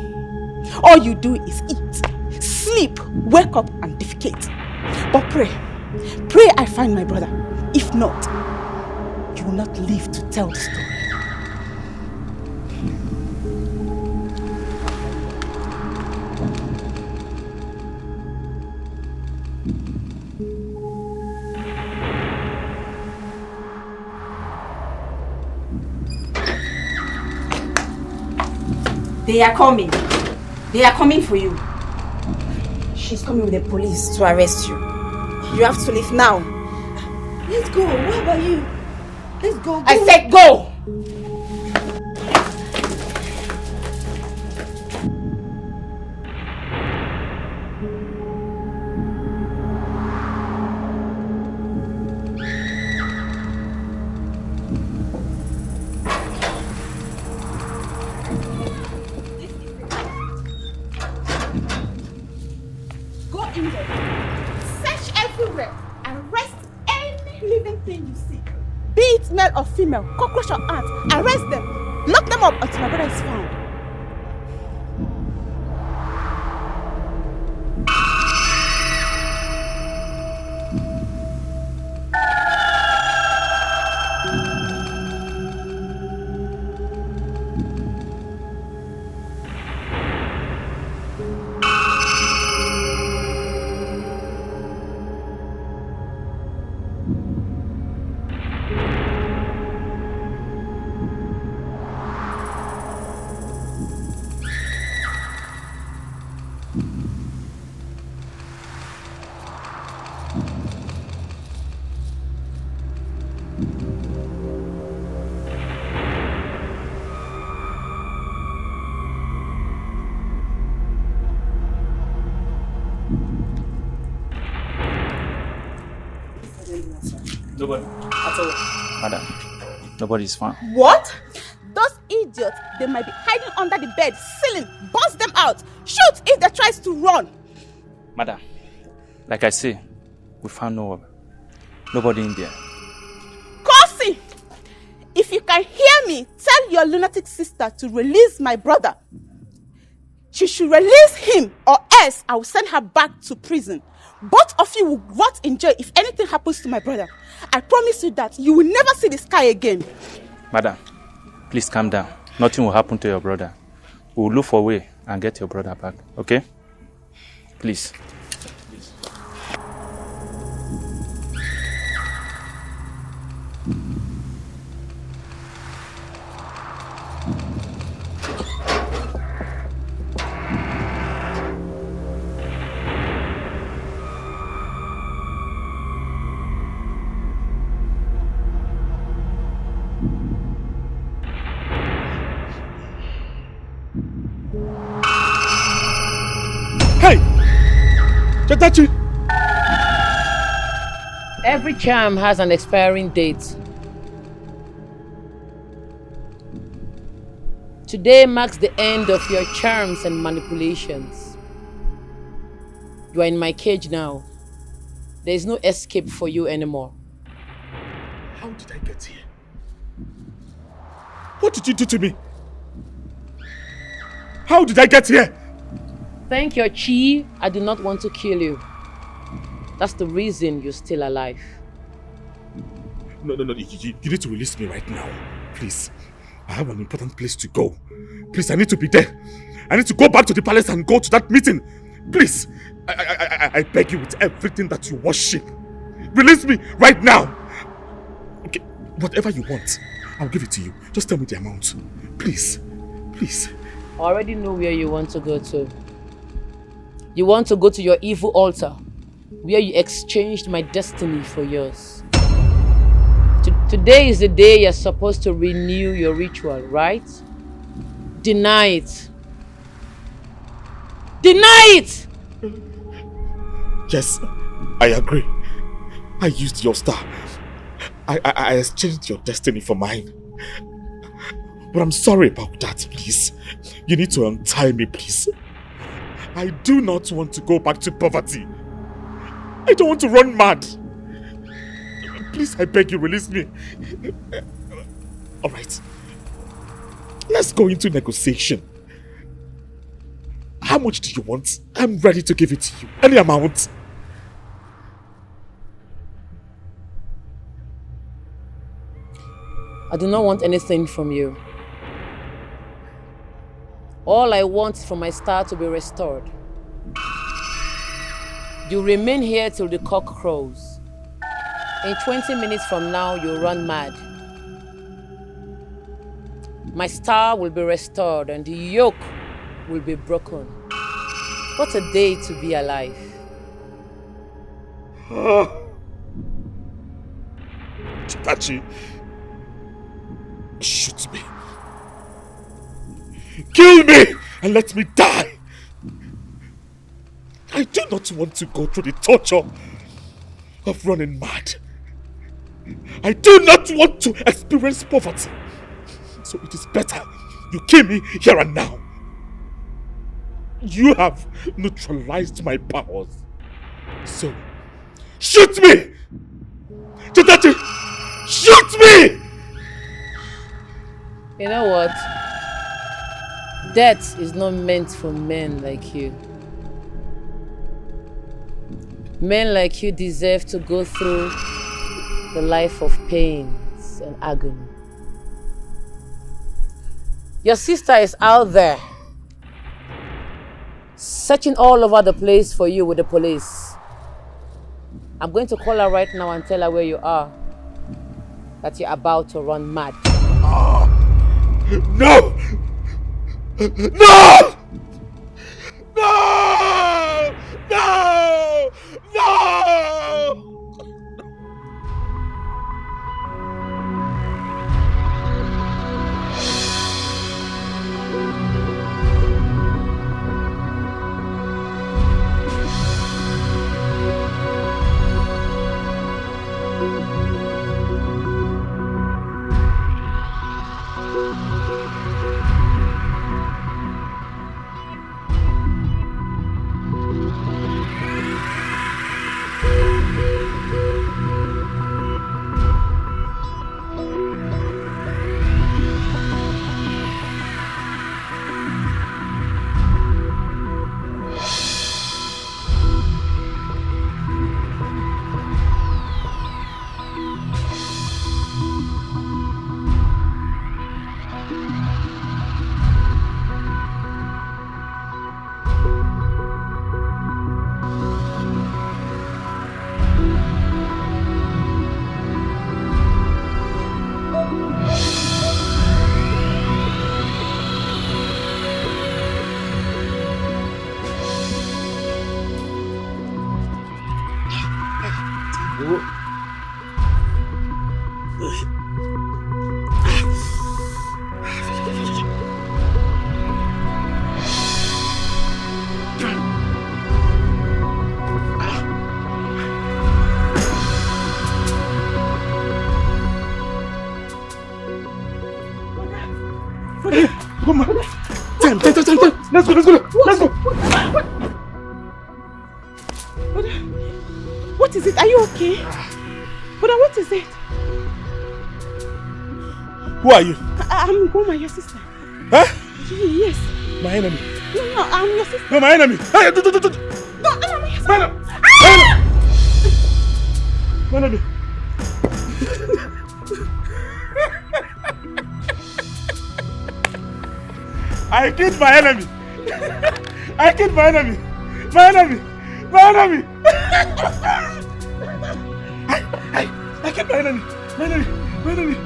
All you do is eat, sleep, wake up and defecate. But pray I find my brother. If not, you will not live to tell the story. They are coming. They are coming for you. She's coming with the police to arrest you. You have to leave now. Let's go. What about you? Let's go. I said go! Go in there. Search everywhere. Arrest any living thing you see. Be it male or female, cockroach or ant. Arrest them. Lock them up until my brother is found. Nobody. At all. Madam, nobody is found. What? Those idiots, they might be hiding under the bed, ceiling. Bust them out. Shoot if they tries to run. Madam, like I say, we found nobody in there. Kosi! If you can hear me, tell your lunatic sister to release my brother. She should release him, or else I will send her back to prison. Both of you will rot in jail if anything happens to my brother. I promise you that you will never see the sky again. Madam, please calm down. Nothing will happen to your brother. We will look for a way and get your brother back, okay? Please. Hey! Chatachi! Every charm has an expiring date. Today marks the end of your charms and manipulations. You are in my cage now. There is no escape for you anymore. How did I get here? What did you do to me? How did I get here? Thank your chi, I do not want to kill you. That's the reason you're still alive. No, you need to release me right now. Please. I have an important place to go. Please, I need to be there. I need to go back to the palace and go to that meeting. Please. I beg you with everything that you worship. Release me right now. Okay, whatever you want, I'll give it to you. Just tell me the amount. Please. Please. I already know where you want to go to. You want to go to your evil altar, where you exchanged my destiny for yours. Today is the day you're supposed to renew your ritual, right? Deny it. Deny it! Yes, I agree. I used your star. I exchanged your destiny for mine. But I'm sorry about that, please. You need to untie me, please. I do not want to go back to poverty. I don't want to run mad. Please, I beg you, release me. Alright. Let's go into negotiation. How much do you want? I'm ready to give it to you. Any amount. I do not want anything from you. All I want is for my star to be restored. You remain here till the cock crows. In 20 minutes from now, you'll run mad. My star will be restored and the yoke will be broken. What a day to be alive. Chitachi, shoot me. Kill me and let me die. I do not want to go through the torture of running mad. I do not want to experience poverty. So it is better you kill me here and now. You have neutralized my powers. So, shoot me! Chitachi, shoot me! You know what? Death is not meant for men like you. Men like you deserve to go through the life of pains and agony. Your sister is out there, searching all over the place for you with the police. I'm going to call her right now and tell her where you are, that you're about to run mad. No! No! No! No! No! Come on. Time. Let's go. What is it? Are you okay? Brother, what is it? Who are you? I'm Goma, your sister. Huh? Yes. My enemy. No, I'm your sister. No, my enemy. Hey, do. No, I'm my sister. My enemy. I killed my enemy. I killed my enemy. My enemy. I killed my enemy. My enemy.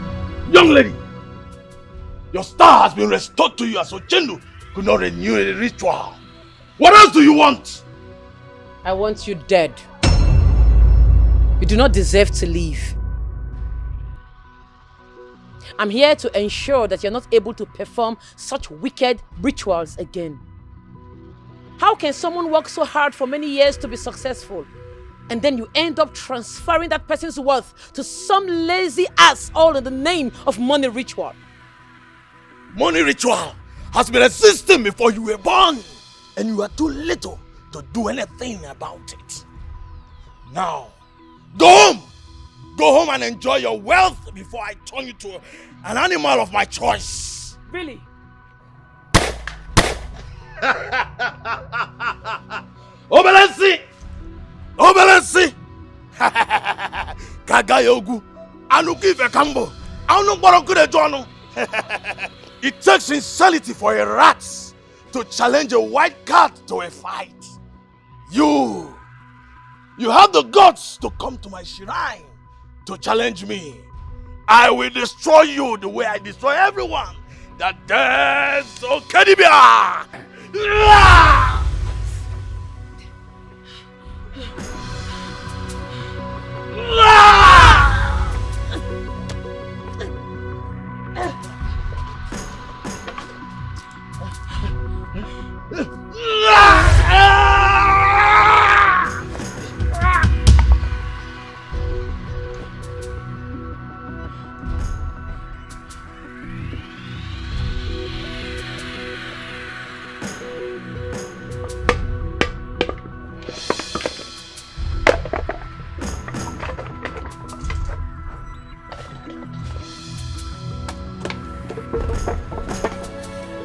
Young lady, your star has been restored to you as Ochendu could not renew the ritual. What else do you want? I want you dead. You do not deserve to live. I'm here to ensure that you're not able to perform such wicked rituals again. How can someone work so hard for many years to be successful, and then you end up transferring that person's wealth to some lazy ass all in the name of money ritual? Money ritual has been existing before you were born, and you are too little to do anything about it. Now, go home! Go home and enjoy your wealth before I turn you to an animal of my choice. Really? Obelensi! Kagayogu! Anuki Vekambo! Anumborokude Jono! It takes sincerity for a rat to challenge a white cat to a fight. You have the guts to come to my shrine to challenge me. I will destroy you the way I destroy everyone that dares Okedibia.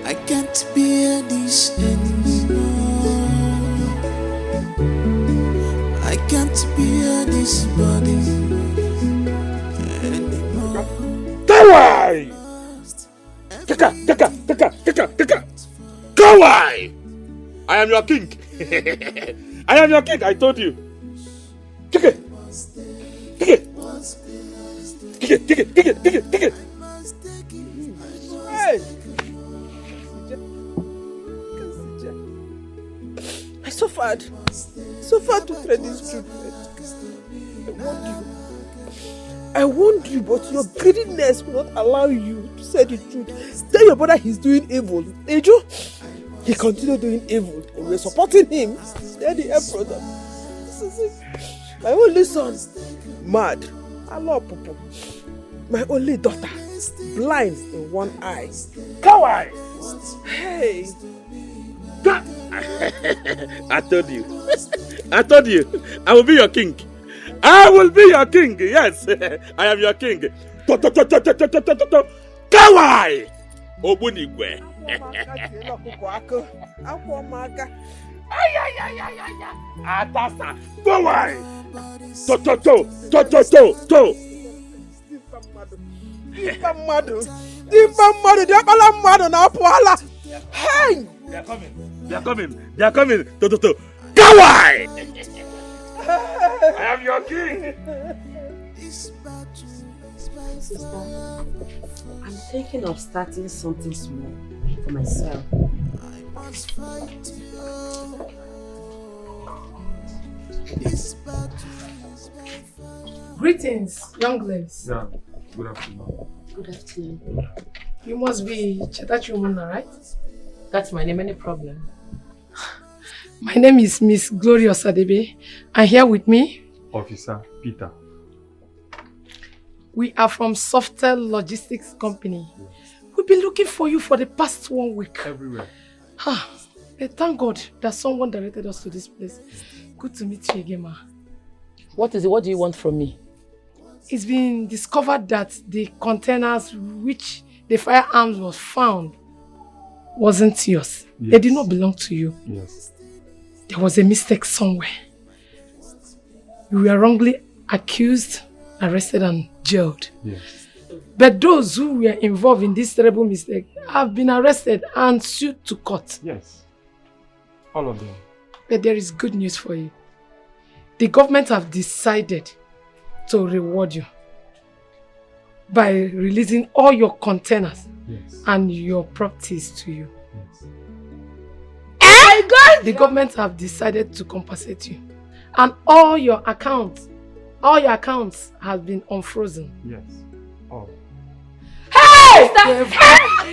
I can't bear this anymore. I can't bear this body anymore. Kawai! Kaka! Kawai! I am your king. I am your king, I told you. Kike! Hey! I suffered to thread this treatment. I warned you, but your greediness will not allow you to say the truth. Tell your brother he's doing evil. Ejo, he continued doing evil, and we're supporting him. Tell the emperor that this is it. My only son, mad. I love Popo. My only daughter, blind in one eye. Kawai! Hey! I told you. I will be your king. I will be your king. Yes, I am your king. Kawai! Obunigwe. Atasa. Kawai! To. Dimpa mmadụ dị akpala mmadụ na-apụ ala. Hey! They are coming. To. Kawai! I am your king. Sister, I'm thinking of starting something small for myself. Greetings, young ladies. Yeah, good afternoon. Good afternoon. You must be Chetachi Umuna, right? That's my name, any problem? My name is Miss Glorious Adebe, and here with me, Officer Peter. We are from Softel Logistics Company. We've been looking for you for the past 1 week. Everywhere. But thank God that someone directed us to this place. Good to meet you again, ma. What is it? What do you want from me? It's been discovered that the containers which the firearms was found wasn't yours. Yes. They did not belong to you. Yes. There was a mistake somewhere. You were wrongly accused, arrested and jailed. Yes. But those who were involved in this terrible mistake have been arrested and sued to court. Yes. All of them. But there is good news for you. The government have decided to reward you by releasing all your containers and your properties to you. Yes. My God! The government have decided to compensate you. And all your accounts have been unfrozen. Yes. Oh. Hey!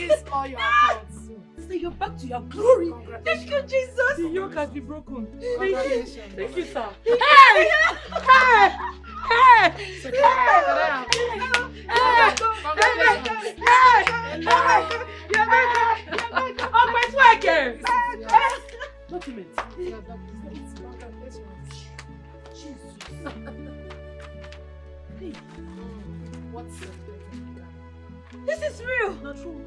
Sister! All your accounts. Sister, you're back to your glory. Thank you, Jesus. The yoke has been broken. Congratulations. Thank you, sir. Hey! Hey! This is real. Not true.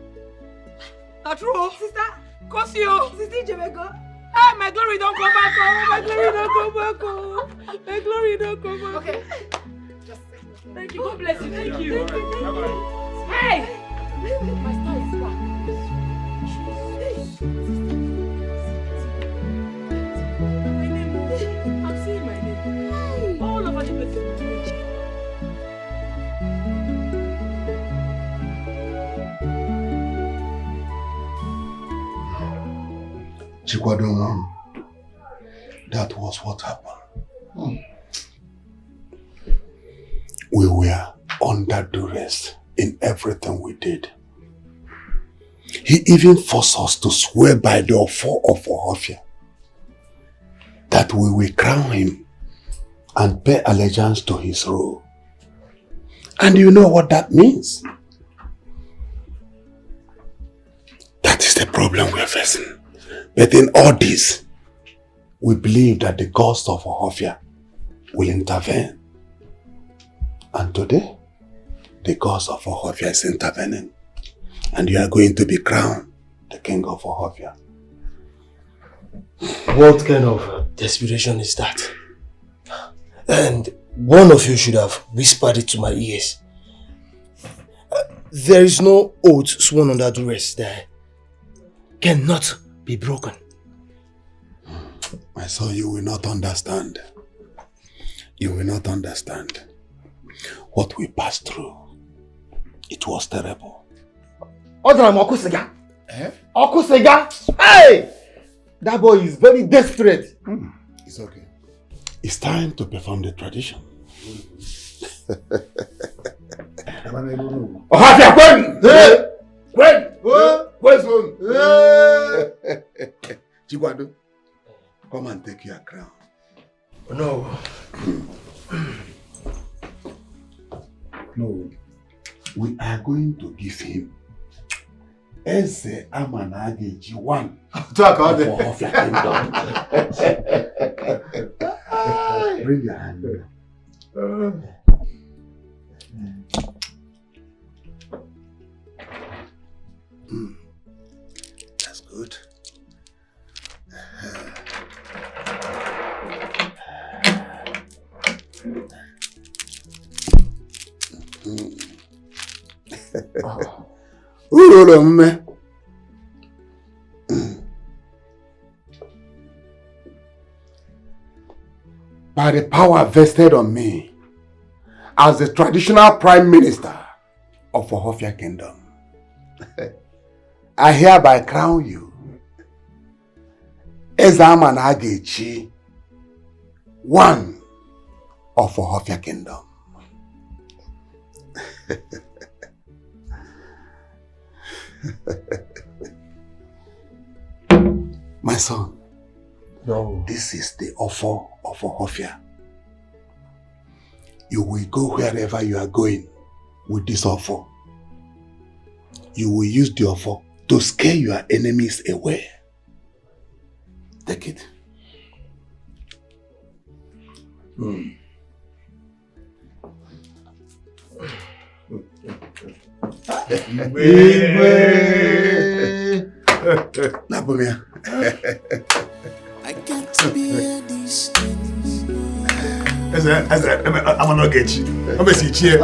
Not true. Sister. Kosi. Sister Jamaica. Ah, my glory don't come back. Oh, my glory don't come back. Oh, my glory don't come back. Okay. Thank you. God bless you. Thank you. Hey! My star is back. My name. I'm seeing my name. All over the place. Chikwado, Mom, that was what happened. We were under duress in everything we did. He even forced us to swear by the offer of Ohofia that we will crown him and pay allegiance to his rule. And you know what that means? That is the problem we are facing. But in all this, we believe that the ghost of Ohofia will intervene. And today, the ghost of Ohofia is intervening. And you are going to be crowned the king of Ohofia. What kind of desperation is that? And one of you should have whispered it to my ears. There is no oath sworn under duress that cannot be broken. My son, you will not understand. You will not understand what we passed through. It was terrible. Hey! That boy is very desperate. It's okay. It's time to perform the tradition. Ohofia, When? Chikwado, come and take your crown. No. No. We are going to give him Eze Amanageji one Talk all for day. Ohofia Kingdom. Bring your hand here. That's good. By the power vested on me as the traditional prime minister of Ohofia Kingdom, I hereby crown you Ezaman Agechi, one of Ohofia Kingdom. My son, no. This is the offer of Ohofia. You will go wherever you are going with this offer. You will use the offer to scare your enemies away. Take it. Napomia. I got to be a distance. I'm not get you. I'm going to see you.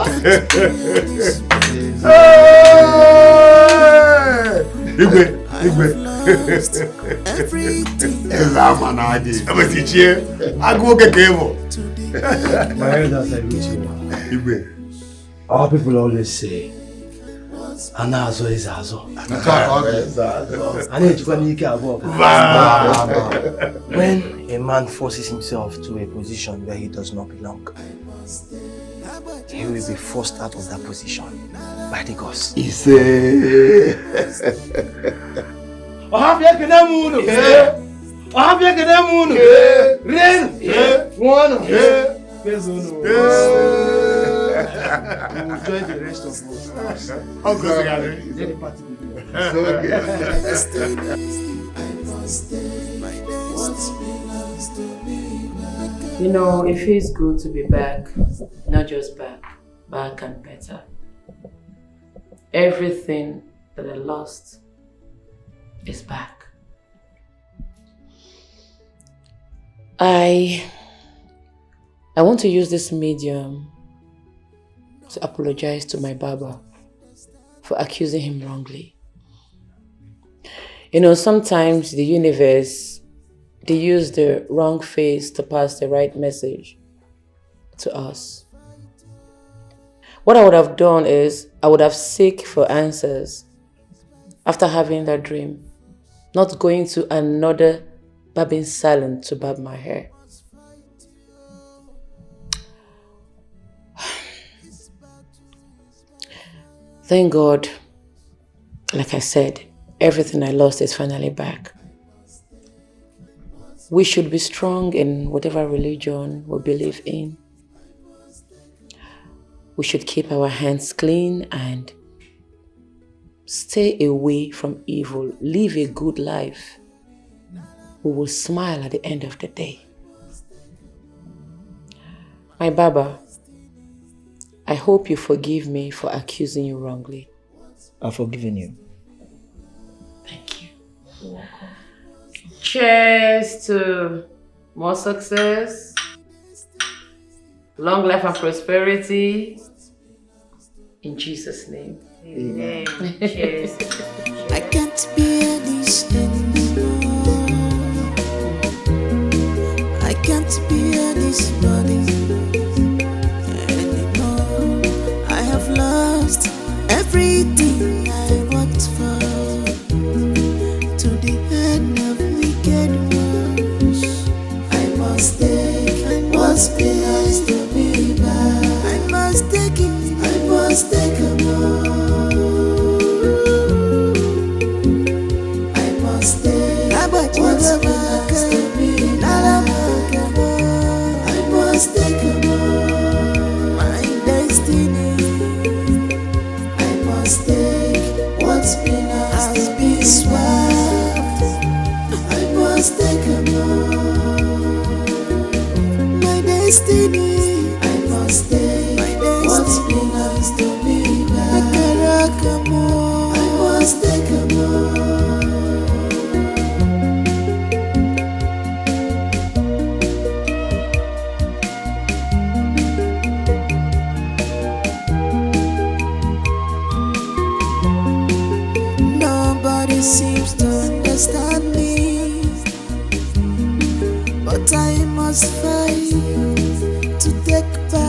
My elders are with you. Our people always say, Anazo is Azo. When a man forces himself to a position where he does not belong, he will be forced out of that position by the gods. We will join the rest of us. Let the party begin. You know, it feels good to be back. Not just back and better. Everything that I lost is back. I want to use this medium to apologize to my barber for accusing him wrongly. You know, sometimes the universe, they use the wrong face to pass the right message to us. What I would have done is, I would have sought for answers after having that dream. not going to another barbing salon to barb my hair. Thank God, like I said, everything I lost is finally back. We should be strong in whatever religion we believe in. We should keep our hands clean and stay away from evil. Live a good life. We will smile at the end of the day. My Baba, I hope you forgive me for accusing you wrongly. I've forgiven you. Thank you. You're welcome. Cheers to more success, long life and prosperity. In Jesus' name. Amen. Cheers. I can't bear this anymore. I can't bear this body anymore. I have lost everything I worked for. To the end of wicked ones, I must take what's belongs to me back. I must take it. I must take a more. I must take what's belongs to me back. I must take a more. My destiny. I must take what's belongs to me swept. I must take a more. My destiny. I must take what's belongs to me back. I must take a more. Nobody seems to understand me, but I must fight to take back